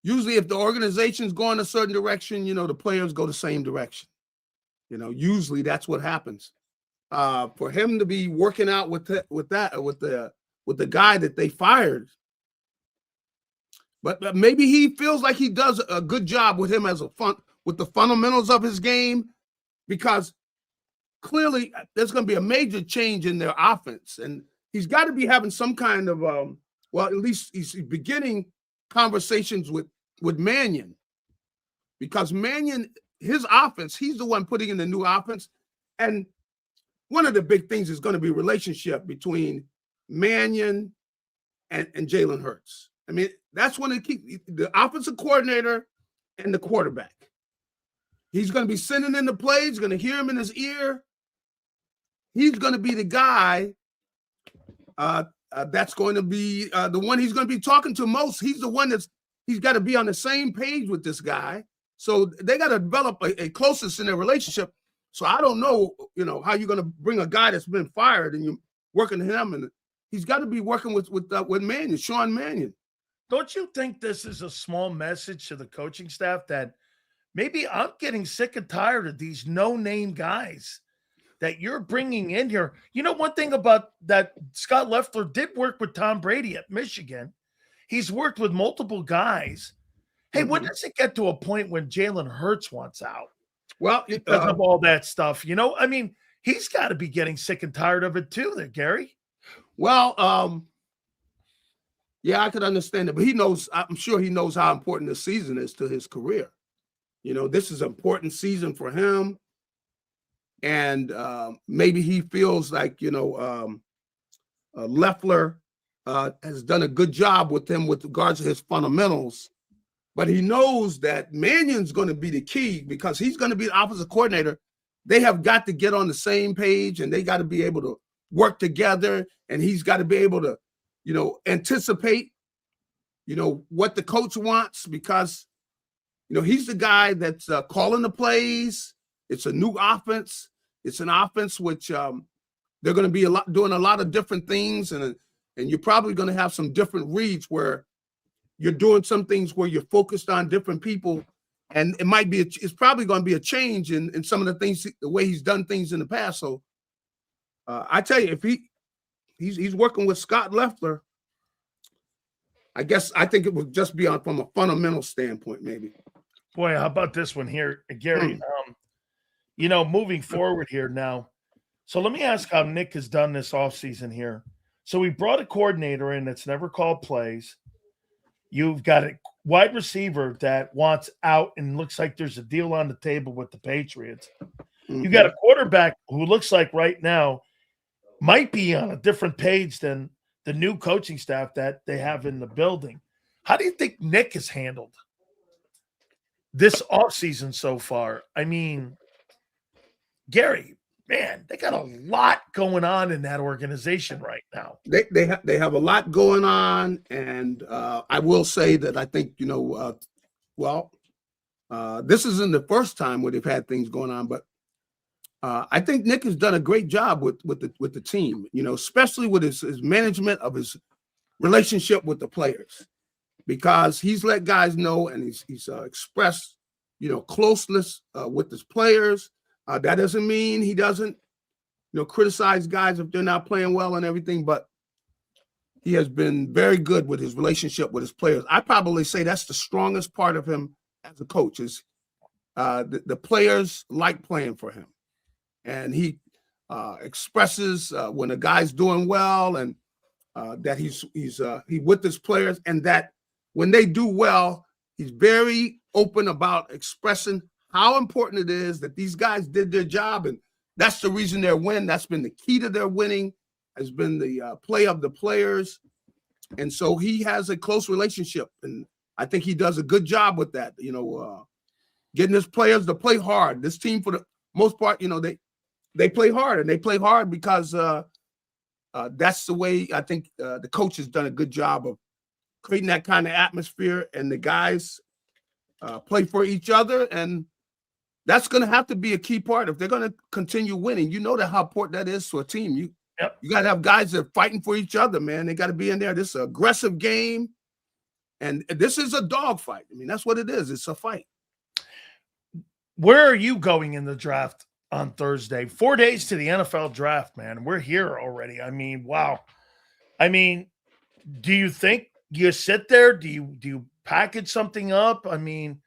the organization's going a certain direction, the players go the same direction. Usually that's what happens. For him to be working out with the guy that they fired, but maybe he feels like he does a good job with him with the fundamentals of his game, because clearly there's going to be a major change in their offense, and he's got to be having some kind of at least he's beginning conversations with Mannion, because Mannion, his offense, he's the one putting in the new offense, and one of the big things is going to be relationship between Mannion and Jalen Hurts. I mean, that's when the offensive coordinator and the quarterback. He's going to be sending in the plays, going to hear him in his ear. He's going to be the guy that's going to be the one he's going to be talking to most. He's the one he's got to be on the same page with this guy. So they got to develop a closeness in their relationship. So I don't know, how you're going to bring a guy that's been fired and you're working with him, and he's got to be working with Mannion, Sean Mannion. Don't you think this is a small message to the coaching staff that maybe I'm getting sick and tired of these no-name guys that you're bringing in here? One thing about that, Scott Loeffler did work with Tom Brady at Michigan. He's worked with multiple guys. Hey, when does it get to a point when Jalen Hurts wants out? Well, because of all that stuff, I mean, he's got to be getting sick and tired of it too there, Gary. Well, yeah, I could understand it, but I'm sure he knows how important this season is to his career. This is an important season for him. And maybe he feels like, Loeffler has done a good job with him with regards to his fundamentals. But he knows that Mannion's going to be the key, because he's going to be the offensive coordinator. They have got to get on the same page, and they got to be able to work together. And he's got to be able to, anticipate what the coach wants, because, he's the guy that's calling the plays. It's a new offense. It's an offense which they're going to be doing a lot of different things, and you're probably going to have some different reads where you're doing some things where you're focused on different people, and it's probably going to be a change in some of the things, the way he's done things in the past. So I tell you, if he's working with Scott Leffler, I think it would just be from a fundamental standpoint, maybe. Boy, how about this one here, Gary? Moving forward here now. So let me ask how Nick has done this offseason here. So we brought a coordinator in that's never called plays. You've got a wide receiver that wants out and looks like there's a deal on the table with the Patriots. You got a quarterback who looks like right now might be on a different page than the new coaching staff that they have in the building. How do you think Nick has handled this offseason so far? I mean, Gary, man, they got a lot going on in that organization right now. They have a lot going on, and I will say that I think this isn't the first time where they've had things going on, but I think Nick has done a great job with the team, especially with his management of his relationship with the players, because he's let guys know, and he's expressed, closeness with his players. That doesn't mean he doesn't, criticize guys if they're not playing well and everything, but he has been very good with his relationship with his players. I probably say that's the strongest part of him as a coach is the players like playing for him. And he expresses when a guy's doing well, and that he's with his players, and that when they do well, he's very open about expressing how important it is that these guys did their job, and that's the reason they're winning. That's been the key to their winning, has been the play of the players, and so he has a close relationship, and I think he does a good job with that. Getting his players to play hard. This team, for the most part, they play hard, and they play hard because that's the way I think the coach has done a good job of creating that kind of atmosphere, and the guys play for each other, and that's going to have to be a key part if they're going to continue winning. How important that is to a team. You got to have guys that are fighting for each other, man. They got to be in there. This is an aggressive game, and this is a dogfight. I mean, that's what it is. It's a fight. Where are you going in the draft on Thursday? 4 days to the NFL draft, man. We're here already. I mean, wow. I mean, do you think you sit there? Do you package something up? I mean,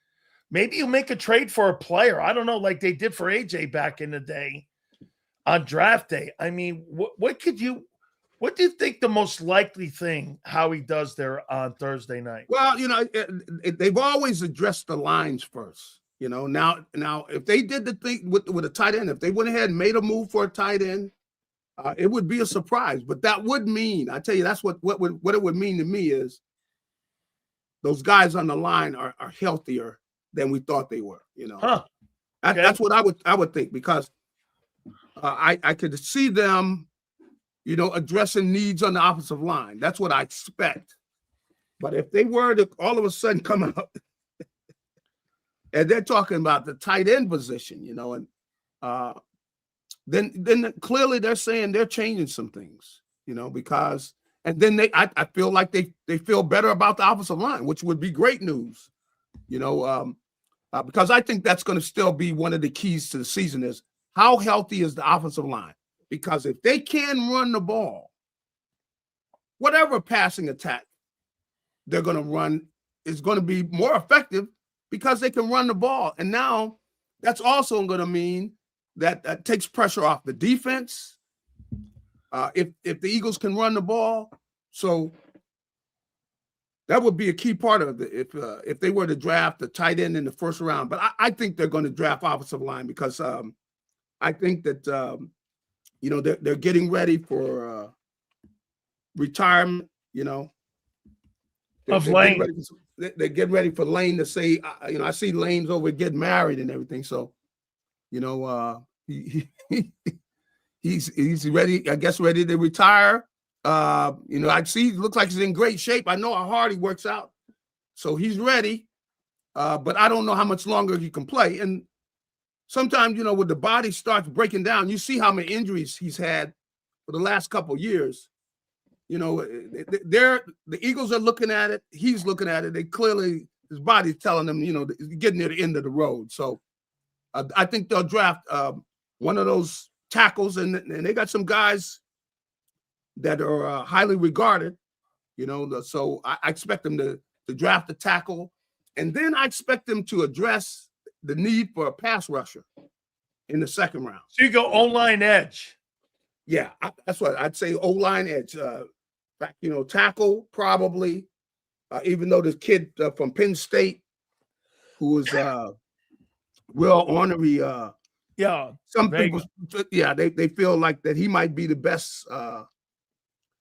maybe you make a trade for a player. I don't know, like they did for AJ back in the day on draft day. I mean, what do you think the most likely thing Howie does there on Thursday night? Well, they've always addressed the lines first. Now if they did the thing with a tight end, if they went ahead and made a move for a tight end, it would be a surprise. But that would mean, I tell you, that's what it would mean to me is those guys on the line are healthier than we thought they were. Okay. That's what I would think, because I could see them, addressing needs on the offensive line. That's what I expect. But if they were to all of a sudden come out and they're talking about the tight end position, and then clearly they're saying they're changing some things, because, and then I feel like they feel better about the offensive line, which would be great news, because I think that's going to still be one of the keys to the season is how healthy is the offensive line? Because if they can run the ball, whatever passing attack they're going to run is going to be more effective because they can run the ball. And now that's also going to mean that takes pressure off the defense. If the Eagles can run the ball, so that would be a key part of it if they were to draft a tight end in the first round. But I think they're going to draft offensive line because I think that they're getting ready for retirement. Of Lane. They're getting ready for Lane to say, I see Lane's over getting married and everything. So, he's ready, I guess, ready to retire. I'd see, looks like he's in great shape. I know how hard he works out. So he's ready. But I don't know how much longer he can play. And sometimes, when the body starts breaking down, you see how many injuries he's had for the last couple of years. The Eagles are looking at it. He's looking at it. They clearly, his body's telling him, getting near the end of the road. So I think they'll draft one of those tackles, and they got some guys that are highly regarded, so I expect them to draft a tackle, and then I expect them to address the need for a pass rusher in the second round. So you go O-line edge. Yeah, that's what I'd say. O-line edge, tackle probably. Even though this kid from Penn State, who is real ornery. Some people, they feel like that he might be the best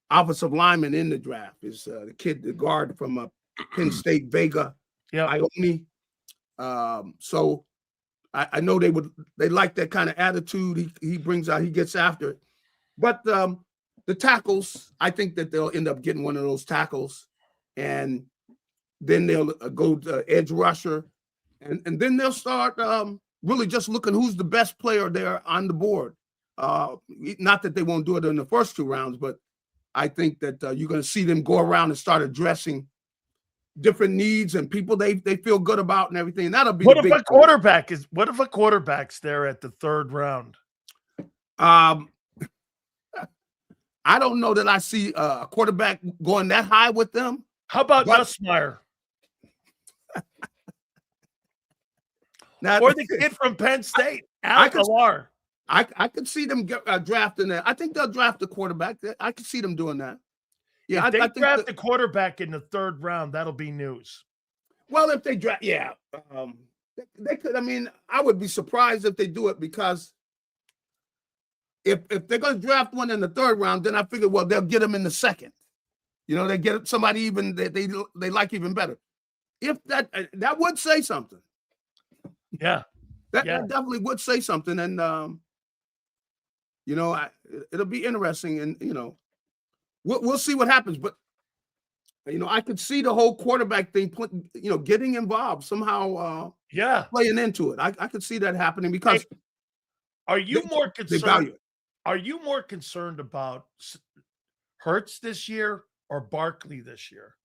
offensive lineman in the draft. Is the kid, the guard from Penn State, Vega, Ione. So I know they like that kind of attitude he brings out. He gets after it. But the tackles, I think that they'll end up getting one of those tackles, and then they'll go to edge rusher, and then they'll start really just looking who's the best player there on the board. Not that they won't do it in the first two rounds, but I think that you're going to see them go around and start addressing different needs and people they feel good about and everything. And that'll be what if a quarterback's there at the third round? I don't know that I see a quarterback going that high with them. How about Nussmeier? Now, or the kid from Penn State, Alec Alar. I could see them drafting that. I think they'll draft a quarterback. I could see them doing that. Yeah, if they draft the quarterback in the third round, that'll be news. Well, if they draft, they could. I mean, I would be surprised if they do it, because if they're going to draft one in the third round, then I figure, well, they'll get them in the second. They get somebody even that they like even better. If that would say something. Yeah, that definitely would say something, and it'll be interesting, and we'll see what happens. But I could see the whole quarterback thing, getting involved somehow. Playing into it. I could see that happening, because are you more concerned? They value it. Are you more concerned about Hurts this year or Barkley this year?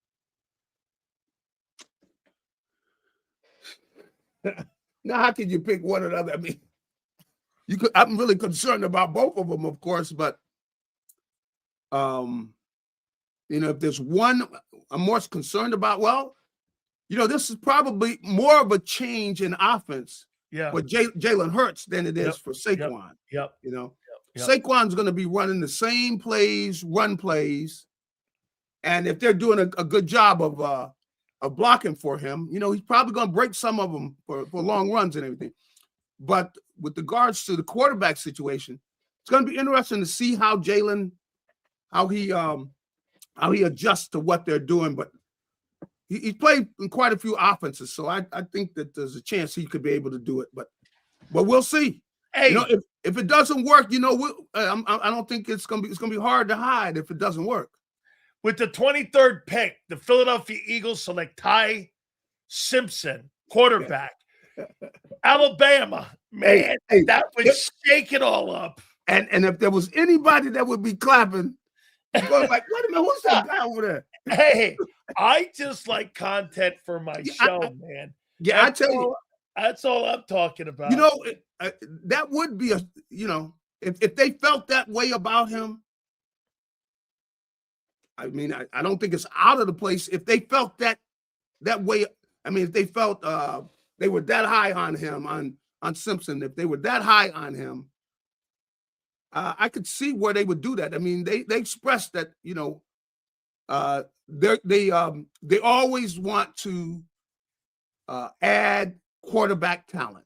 Now, how can you pick one or the other? I mean, I'm really concerned about both of them, of course, but if there's one I'm more concerned about, this is probably more of a change in offense with Jalen Hurts than it is for Saquon. Saquon's going to be running the same plays, run plays, and if they're doing a good job of blocking for him, he's probably going to break some of them for long runs and everything. But with regards to the quarterback situation, it's going to be interesting to see how Jalen, how he adjusts to what they're doing. But he's played in quite a few offenses, so I think that there's a chance he could be able to do it. But we'll see. Hey, if it doesn't work, I don't think it's going to be hard to hide if it doesn't work. With the 23rd pick, the Philadelphia Eagles select Ty Simpson, quarterback. Alabama, man, that would shake it all up. And if there was anybody that would be clapping, going like, wait a minute, who's that guy over there? Hey, I just like content for my show, man. Yeah, I tell you. That's all I'm talking about. That would be if they felt that way about him, I mean, I don't think it's out of the place if they felt that way. I mean, if they felt they were that high on him, on Simpson, if they were that high on him, I could see where they would do that. I mean, they expressed that, they always want to add quarterback talent,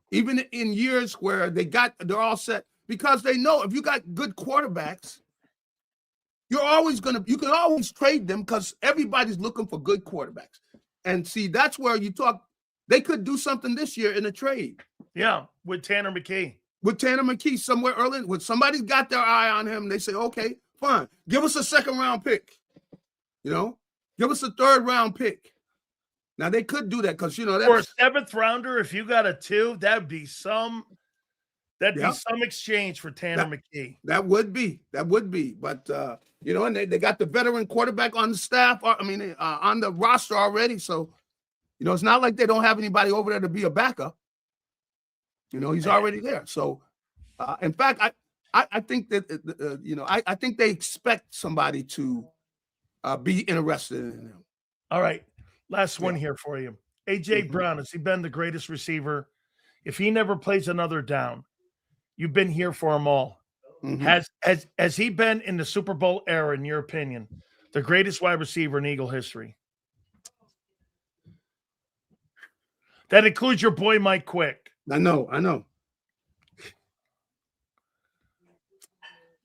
even in years where they're all set, because they know if you got good quarterbacks, you can always trade them, because everybody's looking for good quarterbacks. And see, that's where they could do something this year in a trade. Yeah, with Tanner McKee. Somewhere early, when somebody's got their eye on him, they say, okay, Fine. Give us a second round pick. You know, give us a third round pick. Now they could do that because for a 7th rounder. If you got a 2, that'd be some exchange for Tanner McKee. That would be. But and they got the veteran quarterback on the staff. On the roster already. So, it's not like they don't have anybody over there to be a backup. He's already there. So, in fact, I think that I think they expect somebody to be interested in him. All right, last one here for you. AJ Brown, has he been the greatest receiver? If he never plays another down, you've been here for them all. Has he been in the Super Bowl era, in your opinion, the greatest wide receiver in Eagle history? That includes your boy Mike Quick. I know.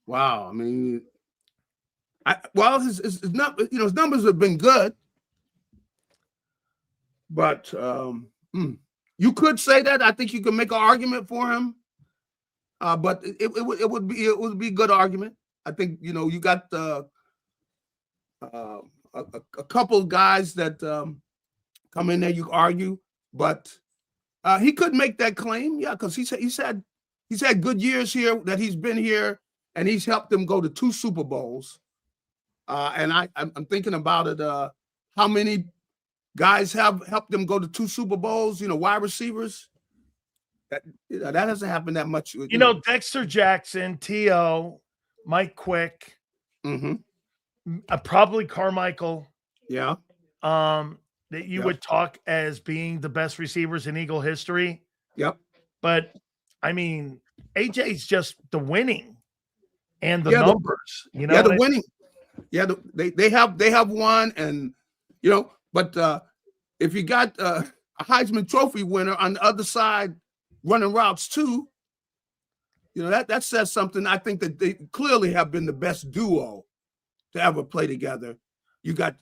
Wow. I mean, his numbers have been good, but you could say that. I think you can make an argument for him. But it would be a good argument. I think you got a couple of guys that come in there. You argue, but he could make that claim, because he's had good years here that he's been here, and he's helped them go to 2 Super Bowls. And I'm thinking about it. How many guys have helped them go to 2 Super Bowls? Wide receivers. That hasn't happened that much. Dexter Jackson, T.O., Mike Quick, probably Carmichael. Yeah. That you would talk as being the best receivers in Eagle history. Yep. But, I mean, AJ's just the winning and the numbers. The winning. Yeah, they have won, and, but if you got a Heisman Trophy winner on the other side, running routes too, that says something. I think that they clearly have been the best duo to ever play together. You got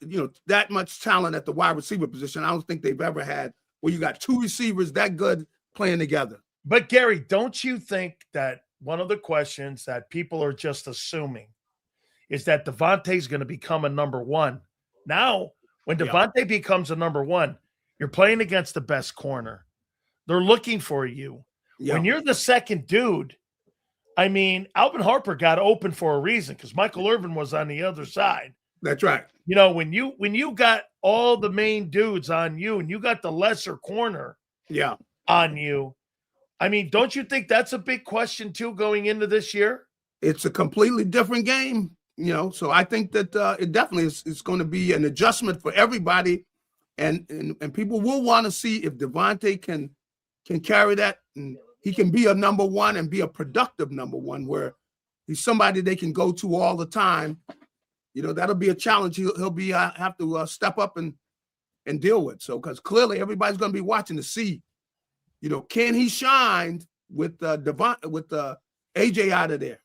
that much talent at the wide receiver position. I don't think they've ever had where you got 2 receivers that good playing together. But Gary, don't you think that one of the questions that people are just assuming is that Devontae's going to become a number 1? Now, when Devontae becomes a number 1, you're playing against the best corner. They're looking for you. Yeah. When you're the second dude, I mean, Alvin Harper got open for a reason because Michael Irvin was on the other side. That's right. When you got all the main dudes on you and you got the lesser corner on you, I mean, don't you think that's a big question too going into this year? It's a completely different game, so I think that it definitely is going to be an adjustment for everybody, and people will want to see if Devontae can carry that, and he can be a number 1 and be a productive number 1 where he's somebody they can go to all the time. That'll be a challenge. He'll be have to step up and deal with. So, because clearly everybody's going to be watching to see, can he shine with AJ out of there?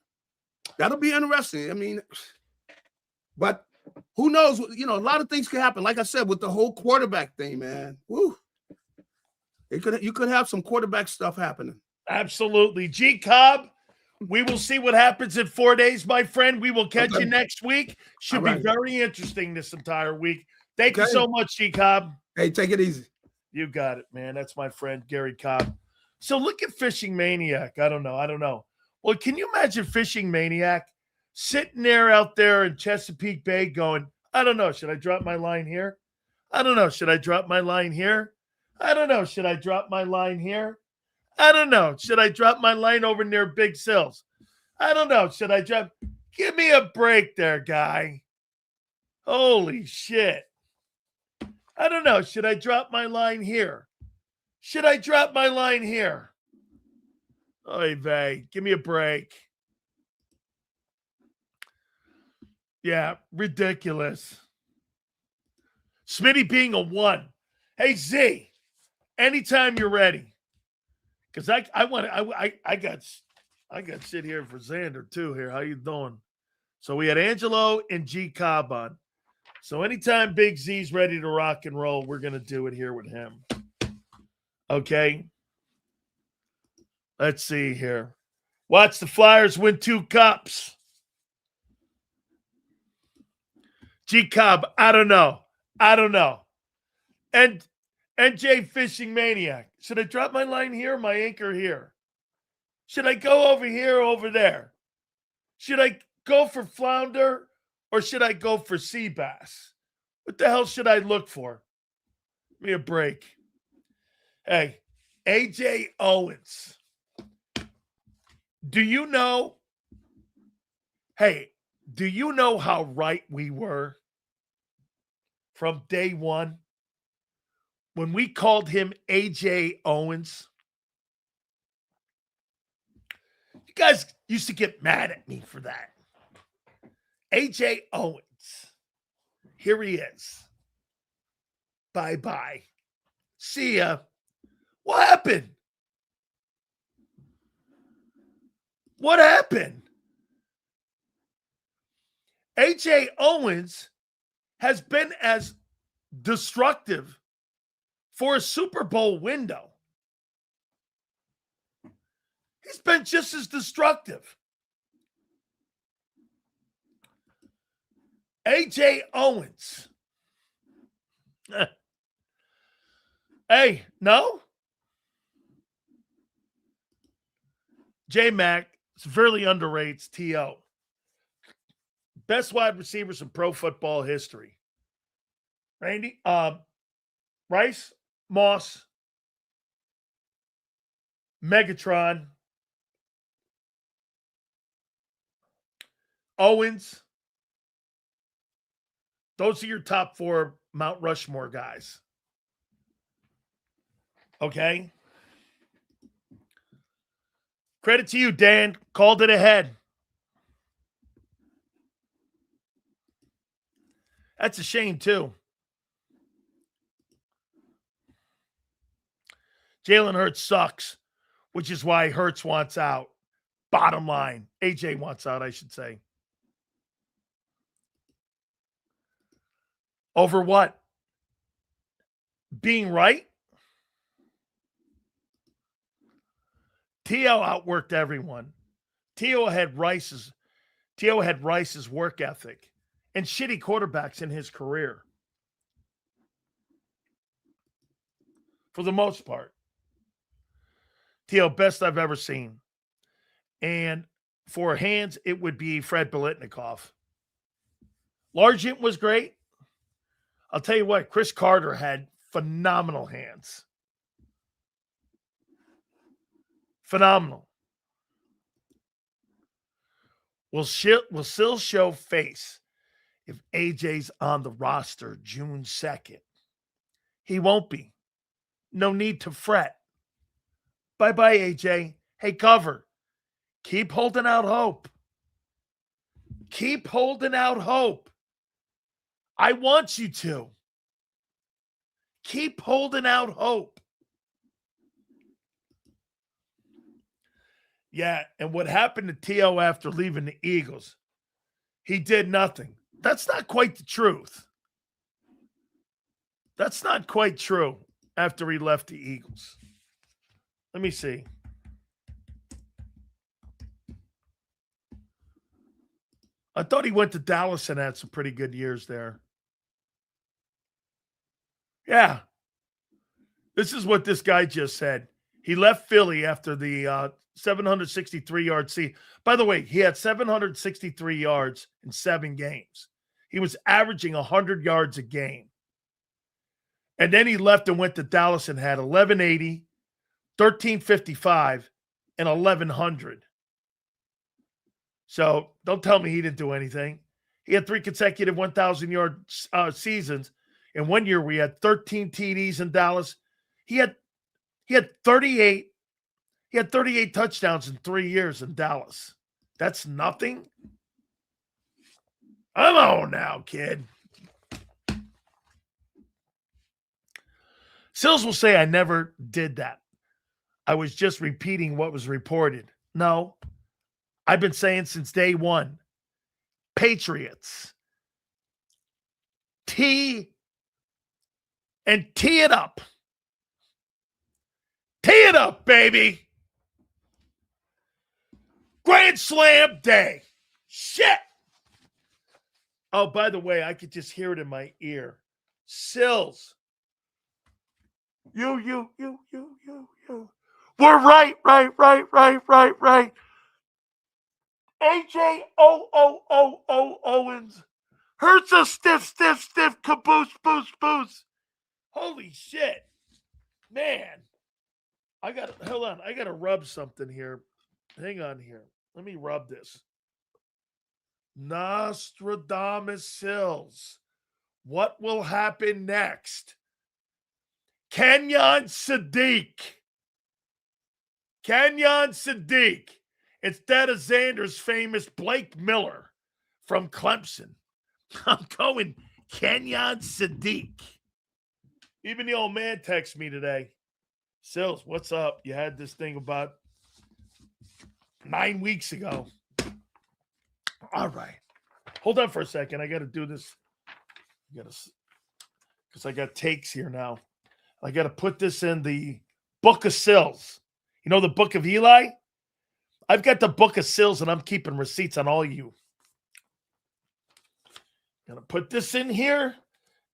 That'll be interesting. I mean, but who knows? A lot of things can happen. Like I said, with the whole quarterback thing, man. Woo. You could have some quarterback stuff happening. Absolutely. G Cobb, we will see what happens in 4 days, my friend. We will catch you next week. Should be very interesting this entire week. Thank you so much, G Cobb. Hey, take it easy. You got it, man. That's my friend, Gary Cobb. So look at Fishing Maniac. I don't know. Well, can you imagine Fishing Maniac sitting there out there in Chesapeake Bay going, I don't know, should I drop my line here? I don't know, should I drop my line here? I don't know. Should I drop my line here? I don't know. Should I drop my line over near Big Sills? I don't know. Should I drop? Give me a break there, guy. Holy shit. I don't know. Should I drop my line here? Should I drop my line here? Oy vey. Give me a break. Yeah, ridiculous. Smitty being a 1. Hey, Z. Anytime you're ready, because I got shit here for Zander too. Here, how you doing? So we had Angelo and G Cobb on. So anytime Big Z's ready to rock and roll, we're gonna do it here with him. Okay. Let's see here. Watch the Flyers win 2 cups. Cobb, I don't know. And NJ Fishing Maniac. Should I drop my line here or my anchor here? Should I go over here or over there? Should I go for flounder or should I go for sea bass? What the hell should I look for? Give me a break. Hey, AJ Owens. Do you know? Hey, do you know how right we were from day one when we called him AJ Owens? You guys used to get mad at me for that. AJ Owens. Here he is. Bye-bye. See ya. What happened? What happened? AJ Owens has been as destructive for a Super Bowl window. He's been just as destructive. AJ Owens. Hey, no? J-Mac severely underrates T.O. Best wide receivers in pro football history. Randy, Rice, Moss, Megatron, Owens. Those are your top four Mount Rushmore guys. Okay? Credit to you, Dan. Called it ahead. That's a shame, too. Jalen Hurts sucks, which is why Hurts wants out. Bottom line. AJ wants out, I should say. Over what? Being right? T.O. outworked everyone. T.O. had Rice's work ethic and shitty quarterbacks in his career. For the most part. T.O. best I've ever seen. And for hands, it would be Fred Biletnikoff. Largent was great. I'll tell you what, Chris Carter had phenomenal hands. Phenomenal. Will still show face if AJ's on the roster June 2nd. He won't be. No need to fret. Bye-bye, AJ. Hey, cover. Keep holding out hope. Keep holding out hope. I want you to. Keep holding out hope. Yeah, and what happened to T.O. after leaving the Eagles? He did nothing. That's not quite the truth. That's not quite true after he left the Eagles. Let me see. I thought he went to Dallas and had some pretty good years there. Yeah. This is what this guy just said. He left Philly after the 763-yard season. By the way, he had 763 yards in 7 games. He was averaging 100 yards a game. And then he left and went to Dallas and had 1180, 1355, and 1100. So don't tell me he didn't do anything. He had 3 consecutive 1,000-yard seasons. And 1 year we had 13 TDs in Dallas. He had 38. He had 38 touchdowns in 3 years in Dallas. That's nothing. Come on now, kid. Sills will say I never did that. I was just repeating what was reported. No, I've been saying since day one, Patriots, tee it up. Tee it up, baby. Grand Slam day. Shit. Oh, by the way, I could just hear it in my ear. Sills. You. We're right. AJ Owens. Hurts a stiff, caboose, boost. Holy shit. Man. Hold on. I gotta rub something here. Hang on here. Let me rub this. Nostradamus Sills. What will happen next? Kenyon Sadiq. Instead of Zander's famous Blake Miller from Clemson. I'm going Kenyon Sadiq. Even the old man texted me today. Sills, what's up? You had this thing about 9 weeks ago. All right. Hold on for a second. I got to do this. Because I got takes here now. I got to put this in the Book of Sills. You know the Book of Eli? I've got the Book of Sills, and I'm keeping receipts on all you. Gonna put this in here.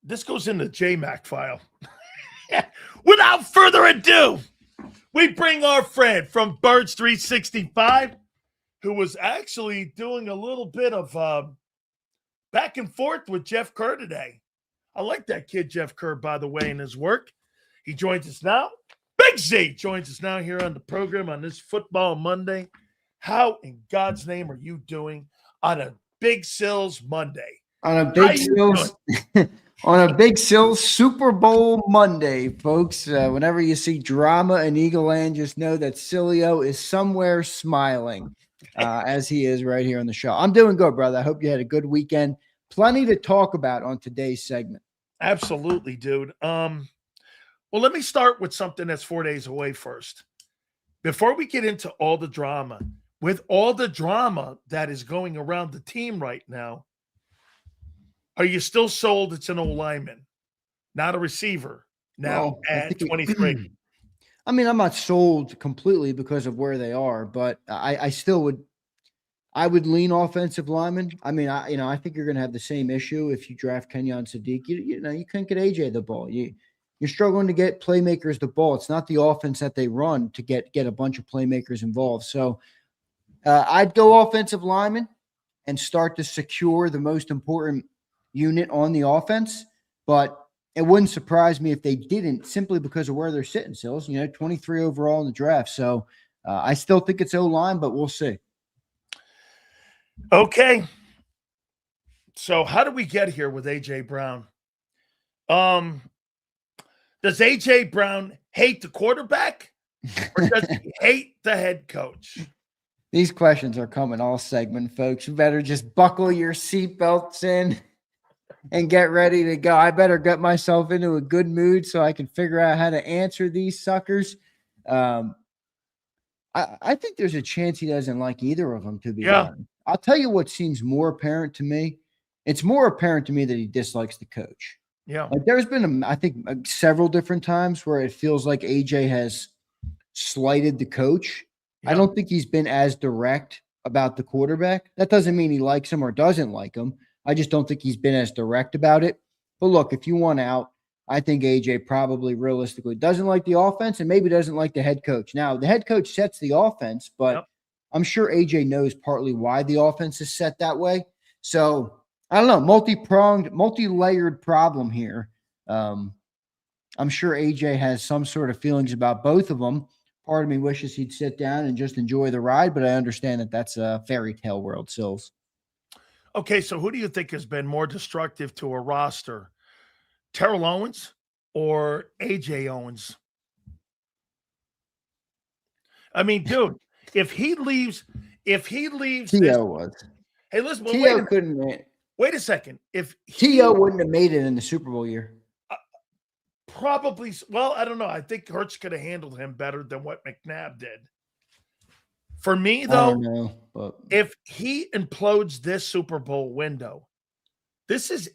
This goes in the JMac file. Without further ado, we bring our friend from Birds 365, who was actually doing a little bit of back and forth with Jeff Kerr today. I like that kid, Jeff Kerr, by the way, in his work. He joins us now. Big Z joins us now here on the program on this Football Monday. How in God's name are you doing on a Big Sills Monday? On a Big Sills, on a Big Sills Super Bowl Monday, folks. Whenever you see drama in Eagle Land, just know that Sileo is somewhere smiling, as he is right here on the show. I'm doing good, brother. I hope you had a good weekend. Plenty to talk about on today's segment. Absolutely, dude. Well, let me start with something that's 4 days away first. Before we get into all the drama, with all the drama that is going around the team right now, are you still sold it's an O-lineman, not a receiver, now at 23? I mean, I'm not sold completely because of where they are, but I still would – I would lean offensive lineman. I mean, I think you're going to have the same issue if you draft Kenyon Sadiq. You couldn't get AJ the ball. You're struggling to get playmakers the ball. It's not the offense that they run to get a bunch of playmakers involved. So I'd go offensive lineman and start to secure the most important unit on the offense. But it wouldn't surprise me if they didn't, simply because of where they're sitting, Sills. 23 overall in the draft. So I still think it's O-line, but we'll see. Okay. So how do we get here with A.J. Brown? Does A.J. Brown hate the quarterback or does he hate the head coach? These questions are coming all segment, folks. You better just buckle your seatbelts in and get ready to go. I better get myself into a good mood so I can figure out how to answer these suckers. I think there's a chance he doesn't like either of them, to be honest. I'll tell you what seems more apparent to me. It's more apparent to me that he dislikes the coach. Yeah. Like there's been, I think, several different times where it feels like AJ has slighted the coach. Yeah. I don't think he's been as direct about the quarterback. That doesn't mean he likes him or doesn't like him. I just don't think he's been as direct about it. But look, if you want out, I think AJ probably realistically doesn't like the offense and maybe doesn't like the head coach. Now, the head coach sets the offense, but I'm sure AJ knows partly why the offense is set that way. So I don't know, multi-pronged, multi-layered problem here. I'm sure AJ has some sort of feelings about both of them. Part of me wishes he'd sit down and just enjoy the ride, but I understand that that's a fairy tale world, Sills. Okay, so who do you think has been more destructive to a roster, Terrell Owens or AJ Owens? I mean, dude, if he leaves, T.O. was. Hey, listen, T.O. couldn't. Wait a second. If T.O. wouldn't have made it in the Super Bowl year. Probably. Well, I don't know. I think Hurts could have handled him better than what McNabb did. For me, though, I don't know, but if he implodes this Super Bowl window, this is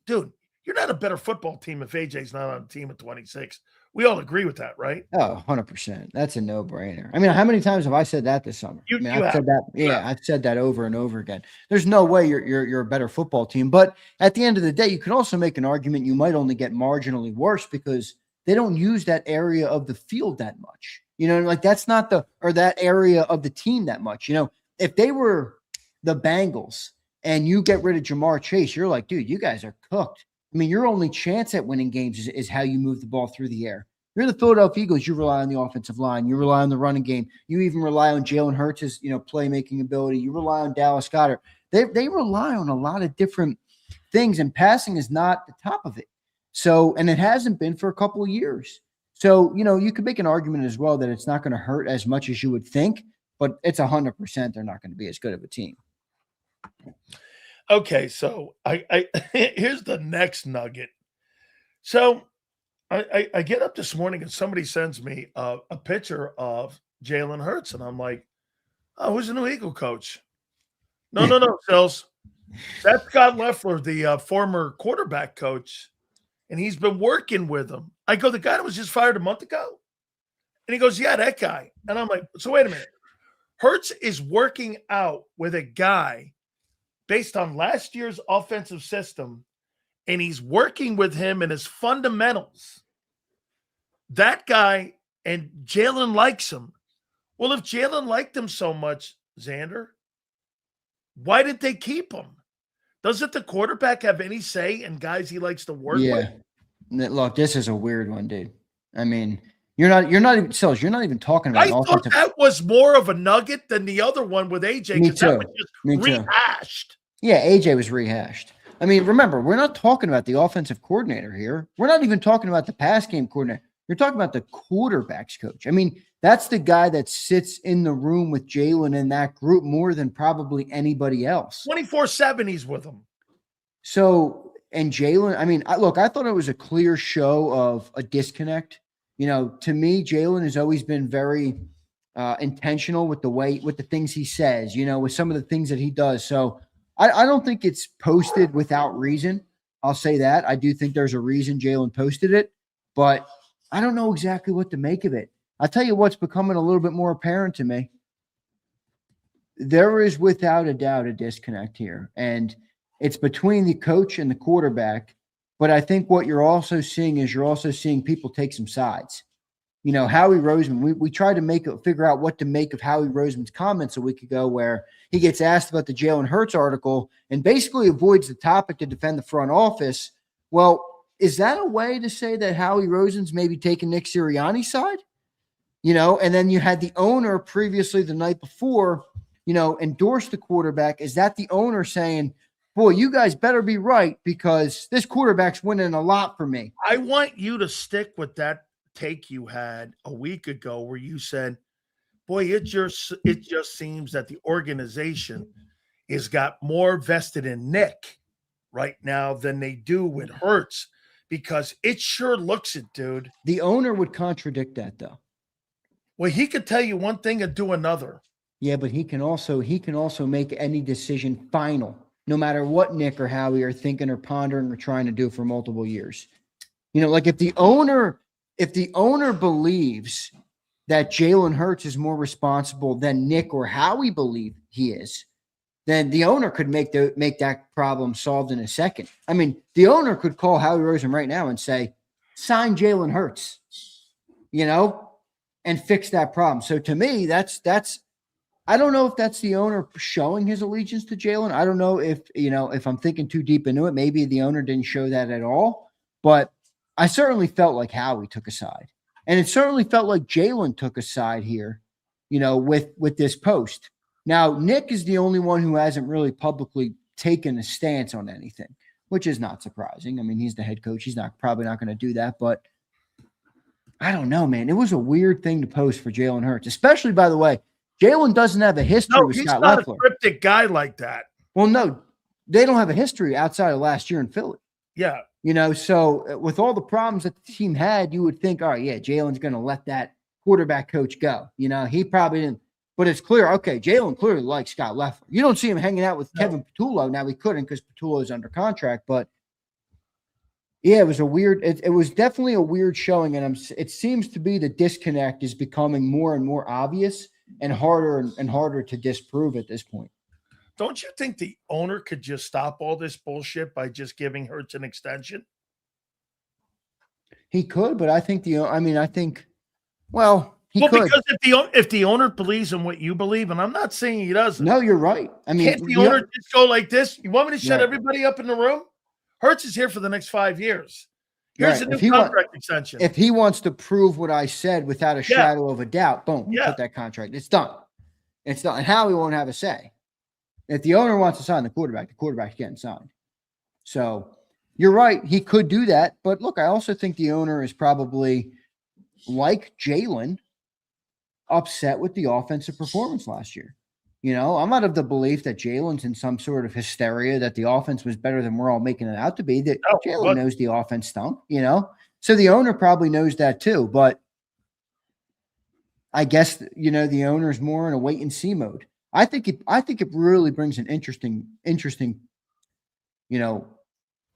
dude, you're not a better football team if AJ's not on a team at 26. We all agree with that, right? Oh, 100%. That's a no-brainer. I mean, how many times have I said that this summer? You I mean, have. I've said that. Yeah, I've said that over and over again. There's no way you're a better football team. But at the end of the day, you can also make an argument you might only get marginally worse because they don't use that area of the field that much. You know, like that's not that area of the team that much. You know, if they were the Bengals and you get rid of Jamar Chase, you're like, dude, you guys are cooked. I mean, your only chance at winning games is how you move the ball through the air. You're the Philadelphia Eagles. You rely on the offensive line. You rely on the running game. You even rely on Jalen Hurts' playmaking ability. You rely on Dallas Goedert. They rely on a lot of different things, and passing is not the top of it. So, and it hasn't been for a couple of years. So, you could make an argument as well that it's not going to hurt as much as you would think, but it's 100% they're not going to be as good of a team. Okay, so I here's the next nugget. So I get up this morning and somebody sends me a picture of Jalen Hurts, and I'm like, oh, who's the new Eagle coach? No, Sills. That's Scott Leffler, the former quarterback coach, and he's been working with him. I go, the guy that was just fired a month ago? And he goes, yeah, that guy. And I'm like, so wait a minute. Hurts is working out with a guy based on last year's offensive system, and he's working with him in his fundamentals. That guy, and Jalen likes him. Well, if Jalen liked him so much, Zander, why did they keep him? Doesn't the quarterback have any say in guys he likes to work with? Look, this is a weird one, dude. I mean, you're not even Sills, you're not even talking about I thought that was more of a nugget than the other one with AJ, because that was just rehashed. Yeah, AJ was rehashed. I mean, remember, we're not talking about the offensive coordinator here. We're not even talking about the pass game coordinator. You're talking about the quarterback's coach. I mean, that's the guy that sits in the room with Jalen in that group more than probably anybody else. 24/7 he's with him. So, and Jalen, I mean, I thought it was a clear show of a disconnect. To me, Jalen has always been very intentional with the things he says, with some of the things that he does. So I don't think it's posted without reason. I'll say that. I do think there's a reason Jalen posted it, but I don't know exactly what to make of it. I'll tell you what's becoming a little bit more apparent to me. There is without a doubt a disconnect here, and it's between the coach and the quarterback. But I think what you're also seeing is people take some sides. Howie Roseman, we tried to figure out what to make of Howie Roseman's comments a week ago, where he gets asked about the Jalen Hurts article and basically avoids the topic to defend the front office. Well, is that a way to say that Howie Roseman's maybe taking Nick Sirianni's side? And then you had the owner previously the night before, endorse the quarterback. Is that the owner saying, boy, you guys better be right because this quarterback's winning a lot for me? I want you to stick with that take you had a week ago where you said, boy, it just seems that the organization has got more vested in Nick right now than they do with Hurts, because it sure looks it, dude. The owner would contradict that, though. Well, he could tell you one thing and do another. Yeah, but he can also make any decision final, no matter what Nick or Howie are thinking or pondering or trying to do for multiple years. Like if the owner believes that Jalen Hurts is more responsible than Nick or Howie believe he is, then the owner could make that problem solved in a second. I mean, the owner could call Howie Roseman right now and say, sign Jalen Hurts, and fix that problem. So to me, that's I don't know if that's the owner showing his allegiance to Jalen. I don't know if I'm thinking too deep into it. Maybe the owner didn't show that at all, but I certainly felt like Howie took a side, and it certainly felt like Jalen took a side here, with this post. Now, Nick is the only one who hasn't really publicly taken a stance on anything, which is not surprising. I mean, he's the head coach. He's probably not going to do that, but I don't know, man. It was a weird thing to post for Jalen Hurts, especially, by the way, Jalen doesn't have a history with Scott Leffler. He's not a cryptic guy like that. Well, no, they don't have a history outside of last year in Philly. Yeah. So with all the problems that the team had, you would think, all right, yeah, Jalen's going to let that quarterback coach go. He probably didn't. But it's clear, okay, Jalen clearly likes Scott Leffler. You don't see him hanging out with Kevin Patullo. Now, he couldn't because Patullo's under contract, but Yeah, it was a weird. It was definitely a weird showing, and it seems to be the disconnect is becoming more and more obvious and harder to disprove at this point. Don't you think the owner could just stop all this bullshit by just giving Hurts an extension? He could, but I think well, he could. Because if the owner believes in what you believe, and I'm not saying he doesn't. No, you're right. I mean, can't the owner just go like this? You want me to shut Right. everybody up in the room? Hurts is here for the next 5 years. Here's Right. a new contract extension. If he wants to prove what I said without a shadow of a doubt, boom, Yeah. put that contract. It's done. It's done. And Howie won't have a say. If the owner wants to sign the quarterback's getting signed. So you're right. He could do that. But look, I also think the owner is probably, like Jalen, upset with the offensive performance last year. You know, I'm not of the belief that Jalen's in some sort of hysteria that the offense was better than we're all making it out to be. That Jalen knows the offense stunk, you know? So the owner probably knows that too. But I guess, you know, the owner's more in a wait and see mode. I think it really brings an interesting, you know,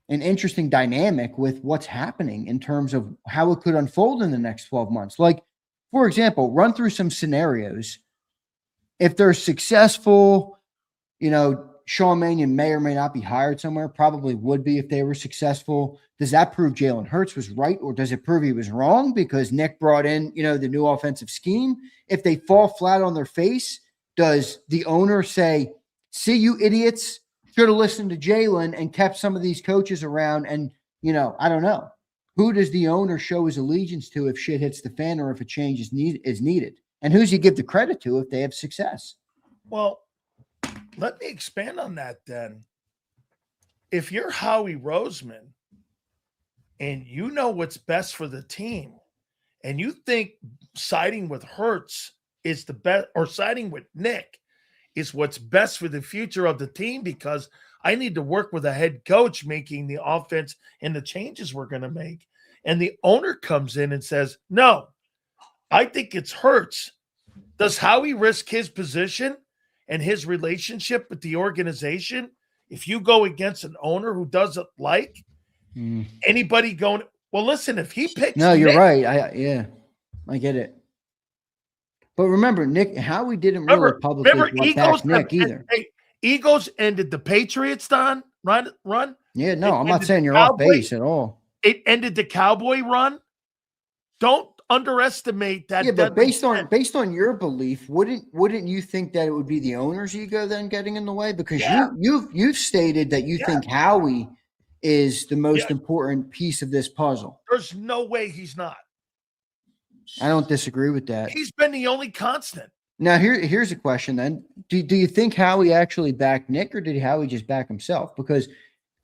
an interesting dynamic with what's happening in terms of how it could unfold in the next 12 months. Like, for example, run through some scenarios. If they're successful, you know, Sean Mannion may or may not be hired somewhere, probably would be if they were successful. Does that prove Jalen Hurts was right, or does it prove he was wrong because Nick brought in, you know, the new offensive scheme? If they fall flat on their face, does the owner say, see, you idiots, should have listened to Jalen and kept some of these coaches around? And, you know, I don't know. Who does the owner show his allegiance to if shit hits the fan or if a change is needed? And who's he give the credit to if they have success? Well, let me expand on that then. If you're Howie Roseman and you know what's best for the team and you think siding with Hurts is the best, or siding with Nick is what's best for the future of the team, because I need to work with a head coach making the offense and the changes we're going to make. And the owner comes in and says, no, I think it's Hurts. Does Howie risk his position and his relationship with the organization if you go against an owner who doesn't like anybody going? Well, listen, if he picks, no, you're right. I get it. But remember, Howie didn't really publicly back Nick either. Eagles ended the Patriots run. Yeah, no, I'm not saying you're off base at all. It ended the Cowboy run. Don't underestimate that. Yeah, but based on your belief, wouldn't you think that it would be the owner's ego then getting in the way? Because you've stated that you think Howie is the most important piece of this puzzle. There's no way he's not. I don't disagree with that. He's been the only constant. Now, here's a question then. Do you think Howie actually backed Nick, or did Howie just back himself? Because if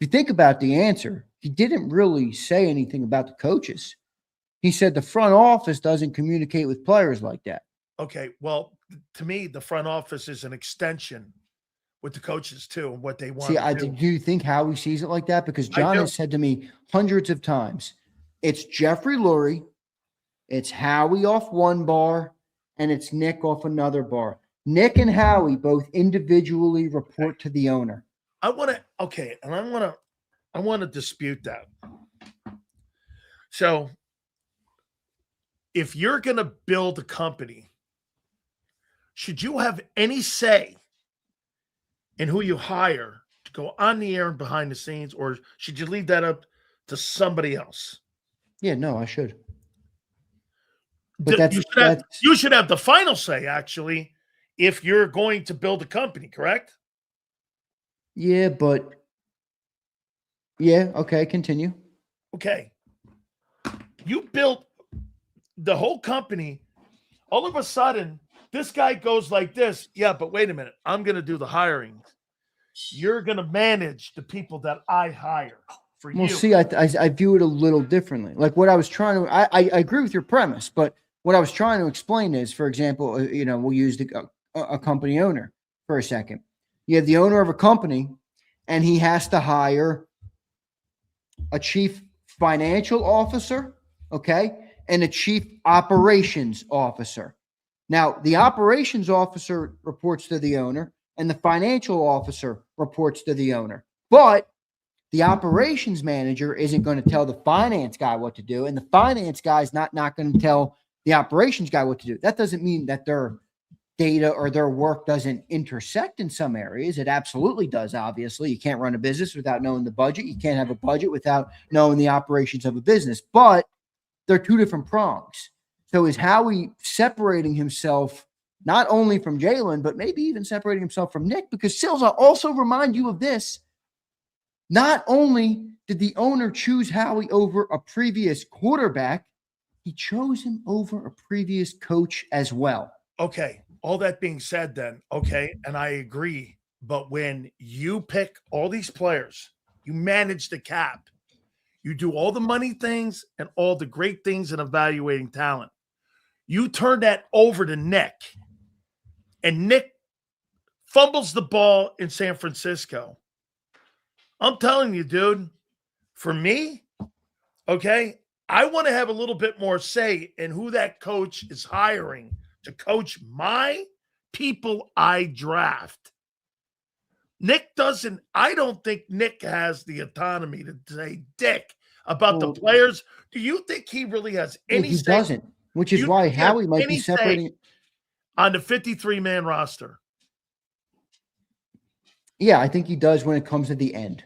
you think about the answer, he didn't really say anything about the coaches. He said the front office doesn't communicate with players like that. Okay, well, to me, the front office is an extension with the coaches too, and what they want. See, do you think Howie sees it like that? Because John has said to me hundreds of times, it's Jeffrey Lurie, it's Howie off one bar, and it's Nick off another bar. Nick and Howie both individually report to the owner. I want to dispute that. So, if you're going to build a company, should you have any say in who you hire to go on the air and behind the scenes, or should you leave that up to somebody else? Yeah, no, I should. But you should have the final say, actually, if you're going to build a company, correct? Yeah, but okay, continue. Okay. You built the whole company. All of a sudden, this guy goes like this. Yeah, but wait a minute. I'm going to do the hiring. You're going to manage the people that I hire for you. Well, see, I view it a little differently. Like what I was trying to, I agree with your premise, but what I was trying to explain is, for example, we'll use a company owner for a second. You have the owner of a company, and he has to hire a chief financial officer, okay, and a chief operations officer. Now, the operations officer reports to the owner, and the financial officer reports to the owner. But The operations manager isn't going to tell the finance guy what to do, and the finance guy is not going to tell the operations guy what to do. That doesn't mean that their data or their work doesn't intersect in some areas. It absolutely does, obviously. You can't run a business without knowing the budget. You can't have a budget without knowing the operations of a business. But they're two different prongs. So is Howie separating himself not only from Jalen, but maybe even separating himself from Nick? Because Sills, I'll also remind you of this. Not only did the owner choose Howie over a previous quarterback, he chose him over a previous coach as well. Okay. All that being said then, okay, and I agree. But when you pick all these players, you manage the cap, you do all the money things and all the great things in evaluating talent. You turn that over to Nick, and Nick fumbles the ball in San Francisco. I'm telling you, dude, for me, okay, I want to have a little bit more say in who that coach is hiring to coach my people I draft. Nick doesn't, I don't think Nick has the autonomy to say dick about the players. Do you think he really has any he say? Doesn't, which is why Howie might be separating on the 53-man roster. Yeah, I think he does when it comes to the end.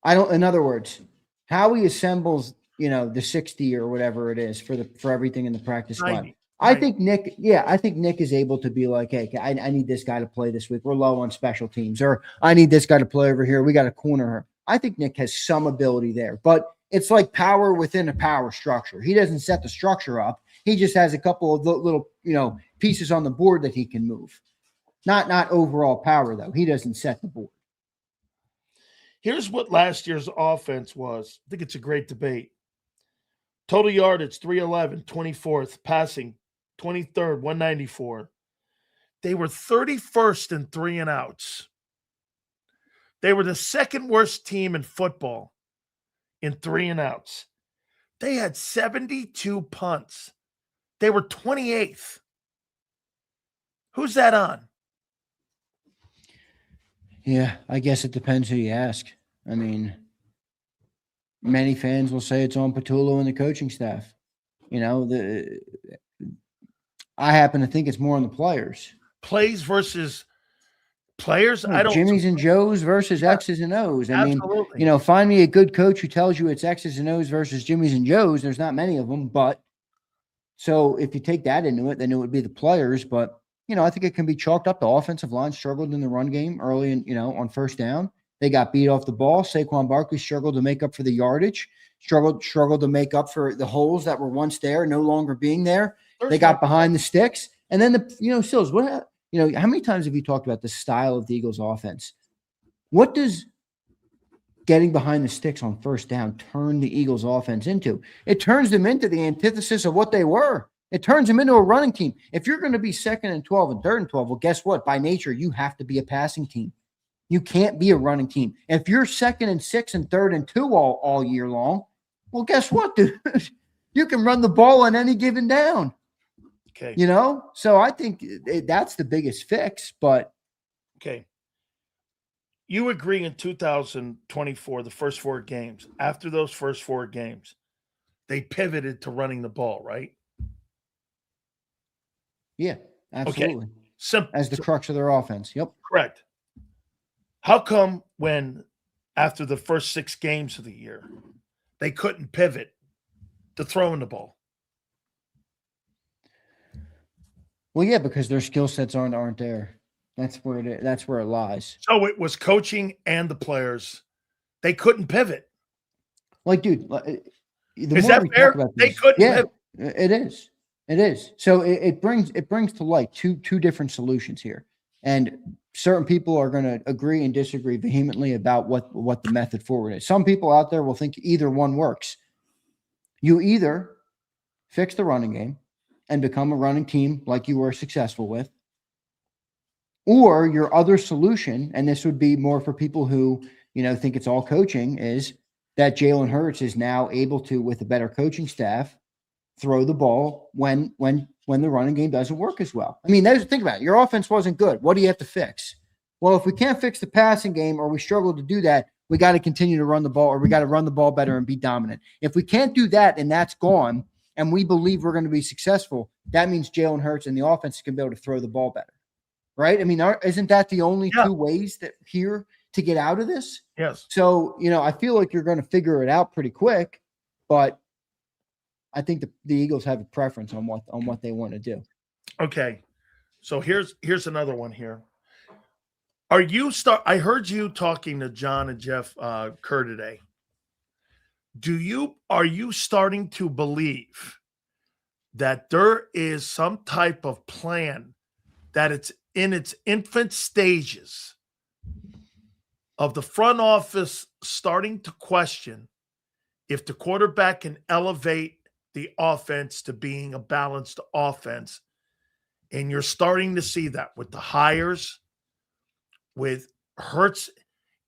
In other words, Howie assembles, the 60 or whatever it is for everything in the practice squad. I think Nick is able to be like, hey, I need this guy to play this week. We're low on special teams, or I need this guy to play over here. We got to corner her. I think Nick has some ability there, but it's like power within a power structure. He doesn't set the structure up. He just has a couple of little, pieces on the board that he can move. Not overall power, though. He doesn't set the board. Here's what last year's offense was. I think it's a great debate. Total yardage, 311, 24th. Passing, 23rd, 194. They were 31st in 3 and outs. They were the second worst team in football in 3 and outs. They had 72 punts. They were 28th. Who's that on? Yeah, I guess it depends who you ask. I mean, many fans will say it's on Patullo and the coaching staff. I happen to think it's more on the players. Plays versus players? I don't. Jimmy's and Joe's versus X's and O's. I Absolutely. mean, find me a good coach who tells you it's X's and O's versus Jimmy's and Joe's. There's not many of them, but so if you take that into it, then it would be the players. But I think it can be chalked up. The offensive line struggled in the run game early, on first down. They got beat off the ball. Saquon Barkley struggled to make up for the yardage. Struggled to make up for the holes that were once there, no longer being there. They got behind the sticks, and then Sills. What how many times have you talked about the style of the Eagles' offense? What does getting behind the sticks on first down turn the Eagles' offense into? It turns them into the antithesis of what they were. It turns them into a running team. If you're going to be 2nd and 12 and 3rd and 12, well, guess what? By nature, you have to be a passing team. You can't be a running team. If you're 2nd and 6 and 3rd and 2 all year long, well, guess what, dude? You can run the ball on any given down. Okay. So I think that's the biggest fix. But okay, you agree in 2024, the first 4 games. After those first 4 games, they pivoted to running the ball, right? Yeah, absolutely. Okay. Simple. As the crux of their offense. Yep. Correct. How come when after the first 6 games of the year, they couldn't pivot to throwing the ball? Well, yeah, because their skill sets aren't there. That's where it lies. So it was coaching and the players. They couldn't pivot. Like, dude, is that fair? They couldn't pivot. It is. It is. So it brings to light two different solutions here. And certain people are going to agree and disagree vehemently about what the method forward is. Some people out there will think either one works. You either fix the running game and become a running team like you were successful with, or your other solution, and this would be more for people who, think it's all coaching, is that Jalen Hurts is now able to, with a better coaching staff, throw the ball when the running game doesn't work as well. I mean, think about it. Your offense wasn't good. What do you have to fix? Well, if we can't fix the passing game or we struggle to do that, we got to continue to run the ball, or we got to run the ball better and be dominant. If we can't do that and that's gone, and we believe we're going to be successful, that means Jalen Hurts and the offense can be able to throw the ball better, right? I mean, isn't that the only two ways that here to get out of this? Yes. So, I feel like you're going to figure it out pretty quick, but I think the Eagles have a preference on what they want to do. Okay. So here's another one here. I heard you talking to John and Jeff Kerr today. Are you starting to believe that there is some type of plan that it's in its infant stages of the front office starting to question if the quarterback can elevate the offense to being a balanced offense? And you're starting to see that with the hires, with Hurts,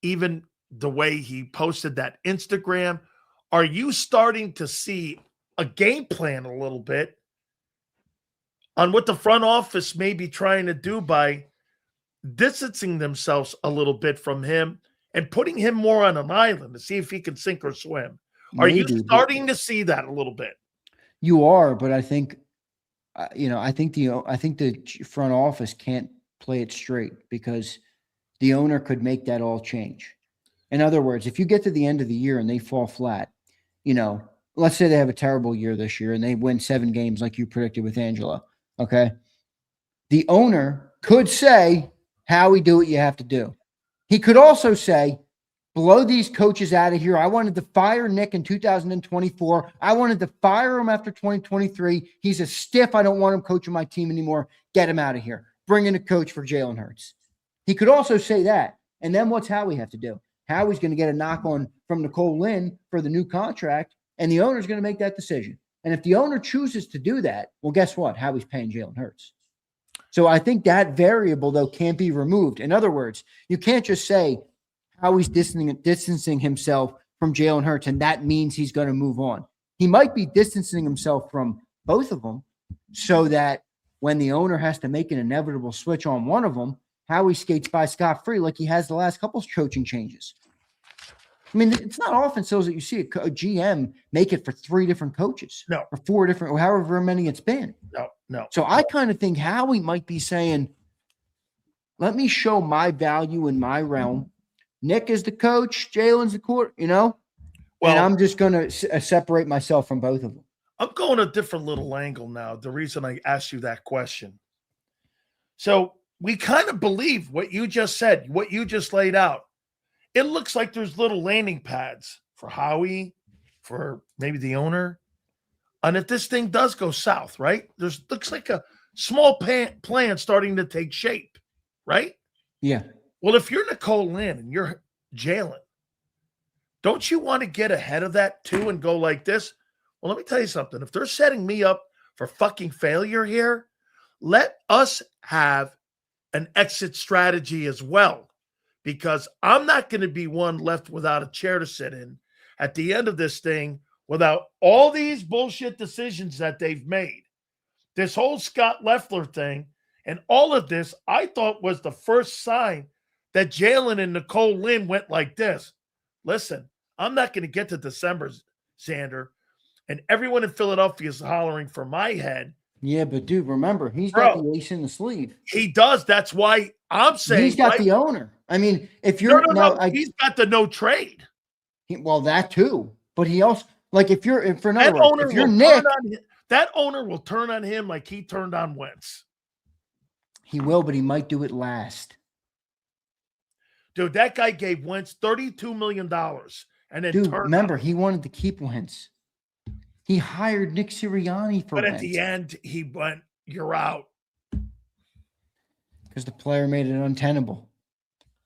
even the way he posted that Instagram. Are you starting to see a game plan a little bit on what the front office may be trying to do by distancing themselves a little bit from him and putting him more on an island to see if he can sink or swim? Are you starting to see that a little bit? You are, but I think, I think the front office can't play it straight because the owner could make that all change. In other words, if you get to the end of the year and they fall flat, let's say they have a terrible year this year and they win 7 games like you predicted with Angelo, okay? The owner could say, Howie, do what you have to do. He could also say, blow these coaches out of here. I wanted to fire Nick in 2024. I wanted to fire him after 2023. He's a stiff. I don't want him coaching my team anymore. Get him out of here. Bring in a coach for Jalen Hurts. He could also say that. And then what's Howie have to do? Howie's going to get a knock on from Nicole Lynn for the new contract, and the owner's going to make that decision. And if the owner chooses to do that, well, guess what? Howie's paying Jalen Hurts. So I think that variable, though, can't be removed. In other words, you can't just say Howie's distancing himself from Jalen Hurts, and that means he's going to move on. He might be distancing himself from both of them so that when the owner has to make an inevitable switch on one of them, Howie skates by scot-free like he has the last couple of coaching changes. I mean, it's not often so that you see a GM make it for 3 different coaches. No. Or 4 different, or however many it's been. No. So I kind of think Howie might be saying, let me show my value in my realm. Nick is the coach, Jalen's the court, Well, and I'm just going to separate myself from both of them. I'm going a different little angle now. The reason I asked you that question. So we kind of believe what you just said, what you just laid out. It looks like there's little landing pads for Howie, for maybe the owner. And if this thing does go south, right? Looks like a small plan starting to take shape, right? Yeah. Well, if you're Nicole Lynn and you're Jalen, don't you want to get ahead of that too and go like this? Well, let me tell you something. If they're setting me up for fucking failure here, let us have an exit strategy as well, because I'm not going to be one left without a chair to sit in at the end of this thing without all these bullshit decisions that they've made. This whole Scott Loeffler thing and all of this, I thought was the first sign that Jalen and Nicole Lynn went like this. Listen, I'm not going to get to December, Zander, and everyone in Philadelphia is hollering for my head. Yeah, but dude, remember, he's got the ace in the sleeve. He does. That's why I'm saying he's got the owner. I mean, if you're he's got the no trade. Well, that too. But he also, like, if you're Nick, that owner will turn on him like he turned on Wentz. He will, but he might do it last. Dude, that guy gave Wentz $32 million. And then remember, he wanted to keep Wentz. He hired Nick Sirianni for Wentz. But at the end, he went, you're out. Because the player made it untenable.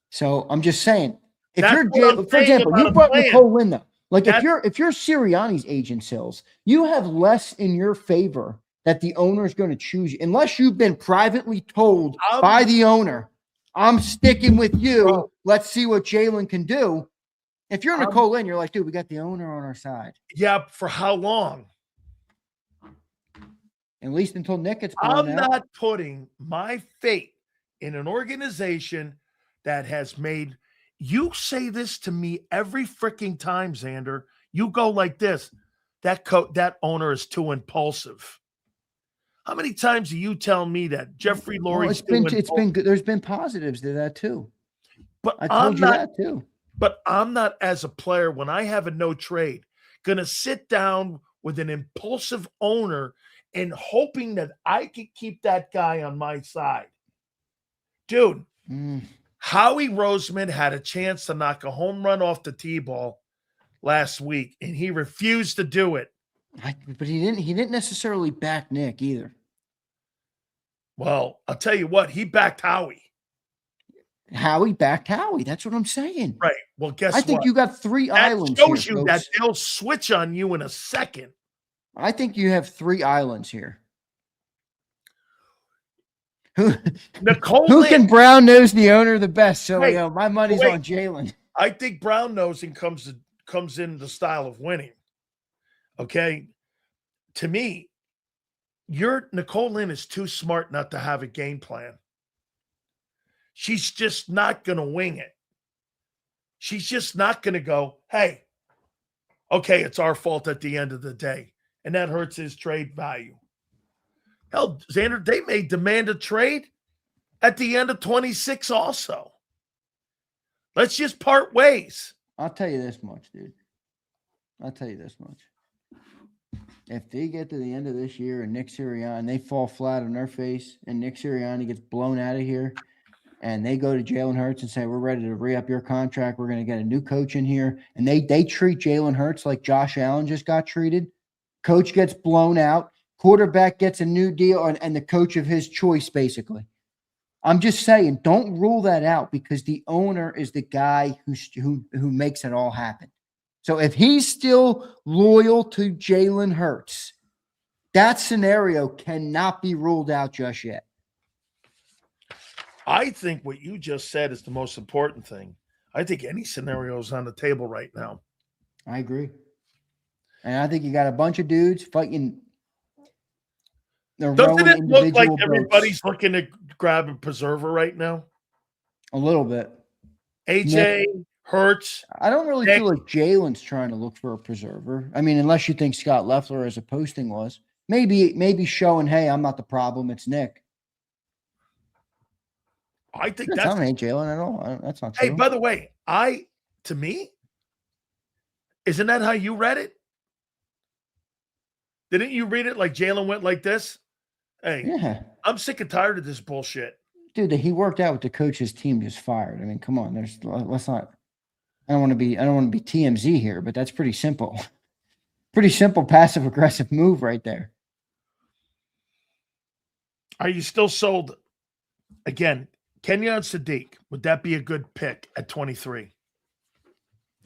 So I'm just saying, if you're, for example, you brought Nicole Lynn though. Like if you're Sirianni's agent, Sills, you have less in your favor that the owner is going to choose you, unless you've been privately told by the owner, I'm sticking with you. Bro, let's see what Jalen can do. If you're Nicole Lynn, you're like, dude, we got the owner on our side. Yeah, for how long? At least until Nick gets blown out. I'm not putting my fate in an organization that has made You say this to me every freaking time, Zander. You go like this. That owner is too impulsive. How many times do you tell me that Jeffrey Lurie's it's been good. There's been positives to that too. But I told you that too. But I'm not, as a player, when I have a no trade, gonna sit down with an impulsive owner and hoping that I can keep that guy on my side. Dude, Howie Roseman had a chance to knock a home run off the T-ball last week, and he refused to do it. But he didn't necessarily back Nick either. Well, I'll tell you what, he backed Howie. Howie backed Howie. That's what I'm saying. Right. Well, guess what? I think you got three islands That shows here, you folks. that they'll switch on you in a second. I think you have three islands here. Who can brown nose the owner the best? So my money's on Jalen. I think brown nosing comes in the style of winning. Okay. To me, Nicole Lynn is too smart not to have a game plan. She's just not going to wing it. She's just not going to go, hey, okay, it's our fault at the end of the day. And that hurts his trade value. Hell, Zander, they may demand a trade at the end of 26 also. Let's just part ways. I'll tell you this much, dude. I'll tell you this much. If they get to the end of this year and Nick Sirianni, they fall flat on their face and Nick Sirianni gets blown out of here and they go to Jalen Hurts and say, we're ready to re-up your contract. We're going to get a new coach in here. And they treat Jalen Hurts like Josh Allen just got treated. Coach gets blown out. Quarterback gets a new deal and the coach of his choice, basically. I'm just saying, don't rule that out because the owner is the guy who makes it all happen. So if he's still loyal to Jalen Hurts, that scenario cannot be ruled out just yet. I think what you just said is the most important thing. I think any scenario is on the table right now. I agree. And I think you got a bunch of dudes fighting. Doesn't it look like everybody's looking to grab a preserver right now? A little bit. AJ, Hurts. I don't really feel like Jalen's trying to look for a preserver. I mean, unless you think Scott Loeffler as a posting was. Maybe showing, hey, I'm not the problem, it's Nick. I think that's not Jalen at all. That's not true. Hey, by the way, to me, isn't that how you read it? Didn't you read it like Jalen went like this? Hey, yeah. I'm sick and tired of this bullshit. Dude, he worked out with the coach's team just fired. I mean, come on. Let's not. I don't want to be TMZ here, but that's pretty simple. Pretty simple passive aggressive move right there. Are you still sold? Again, Kenyon Sadiq, would that be a good pick at 23?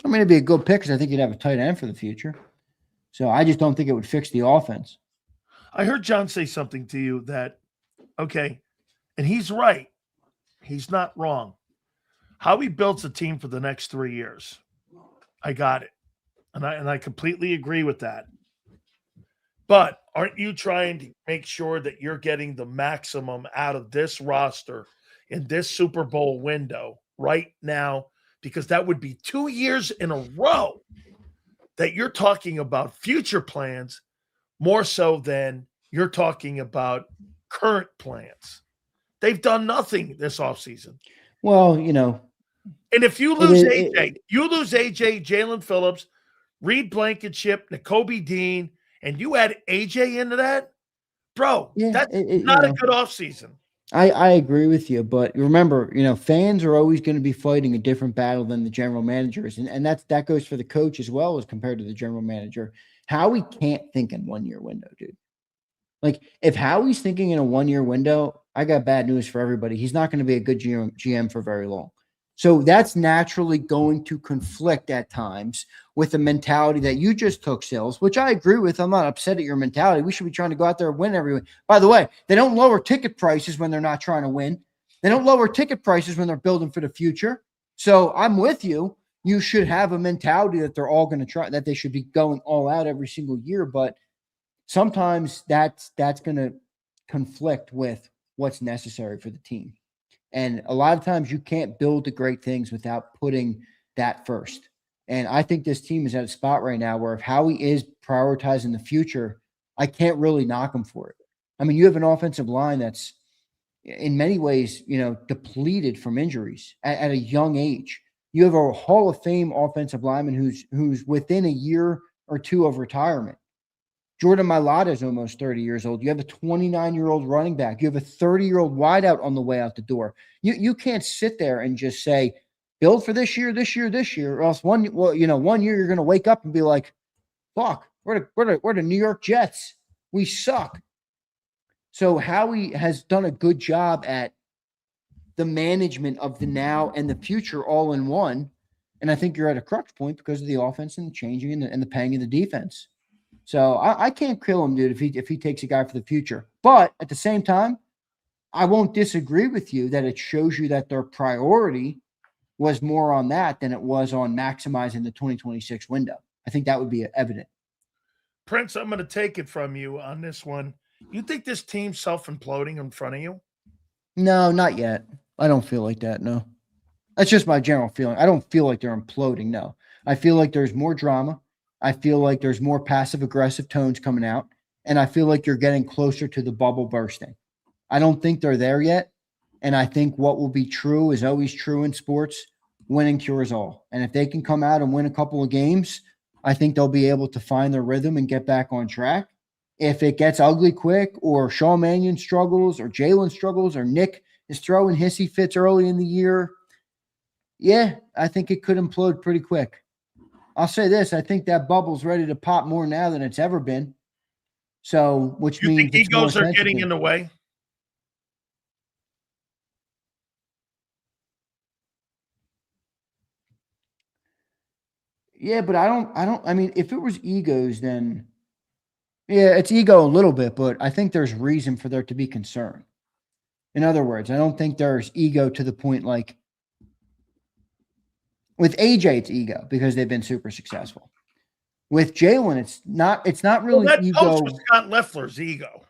I mean, it'd be a good pick because I think you'd have a tight end for the future. So I just don't think it would fix the offense. I heard John say something to you that, okay, and he's right. He's not wrong. How he builds a team for the next 3 years. I got it. And I completely agree with that. But aren't you trying to make sure that you're getting the maximum out of this roster in this Super Bowl window right now? Because that would be 2 years in a row that you're talking about future plans more so than you're talking about current plans. They've done nothing this offseason. Well, you know. And if you lose AJ, Jalen Phillips, Reed Blankenship, Nakobe Dean, and you add AJ into that, bro, that's not a good offseason. I agree with you, but remember, fans are always going to be fighting a different battle than the general managers, and that goes for the coach as well as compared to the general manager. Howie can't think in 1 year window, dude. Like if Howie's thinking in a 1 year window, I got bad news for everybody. He's not going to be a good GM for very long. So that's naturally going to conflict at times with the mentality that you just took, Sills, which I agree with. I'm not upset at your mentality. We should be trying to go out there and win every week. By the way, they don't lower ticket prices when they're not trying to win. They don't lower ticket prices when they're building for the future. So I'm with you. You should have a mentality that they're all going to try, that they should be going all out every single year. But sometimes that's going to conflict with what's necessary for the team. And a lot of times you can't build the great things without putting that first. And I think this team is at a spot right now where if Howie is prioritizing the future, I can't really knock him for it. I mean, you have an offensive line that's in many ways, depleted from injuries at a young age. You have a Hall of Fame offensive lineman who's within a year or two of retirement. Jordan Mailata is almost 30 years old. You have a 29-year-old running back. You have a 30-year-old wideout on the way out the door. You can't sit there and just say, build for this year, or else one year you're going to wake up and be like, fuck, we're the New York Jets. We suck. So Howie has done a good job at the management of the now and the future all in one. And I think you're at a crux point because of the offense and the changing and the paying of the defense. So I can't kill him, dude, if he takes a guy for the future. But at the same time, I won't disagree with you that it shows you that their priority was more on that than it was on maximizing the 2026 window. I think that would be evident. Prince, I'm going to take it from you on this one. You think this team's self-imploding in front of you? No, not yet. I don't feel like that, no. That's just my general feeling. I don't feel like they're imploding, no. I feel like there's more drama. I feel like there's more passive-aggressive tones coming out, and I feel like you're getting closer to the bubble bursting. I don't think they're there yet, and I think what will be true is always true in sports. Winning cures all. And if they can come out and win a couple of games, I think they'll be able to find their rhythm and get back on track. If it gets ugly quick, or Sean Mannion struggles, or Jalen struggles, or Nick is throwing hissy fits early in the year, yeah, I think it could implode pretty quick. I'll say this. I think that bubble's ready to pop more now than it's ever been. So, which you means think egos are getting in the way? Yeah, but I mean, if it was egos, then yeah, it's ego a little bit, but I think there's reason for there to be concern. In other words, I don't think there's ego to the point like with AJ, it's ego because they've been super successful. With Jalen, it's not really that ego. post was Scott Leffler's ego.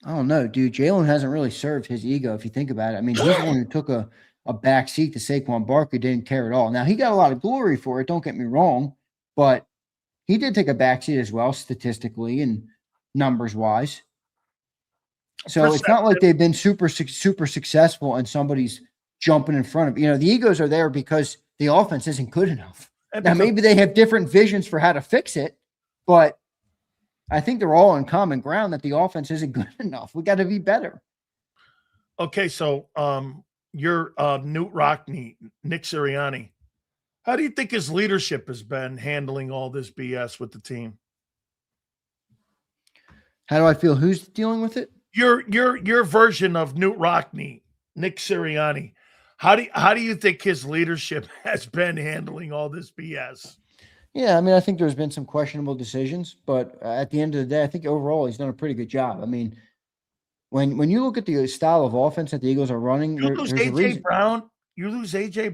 I don't know, dude. Jalen hasn't really served his ego if you think about it. I mean, he's the one who took a back seat to Saquon Barkley, didn't care at all. Now, he got a lot of glory for it, don't get me wrong, but he did take a back seat as well, statistically and numbers-wise. So it's not like they've been super successful and somebody's jumping in front of the egos are there because the offense isn't good enough. Now, maybe they have different visions for how to fix it, but I think they're all on common ground that the offense isn't good enough. We got to be better. Okay, so you're Newt Rockne, Nick Sirianni. How do you think his leadership has been handling all this BS with the team? How do I feel? Who's dealing with it? Your version of Newt Rockne, Nick Sirianni. How do you think his leadership has been handling all this BS? Yeah, I mean, I think there's been some questionable decisions, but at the end of the day, I think overall he's done a pretty good job. I mean, when you look at the style of offense that the Eagles are running, you lose AJ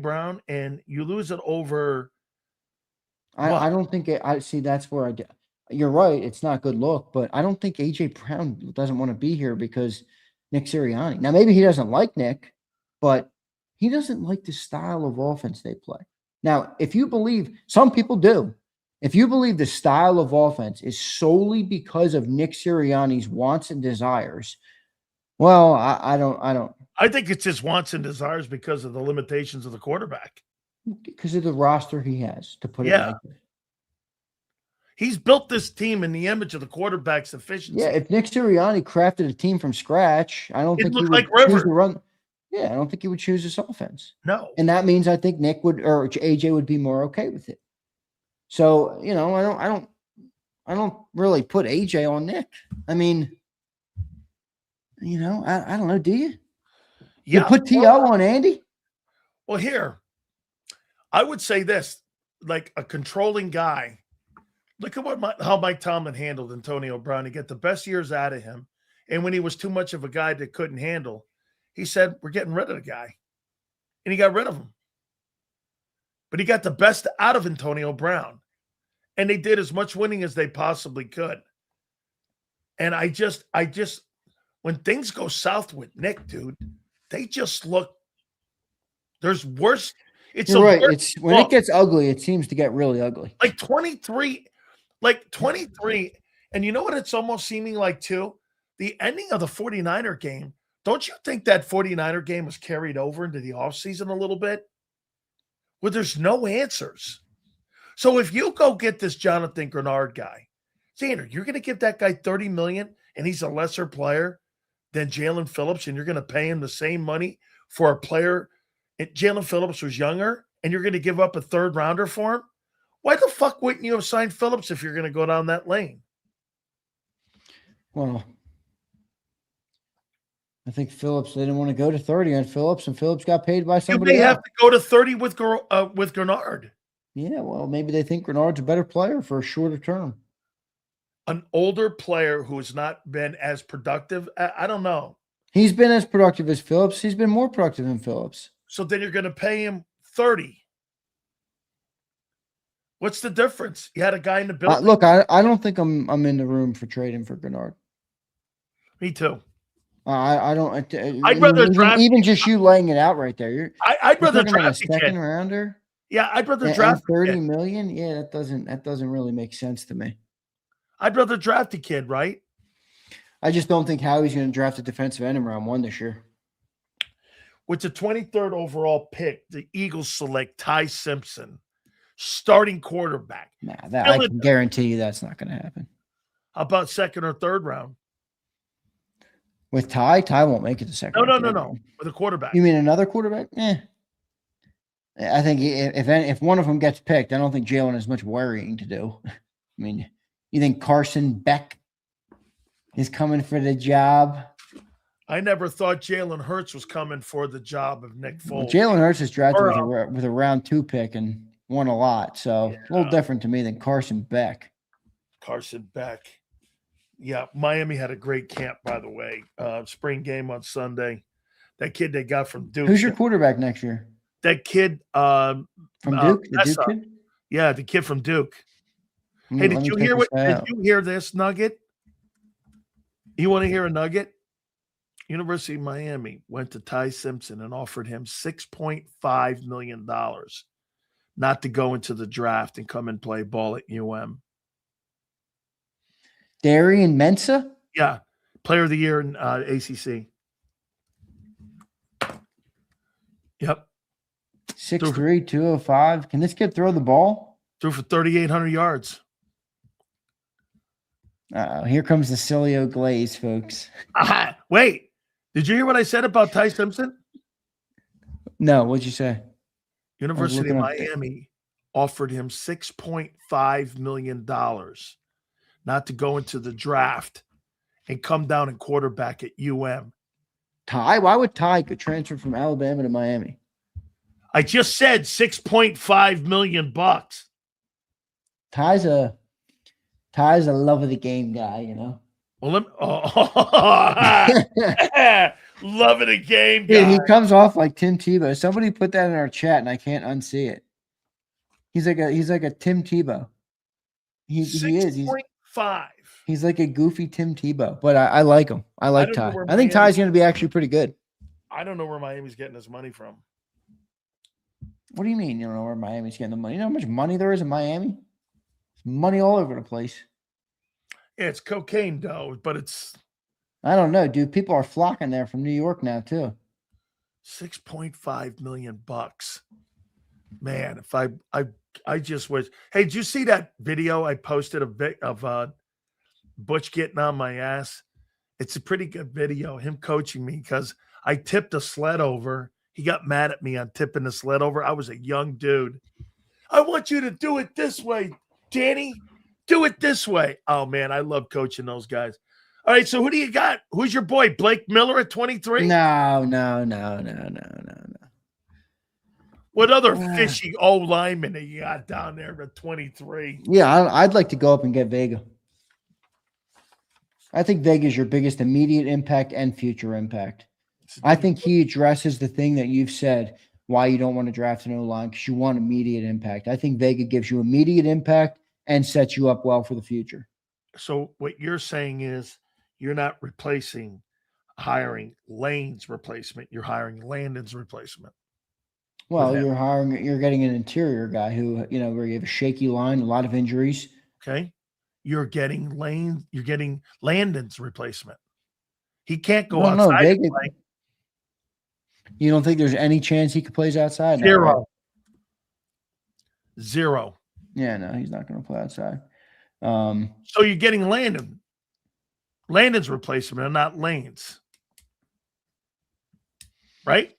Brown, and you lose it over. I don't think I see. That's where you're right. It's not a good look, but I don't think AJ Brown doesn't want to be here because Nick Sirianni. Now, maybe he doesn't like Nick, but he doesn't like the style of offense they play. Now, if you believe, some people do, if you believe the style of offense is solely because of Nick Sirianni's wants and desires, well, I don't. I think it's his wants and desires because of the limitations of the quarterback. Because of the roster he has, to put it like that. He's built this team in the image of the quarterback's efficiency. Yeah, if Nick Sirianni crafted a team from scratch, I don't think he would like choose to run. Yeah, I don't think he would choose this offense. No. And that means I think Nick would or AJ would be more okay with it. So, I don't really put AJ on Nick. I mean, I don't know, do you? Yeah. You put T.O. on Andy? Well, here, I would say this, like a controlling guy. Look at how Mike Tomlin handled Antonio Brown to get the best years out of him. And when he was too much of a guy that couldn't handle, he said, we're getting rid of the guy. And he got rid of him. But he got the best out of Antonio Brown. And they did as much winning as they possibly could. And I just, when things go south with Nick, dude, they just look. There's worse. It's You're a right. worse It's when look. it gets ugly, it seems to get really ugly. Like 23, and you know what it's almost seeming like too? The ending of the 49er game, don't you think that 49er game was carried over into the offseason a little bit? Where there's no answers. So if you go get this Jonathan Grenard guy, Zander, you're going to give that guy $30 million and he's a lesser player than Jalen Phillips, and you're going to pay him the same money for a player. Jalen Phillips was younger, and you're going to give up a third rounder for him? Why the fuck wouldn't you have signed Phillips if you're going to go down that lane? Well, I think Phillips, they didn't want to go to 30 on Phillips, and Phillips got paid by somebody You may else. have to go to 30 with Grenard. Yeah, well, maybe they think Grenard's a better player for a shorter term. An older player who has not been as productive. I don't know. He's been as productive as Phillips. He's been more productive than Phillips. So then you're going to pay him 30. What's the difference? You had a guy in the building. Look, I don't think I'm in the room for trading for Grenard. Me too. I don't. I'd rather draft even just you laying it out right there. I'd rather talking about draft a a kid. second rounder. Yeah, I'd rather And draft a 30 kid. million. Yeah, that doesn't really make sense to me. I'd rather draft a kid, right? I just don't think Howie's going to draft a defensive end in round 1 this year. With the 23rd overall pick, the Eagles select Ty Simpson, starting quarterback. Nah, I can guarantee you that's not going to happen. How about second or third round? With Ty won't make it to second. No. With a quarterback. You mean another quarterback? I think if one of them gets picked, I don't think Jalen has much worrying to do. I mean, you think Carson Beck is coming for the job? I never thought Jalen Hurts was coming for the job of Nick Foles. Well, Jalen Hurts is drafted with a round 2 pick and won a lot, so a little different to me than Carson Beck. Carson Beck. Yeah, Miami had a great camp, by the way. Spring game on Sunday. That kid they got from Duke. Who's your quarterback next year? That kid from Duke? The Duke kid? Yeah, the kid from Duke. Hey, did you hear this nugget? You want to hear a nugget? University of Miami went to Ty Simpson and offered him $6.5 million not to go into the draft and come and play ball at UM. Darian Mensah? Yeah, player of the year in ACC. Yep. 6'3", 205. Can this kid throw the ball? Threw for 3,800 yards. Here comes the Sileo glaze, folks. Wait, did you hear what I said about Ty Simpson? No, what'd you say? University of Miami offered him $6.5 million not to go into the draft and come down and quarterback at UM. Ty? Why would Ty go transfer from Alabama to Miami? I just said $6.5 million. Ty's a love of the game guy, you know. Well, love of the game guy. Dude, he comes off like Tim Tebow. Somebody put that in our chat, and I can't unsee it. He's like a Tim Tebow. He is. 6.5. He's like a goofy Tim Tebow, but I like him. I like Ty. I think Ty's going to be actually pretty good. I don't know where Miami's getting his money from. What do you mean you don't know where Miami's getting the money? You know how much money there is in Miami? There's money all over the place. Yeah, it's cocaine dough, but it's... I don't know, dude. People are flocking there from New York now, too. $6.5 million. Man, if I just wish... Hey, did you see that video I posted of Butch getting on my ass? It's a pretty good video, him coaching me, because I tipped a sled over. He got mad at me on tipping the sled over. I was a young dude. I want you to do it this way, Danny. Do it this way. Oh, man, I love coaching those guys. All right, so who do you got? Who's your boy, Blake Miller at 23? No. What other fishy old lineman that you got down there at 23? Yeah, I'd like to go up and get Vega. I think Vega is your biggest immediate impact and future impact. I think he addresses the thing that you've said, why you don't want to draft an O-line, because you want immediate impact. I think Vega gives you immediate impact and sets you up well for the future. So what you're saying is you're not replacing hiring Lane's replacement. You're hiring Landon's replacement. Well, him. you're getting an interior guy who, where you have a shaky line, a lot of injuries. Okay. You're getting Landon's replacement. He can't go outside. Vegas, you don't think there's any chance he plays outside? Zero. Now, right? Zero. Yeah, no, he's not going to play outside. So you're getting Landon's replacement and not Lane's. Right?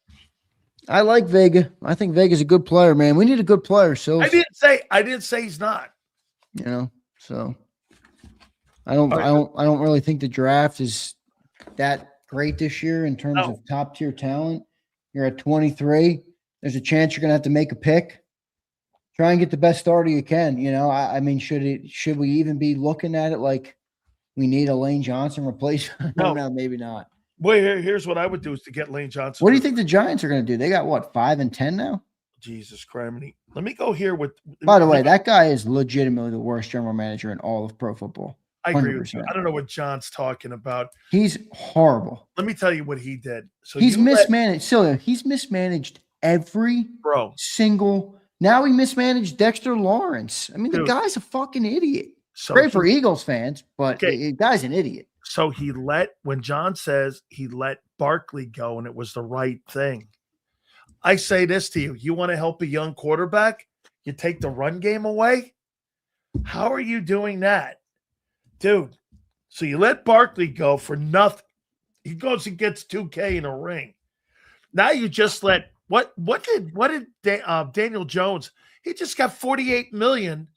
I like Vega. I think Vega's a good player, man. We need a good player. So I didn't say he's not. So I don't really think the draft is that great this year in terms of top tier talent. You're at 23. There's a chance you're gonna have to make a pick. Try and get the best starter you can. I mean, should we even be looking at it like we need a Lane Johnson replacement? No, maybe not. Well, here's what I would do is to get Lane Johnson. What do you think the Giants are going to do? They got what, 5-10 now? Jesus Christ. Let me go here with. By the way, that guy is legitimately the worst general manager in all of pro football. 100%. I agree with you. I don't know what John's talking about. He's horrible. Let me tell you what he did. So he's mismanaged. Sileo, he's mismanaged every single. Now he mismanaged Dexter Lawrence. I mean, the guy's a fucking idiot. So great for Eagles fans, but the guy's an idiot. So when John says he let Barkley go and it was the right thing. I say this to you. You want to help a young quarterback? You take the run game away? How are you doing that? Dude, so you let Barkley go for nothing. He goes and gets $2K in a ring. Now you just let what did Daniel Jones? He just got $48 million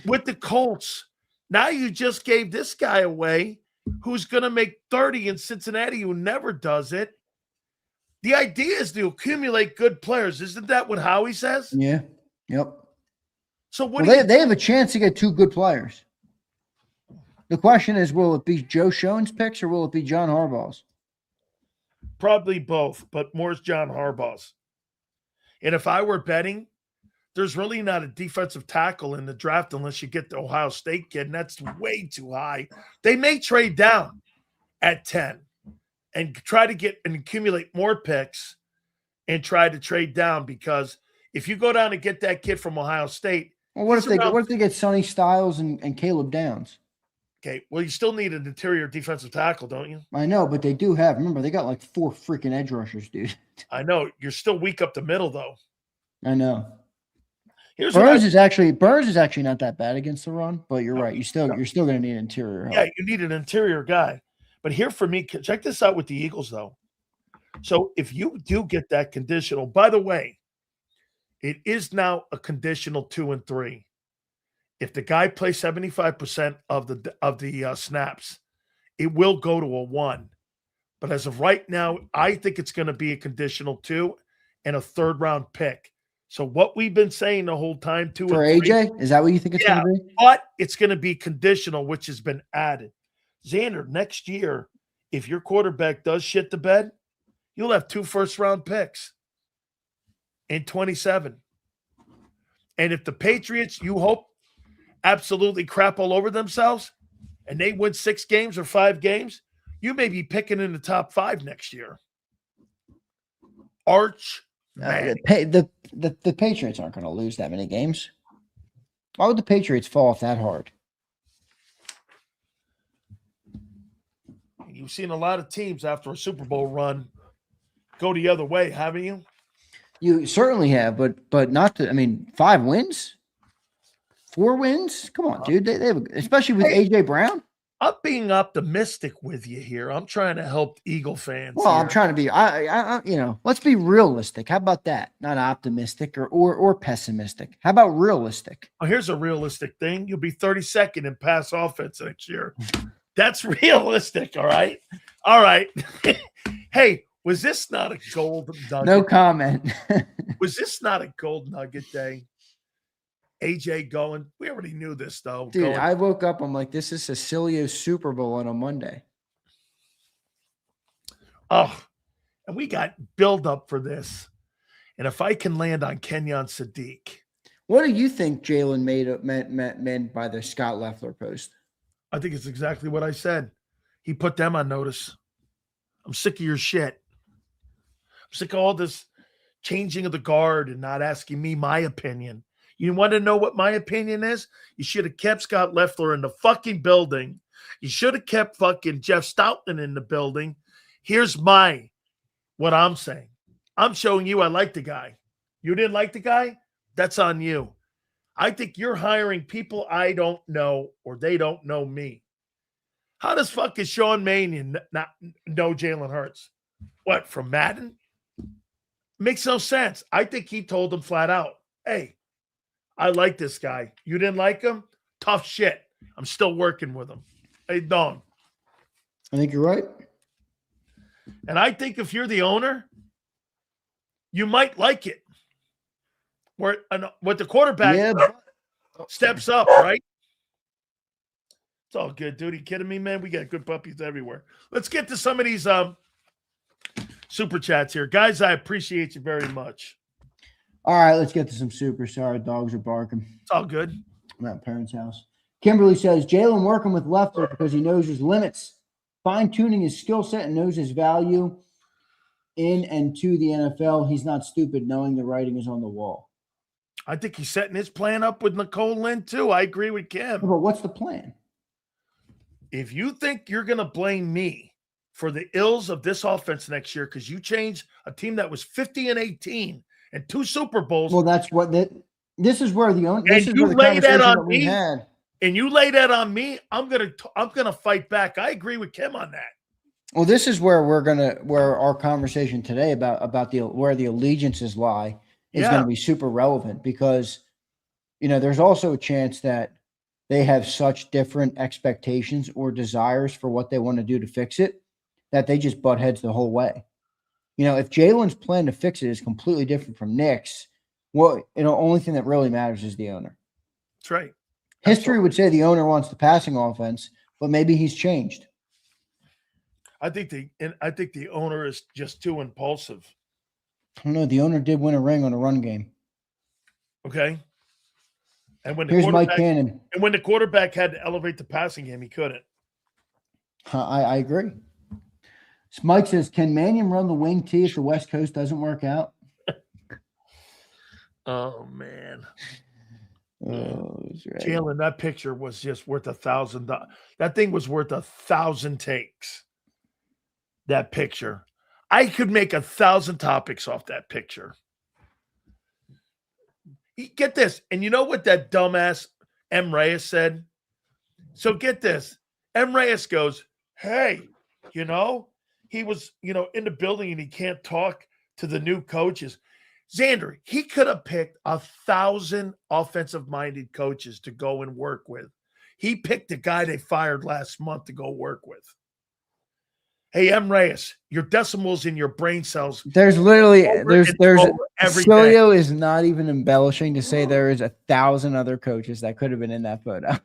with the Colts. Now you just gave this guy away who's going to make 30 in Cincinnati who never does it. The idea is to accumulate good players. Isn't that what Howie says? Yeah. Yep. So they have a chance to get 2 good players. The question is, will it be Joe Schoen's picks or will it be John Harbaugh's? Probably both, but more is John Harbaugh's. And if I were betting, there's really not a defensive tackle in the draft unless you get the Ohio State kid, and that's way too high. They may trade down at 10 and try to get and accumulate more picks and try to trade down, because if you go down and get that kid from Ohio State. Well, what if they get Sonny Styles and Caleb Downs? Okay, well, you still need an interior defensive tackle, don't you? I know, but they do have. Remember, they got like 4 freaking edge rushers, dude. I know. You're still weak up the middle, though. I know. Burns is actually not that bad against the run, but you're right. You're still going to need interior help. Yeah, you need an interior guy. But here for me, check this out with the Eagles, though. So if you do get that conditional, by the way, it is now a conditional 2 and 3. If the guy plays 75% of the snaps, it will go to a 1. But as of right now, I think it's going to be a conditional 2 and a 3rd round pick. So what we've been saying the whole time, 2 for and 3, AJ, is that what you think it's going to be? But it's going to be conditional, which has been added. Zander, next year, if your quarterback does shit the bed, you'll have 2 first-round picks in 27. And if the Patriots, you hope, absolutely crap all over themselves and they win 6 games or 5 games, you may be picking in the top 5 next year. The Patriots aren't going to lose that many games. Why would the Patriots fall off that hard? You've seen a lot of teams after a Super Bowl run go the other way, haven't you? You certainly have, but not to. I mean, 5 wins, 4 wins. Come on, dude. They have, especially with AJ Brown. I'm being optimistic with you here. I'm trying to help Eagle fans. Well, here. I'm trying to be. Let's be realistic. How about that? Not optimistic or pessimistic. How about realistic? Oh, here's a realistic thing. You'll be 32nd in pass offense next year. That's realistic. All right. All right. Hey, was this not a gold nugget? No comment. Was this not a gold nugget day? AJ going. We already knew this, though. Dude, I woke up. I'm like, this is a Sileo Super Bowl on a Monday. Oh, and we got build up for this. And if I can land on Kenyon Sadiq. What do you think Jalen meant by the Scott Loeffler post? I think it's exactly what I said. He put them on notice. I'm sick of your shit. I'm sick of all this changing of the guard and not asking me my opinion. You want to know what my opinion is? You should have kept Scott Loeffler in the fucking building. You should have kept fucking Jeff Stoutland in the building. Here's what I'm saying. I'm showing you I like the guy. You didn't like the guy? That's on you. I think you're hiring people I don't know or they don't know me. How does fucking Sean Mannion not know Jalen Hurts? What, from Madden? Makes no sense. I think he told him flat out, hey, I like this guy. You didn't like him? Tough shit. I'm still working with him. Hey, Don. I think you're right. And I think if you're the owner, you might like it. Where the quarterback steps up, right? It's all good, dude. Are you kidding me, man? We got good puppies everywhere. Let's get to some of these super chats here. Guys, I appreciate you very much. All right, let's get to some super. Sorry, dogs are barking. It's all good. I'm at parents' house. Kimberly says, Jalen working with Loeffler because he knows his limits, fine-tuning his skill set and knows his value in and to the NFL. He's not stupid knowing the writing is on the wall. I think he's setting his plan up with Nicole Lynn, too. I agree with Kim. But what's the plan? If you think you're going to blame me for the ills of this offense next year because you changed a team that was 50-18 and 2 Super Bowls. Well, that's what this is where the and you lay that on me. And you lay that on me. I'm gonna fight back. I agree with Kim on that. Well, this is where where our conversation today about where the allegiances lie is going to be super relevant because, there's also a chance that they have such different expectations or desires for what they want to do to fix it that they just butt heads the whole way. If Jalen's plan to fix it is completely different from Nick's, only thing that really matters is the owner. That's right. History would say the owner wants the passing offense, but maybe he's changed. I think the owner is just too impulsive. I don't know. The owner did win a ring on a run game. Okay. And when here's Mike Cannon. And when the quarterback had to elevate the passing game, he couldn't. I agree. So Mike says, can Mannion run the wing T if the West Coast doesn't work out? Oh, man. Oh, that's right. Jalen, that picture was just worth $1,000. That thing was worth 1,000 takes. That picture. I could make 1,000 topics off that picture. Get this. And you know what that dumbass M. Reyes said? So get this. M. Reyes goes, hey, he was, in the building and he can't talk to the new coaches. Zander, he could have picked 1,000 offensive-minded coaches to go and work with. He picked the guy they fired last month to go work with. Hey, M. Reyes, your decimals in your brain cells. There's literally there's every Sileo is not even embellishing to say there is 1,000 other coaches that could have been in that photo.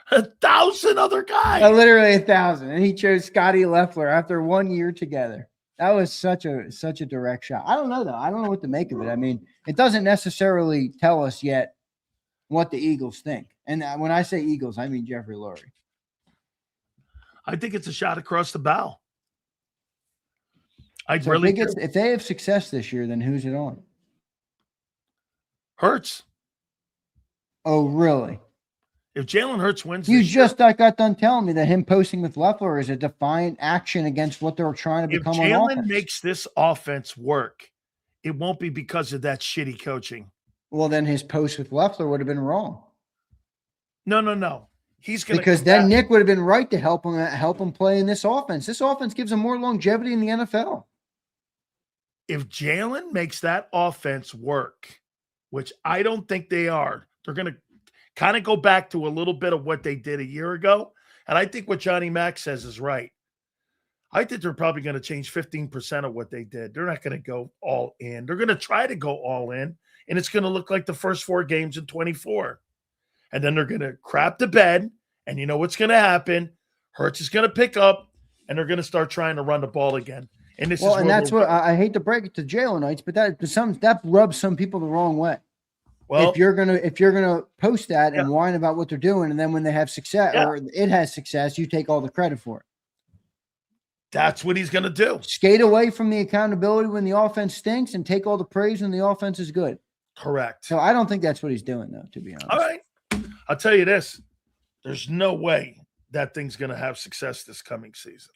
1,000 other guys. Literally 1,000, and he chose Scotty Loeffler after 1 year together. That was such a direct shot. I don't know, though. I don't know what to make of it. I mean, it doesn't necessarily tell us yet what the Eagles think. And when I say Eagles, I mean Jeffrey Lurie. I think it's a shot across the bow. If they have success this year, then who's it on? Hurts. Oh, really? If Jalen Hurts wins, you just got done telling me that him posting with Loeffler is a defiant action against what they're trying to become. If Jalen makes this offense work, it won't be because of that shitty coaching. Well, then his post with Loeffler would have been wrong. No. He's going because then Nick would have been right to help him play in this offense. This offense gives him more longevity in the NFL. If Jalen makes that offense work, which I don't think they are, they're going to kind of go back to a little bit of what they did a year ago. And I think what Johnny Mack says is right. I think they're probably going to change 15% of what they did. They're not going to go all in. They're going to try to go all in, and it's going to look like the first 4 games in 24. And then they're going to crap the bed, and you know what's going to happen. Hurts is going to pick up, and they're going to start trying to run the ball again. And that's what I hate to break it to Jalenites, but that rubs some people the wrong way. Well, if you're gonna post that and whine about what they're doing, and then when they have success or it has success, you take all the credit for it. That's what he's going to do. Skate away from the accountability when the offense stinks and take all the praise when the offense is good. Correct. So I don't think that's what he's doing, though, to be honest. All right. I'll tell you this. There's no way that thing's going to have success this coming season.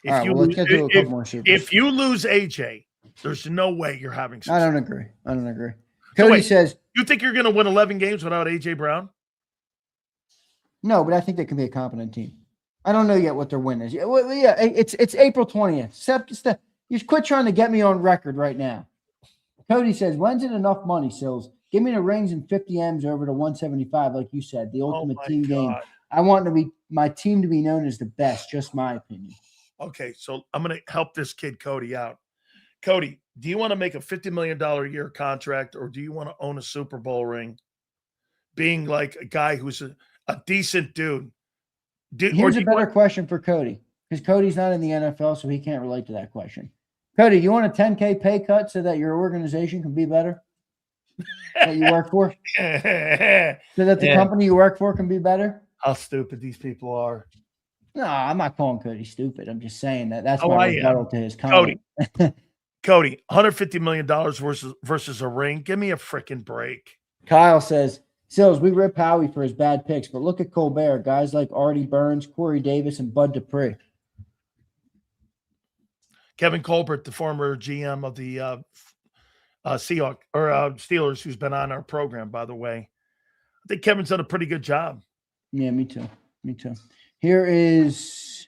If All right, let's get to a couple more Super if you lose AJ, there's no way you're having success. I don't agree. Cody says, you think you're going to win 11 games without AJ Brown? no, but I think they can be a competent team. I don't know yet what their win is. Yeah, well, yeah, it's April 20th. You quit trying to get me on record right now. Cody says, when's it enough money, Sills? Give me the rings and 50 M's over to 175, like you said, the ultimate team game. I want my team to be known as the best, just my opinion. Okay, so I'm going to help this kid Cody out. Cody, do you want to make a $50 million a year contract, or do you want to own a Super Bowl ring? Being like a guy who's a decent dude. Here's a better question for Cody, because Cody's not in the NFL, so he can't relate to that question. Cody, you want a 10K pay cut so that your organization can be better? That you work for? So that the company you work for can be better? How stupid these people are. No, I'm not calling Cody stupid. I'm just saying that's my rebuttal to his comment. Cody, $150 million versus a ring. Give me a freaking break. Kyle says, Sills, we rip Howie for his bad picks, but look at Colbert. Guys like Artie Burns, Corey Davis, and Bud Dupree. Kevin Colbert, the former GM of the Steelers, who's been on our program, by the way. I think Kevin's done a pretty good job. Yeah, me too. Here is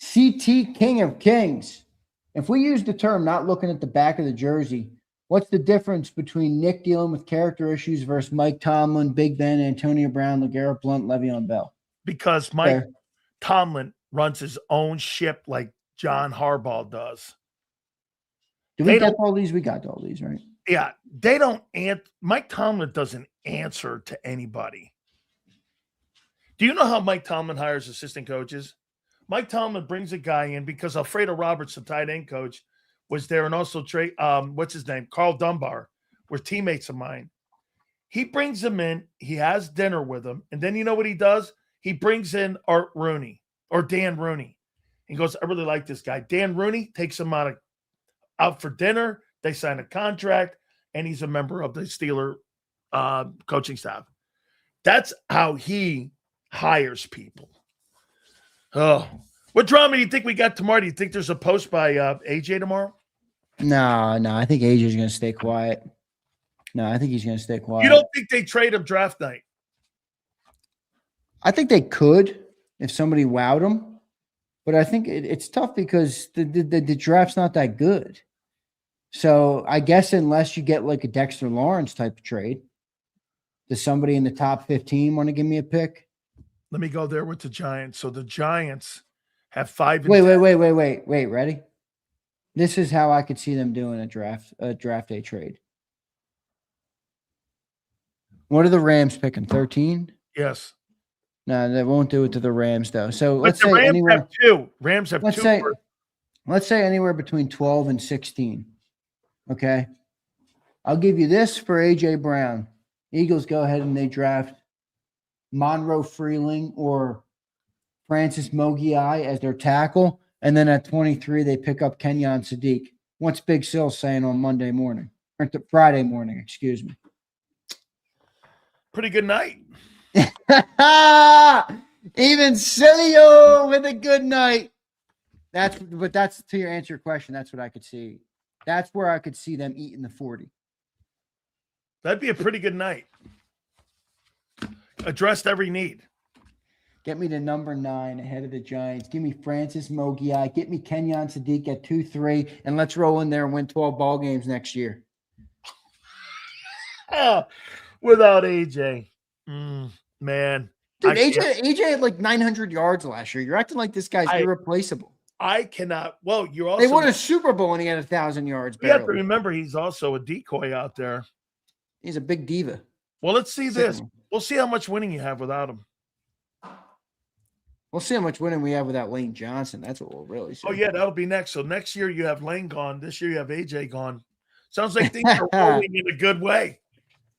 CT King of Kings. If we use the term not looking at the back of the jersey, what's the difference between Nick dealing with character issues versus Mike Tomlin, Big Ben, Antonio Brown, LeGarrette Blount, Le'Veon Bell? Because Mike Tomlin runs his own ship like John Harbaugh does. Did we get all these? We got all these, right? Yeah. They don't Mike Tomlin doesn't answer to anybody. Do you know how Mike Tomlin hires assistant coaches? Mike Tomlin brings a guy in because Alfredo Roberts, the tight end coach, was there, and also what's his name? Carl Dunbar were teammates of mine. He brings him in, he has dinner with him, and then you know what he does? He brings in Art Rooney or Dan Rooney. He goes, I really like this guy. Dan Rooney takes him out for dinner. They sign a contract, and he's a member of the Steeler coaching staff. That's how he hires people. Oh, what drama do you think we got tomorrow? Do you think there's a post by AJ tomorrow? No. I think AJ's going to stay quiet. No, I think he's going to stay quiet. You don't think they trade him draft night? I think they could if somebody wowed him, but I think it's tough because the draft's not that good. So I guess unless you get like a Dexter Lawrence type of trade, does somebody in the top 15 want to give me a pick? Let me go there with the Giants. So the Giants have 5. Wait. Ready? This is how I could see them doing a draft day trade. What are the Rams picking? 13? Yes. No, they won't do it to the Rams though. So But let's the say Rams anywhere. have 2. Rams have Let's 2. Let's say anywhere between 12 and 16. Okay. I'll give you this for AJ Brown. Eagles go ahead and they draft Monroe Freeling or Francis Mogiai as their tackle. And then at 23, they pick up Kenyon Sadiq. What's Big Sill saying on Monday morning? Or Friday morning, excuse me. Pretty good night. Even Sileo with a good night. That's to answer your question. That's what I could see. That's where I could see them eating the 40. That'd be a pretty good night. Addressed every need. Get me to number 9 ahead of the Giants. Give me Francis Mogiai. Get me Kenyon Sadiq at 2-3, and let's roll in there and win 12 ball games next year. Without AJ. Man. Dude, AJ had like 900 yards last year. You're acting like this guy's irreplaceable. I cannot. Well, you're also. They won a Super Bowl and he had 1,000 yards. You have to remember he's also a decoy out there. He's a big diva. Well, let's see this. We'll see how much winning you have without him. We'll see how much winning we have without Lane Johnson. That's what we'll really see. Oh, yeah, that'll be next. So next year you have Lane gone. This year you have AJ gone. Sounds like things are rolling in a good way.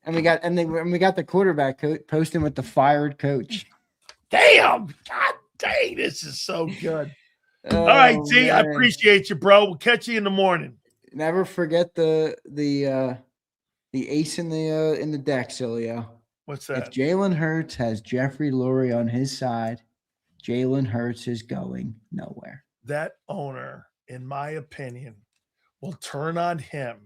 And we got the quarterback posting with the fired coach. Damn. God dang, this is so good. All right, Oh, Z, I man. appreciate you, bro. We'll catch you in the morning. Never forget the ace in the deck, Sileo. What's If that? Jalen Hurts has Jeffrey Lurie on his side, Jalen Hurts is going nowhere. That owner, in my opinion, will turn on him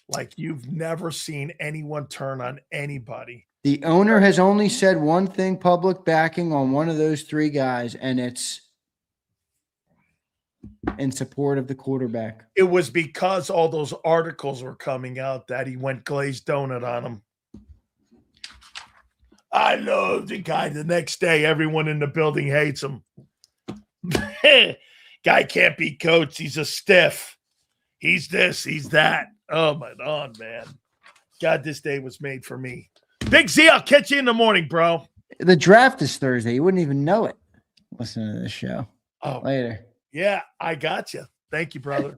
like you've never seen anyone turn on anybody. The owner has only said one thing: public backing on one of those three guys, and it's in support of the quarterback. It was because all those articles were coming out that he went glazed donut on him. I love the guy. The next day, everyone in the building hates him. Guy can't be coached. He's a stiff. He's this, he's that. Oh, my God, man. God, this day was made for me. Big Z, I'll catch you in the morning, bro. The draft is Thursday. You wouldn't even know it. Listen to this show. Oh, Later. yeah, I got you. Thank you, brother.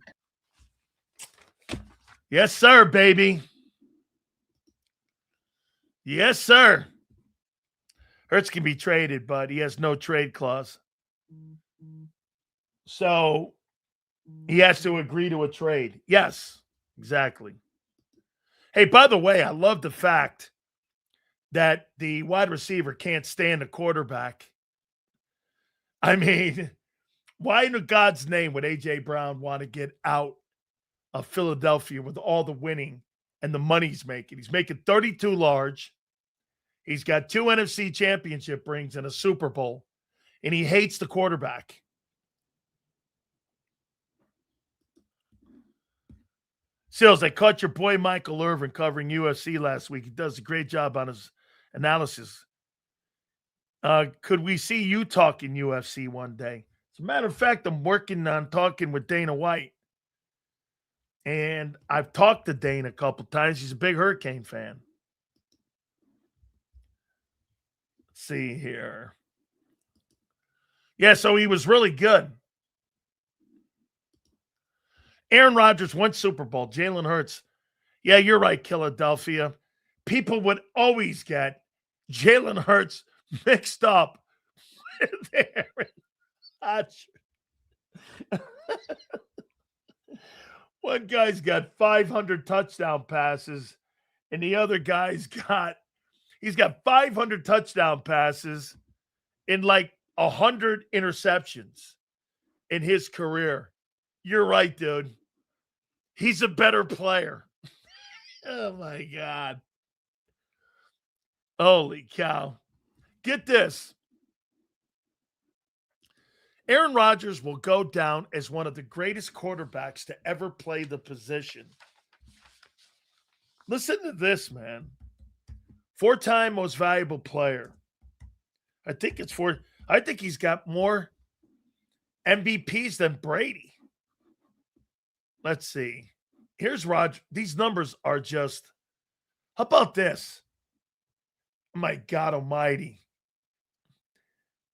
Yes, sir, baby. Yes, sir. Hurts can be traded, but he has no trade clause. So he has to agree to a trade. Yes, exactly. Hey, by the way, I love the fact that the wide receiver can't stand a quarterback. I mean, why in God's name would A.J. Brown want to get out of Philadelphia with all the winning and the money he's making? He's making 32 large. He's got 2 NFC championship rings and a Super Bowl, and he hates the quarterback. Sills, I caught your boy Michael Irvin covering UFC last week. He does a great job on his analysis. Could we see you talking UFC one day? As a matter of fact, I'm working on talking with Dana White. And I've talked to Dana a couple times. He's a big Hurricane fan. Let's see here. Yeah, so he was really good. Aaron Rodgers won Super Bowl. Jalen Hurts. Yeah, you're right, Philadelphia. People would always get Jalen Hurts mixed up with Aaron Rodgers. One guy's got 500 touchdown passes, and the other guy's got 500 touchdown passes and like 100 interceptions in his career. You're right, dude. He's a better player. Oh, my God. Holy cow. Get this. Aaron Rodgers will go down as one of the greatest quarterbacks to ever play the position. Listen to this, man. 4-time most valuable player. I think he's got more MVPs than Brady. Let's see. Here's Rodgers. These numbers are just, how about this? My God almighty.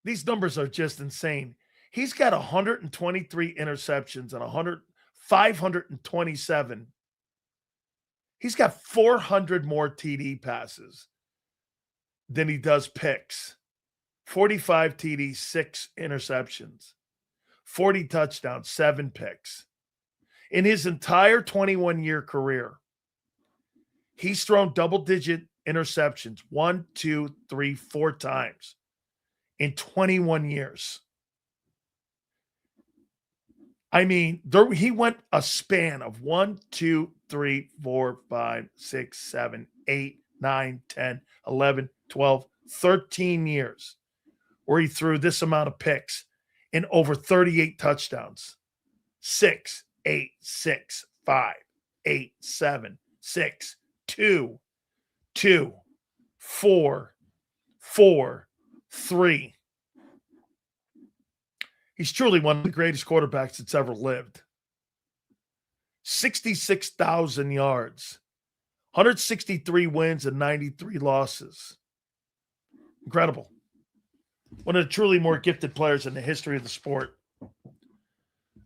These numbers are just insane. He's got 123 interceptions and 527. He's got 400 more TD passes than he does picks. 45 TDs, 6 interceptions. 40 touchdowns, 7 picks. In his entire 21-year career, he's thrown double-digit interceptions 1, 2, 3, 4 times in 21 years. I mean, he went a span of 1, 2, 3, 4, 5, 6, 7, 8, 9, 10, 11, 12, 13 years where he threw this amount of picks and over 38 touchdowns. 6, 8, 6, 5, 8, 7, 6, 2, 2, 4, 4, 3. He's truly one of the greatest quarterbacks that's ever lived. 66,000 yards, 163 wins and 93 losses. Incredible. One of the truly more gifted players in the history of the sport.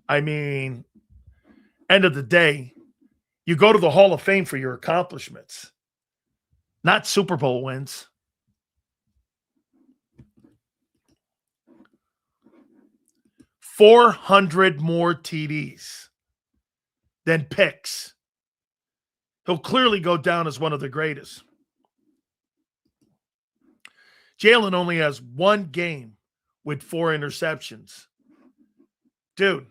I mean, end of the day, you go to the Hall of Fame for your accomplishments, not Super Bowl wins. 400 more TDs than picks. He'll clearly go down as one of the greatest. Jalen only has one game with 4 interceptions. Dude,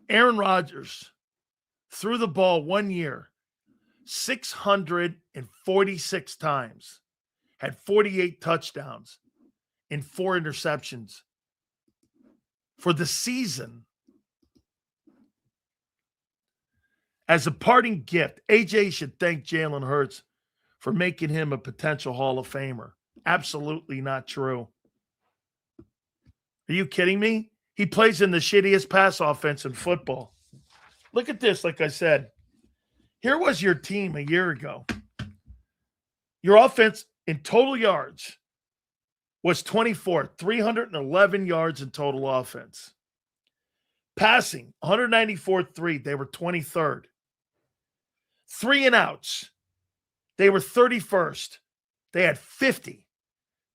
Aaron Rodgers threw the ball 1 year 646 times, had 48 touchdowns and 4 interceptions for the season. As a parting gift, AJ should thank Jalen Hurts for making him a potential Hall of Famer. Absolutely not true. Are you kidding me? He plays in the shittiest pass offense in football. Look at this, like I said. Here was your team a year ago. Your offense in total yards was 24th, 311 yards in total offense. Passing, 194.3. They were 23rd. 3 and outs. They were 31st. They had 50.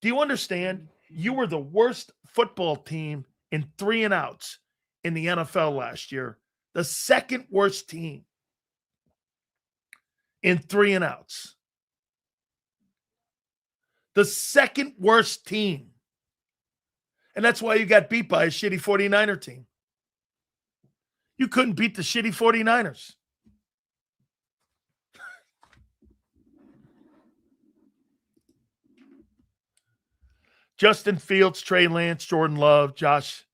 Do you understand? You were the worst football team in 3 and outs in the NFL last year. The second worst team in 3 and outs. The second worst team. And that's why you got beat by a shitty 49er team. You couldn't beat the shitty 49ers. Justin Fields, Trey Lance, Jordan Love, Josh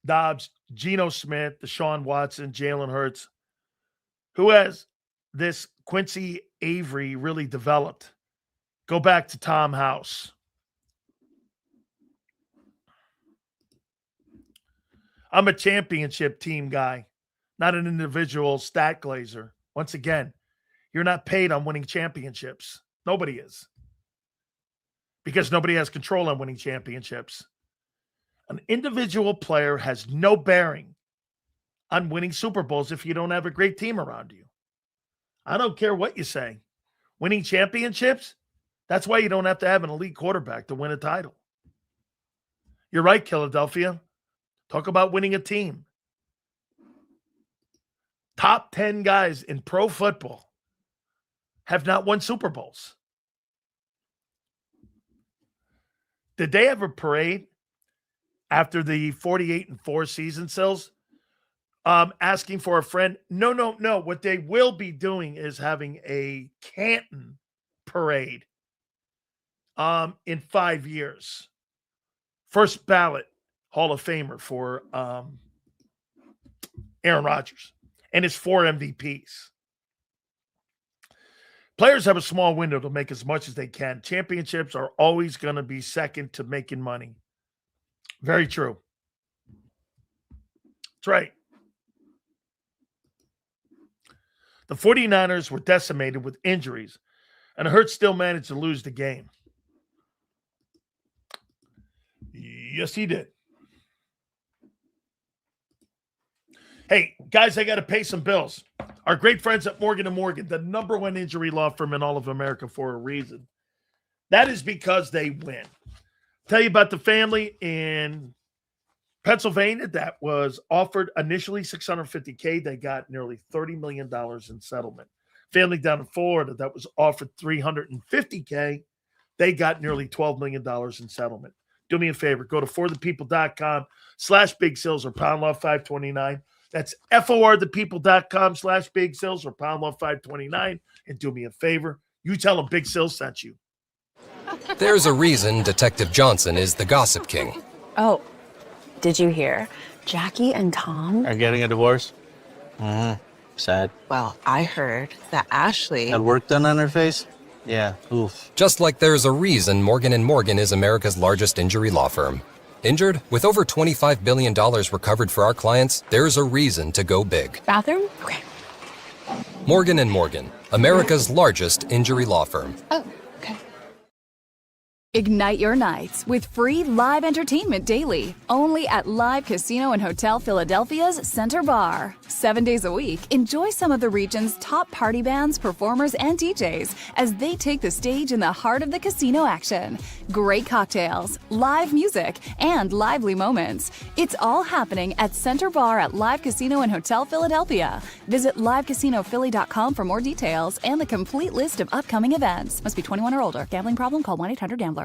Dobbs, Geno Smith, Deshaun Watson, Jalen Hurts. Who has this Quincy Avery really developed? Go back to Tom House. I'm a championship team guy, not an individual stat glazer. Once again, you're not paid on winning championships. Nobody is. Because nobody has control on winning championships. An individual player has no bearing on winning Super Bowls if you don't have a great team around you. I don't care what you say. Winning championships, that's why you don't have to have an elite quarterback to win a title. You're right, Philadelphia. Talk about winning a team. Top 10 guys in pro football have not won Super Bowls. Did they have a parade after the 48-4 season, Sills? Asking for a friend? No. What they will be doing is having a Canton parade in 5 years. First ballot Hall of Famer for Aaron Rodgers and his 4 MVPs. Players have a small window to make as much as they can. Championships are always going to be second to making money. Very true. That's right. The 49ers were decimated with injuries, and Hurts still managed to lose the game. Yes, he did. Hey, guys, I got to pay some bills. Our great friends at Morgan & Morgan, the #1 injury law firm in all of America for a reason. That is because they win. Tell you about the family in Pennsylvania that was offered initially $650K. They got nearly $30 million in settlement. Family down in Florida that was offered $350K. They got nearly $12 million in settlement. Do me a favor. Go to forthepeople.com/Big Sills or Pound Law 529. That's forthepeople.com/Big Sills or Pound Law 529. And do me a favor. You tell them Big Sills sent you. There's a reason Detective Johnson is the gossip king. Oh, did you hear? Jackie and Tom are getting a divorce? Sad. Well, I heard that Ashley Had work done on her face? Yeah, oof. Just like there's a reason Morgan & Morgan is America's largest injury law firm. Injured? With over $25 billion recovered for our clients, there's a reason to go big. Bathroom? Okay. Morgan & Morgan, America's largest injury law firm. Oh. Ignite your nights with free live entertainment daily, only at Live Casino and Hotel Philadelphia's Center Bar. 7 days a week, enjoy some of the region's top party bands, performers, and DJs as they take the stage in the heart of the casino action. Great cocktails, live music, and lively moments. It's all happening at Center Bar at Live Casino and Hotel Philadelphia. Visit livecasinophilly.com for more details and the complete list of upcoming events. Must be 21 or older. Gambling problem? Call 1-800-GAMBLER.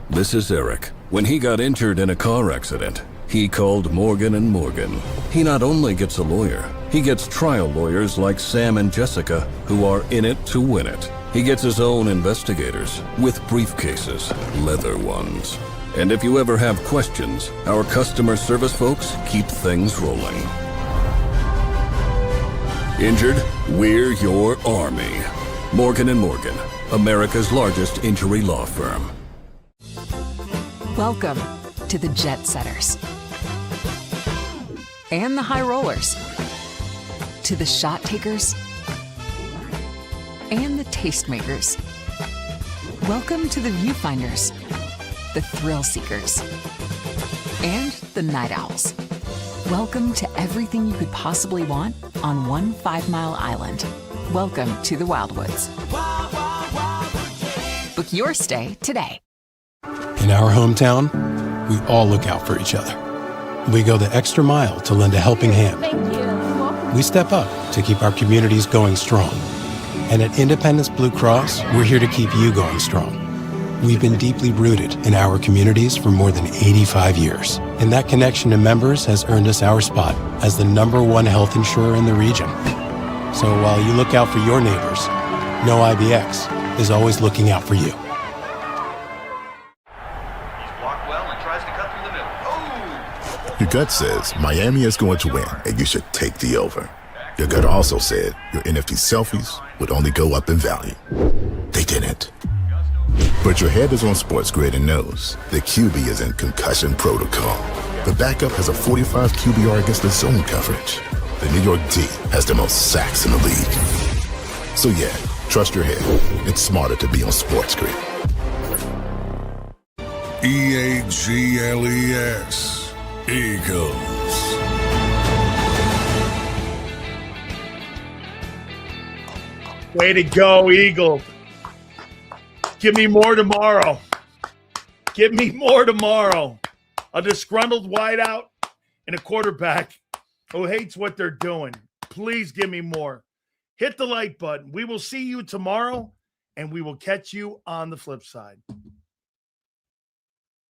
This is Eric. When he got injured in a car accident, he called Morgan & Morgan. He not only gets a lawyer, he gets trial lawyers like Sam and Jessica, who are in it to win it. He gets his own investigators with briefcases, leather ones. And if you ever have questions, our customer service folks keep things rolling. Injured? We're your army. Morgan & Morgan, America's largest injury law firm. Welcome to the Jet Setters and the High Rollers, to the Shot Takers and the Tastemakers. Welcome to the Viewfinders, the Thrill Seekers, and the Night Owls. Welcome to everything you could possibly want on one 5-mile island. Welcome to the Wildwoods. Book your stay today. In our hometown, we all look out for each other. We go the extra mile to lend a helping hand. We step up to keep our communities going strong. And at Independence Blue Cross, we're here to keep you going strong. We've been deeply rooted in our communities for more than 85 years. And that connection to members has earned us our spot as the #1 health insurer in the region. So while you look out for your neighbors, know IBX is always looking out for you. Your gut says Miami is going to win, and you should take the over. Your gut also said your NFT selfies would only go up in value. They didn't. But your head is on Sports Grid and knows the QB is in concussion protocol. The backup has a 45 QBR against the zone coverage. The New York D has the most sacks in the league. So yeah, trust your head. It's smarter to be on Sports Grid. EAGLES. Eagles. Way to go, Eagles. Give me more tomorrow. Give me more tomorrow. A disgruntled wideout and a quarterback who hates what they're doing. Please give me more. Hit the like button. We will see you tomorrow, and we will catch you on the flip side.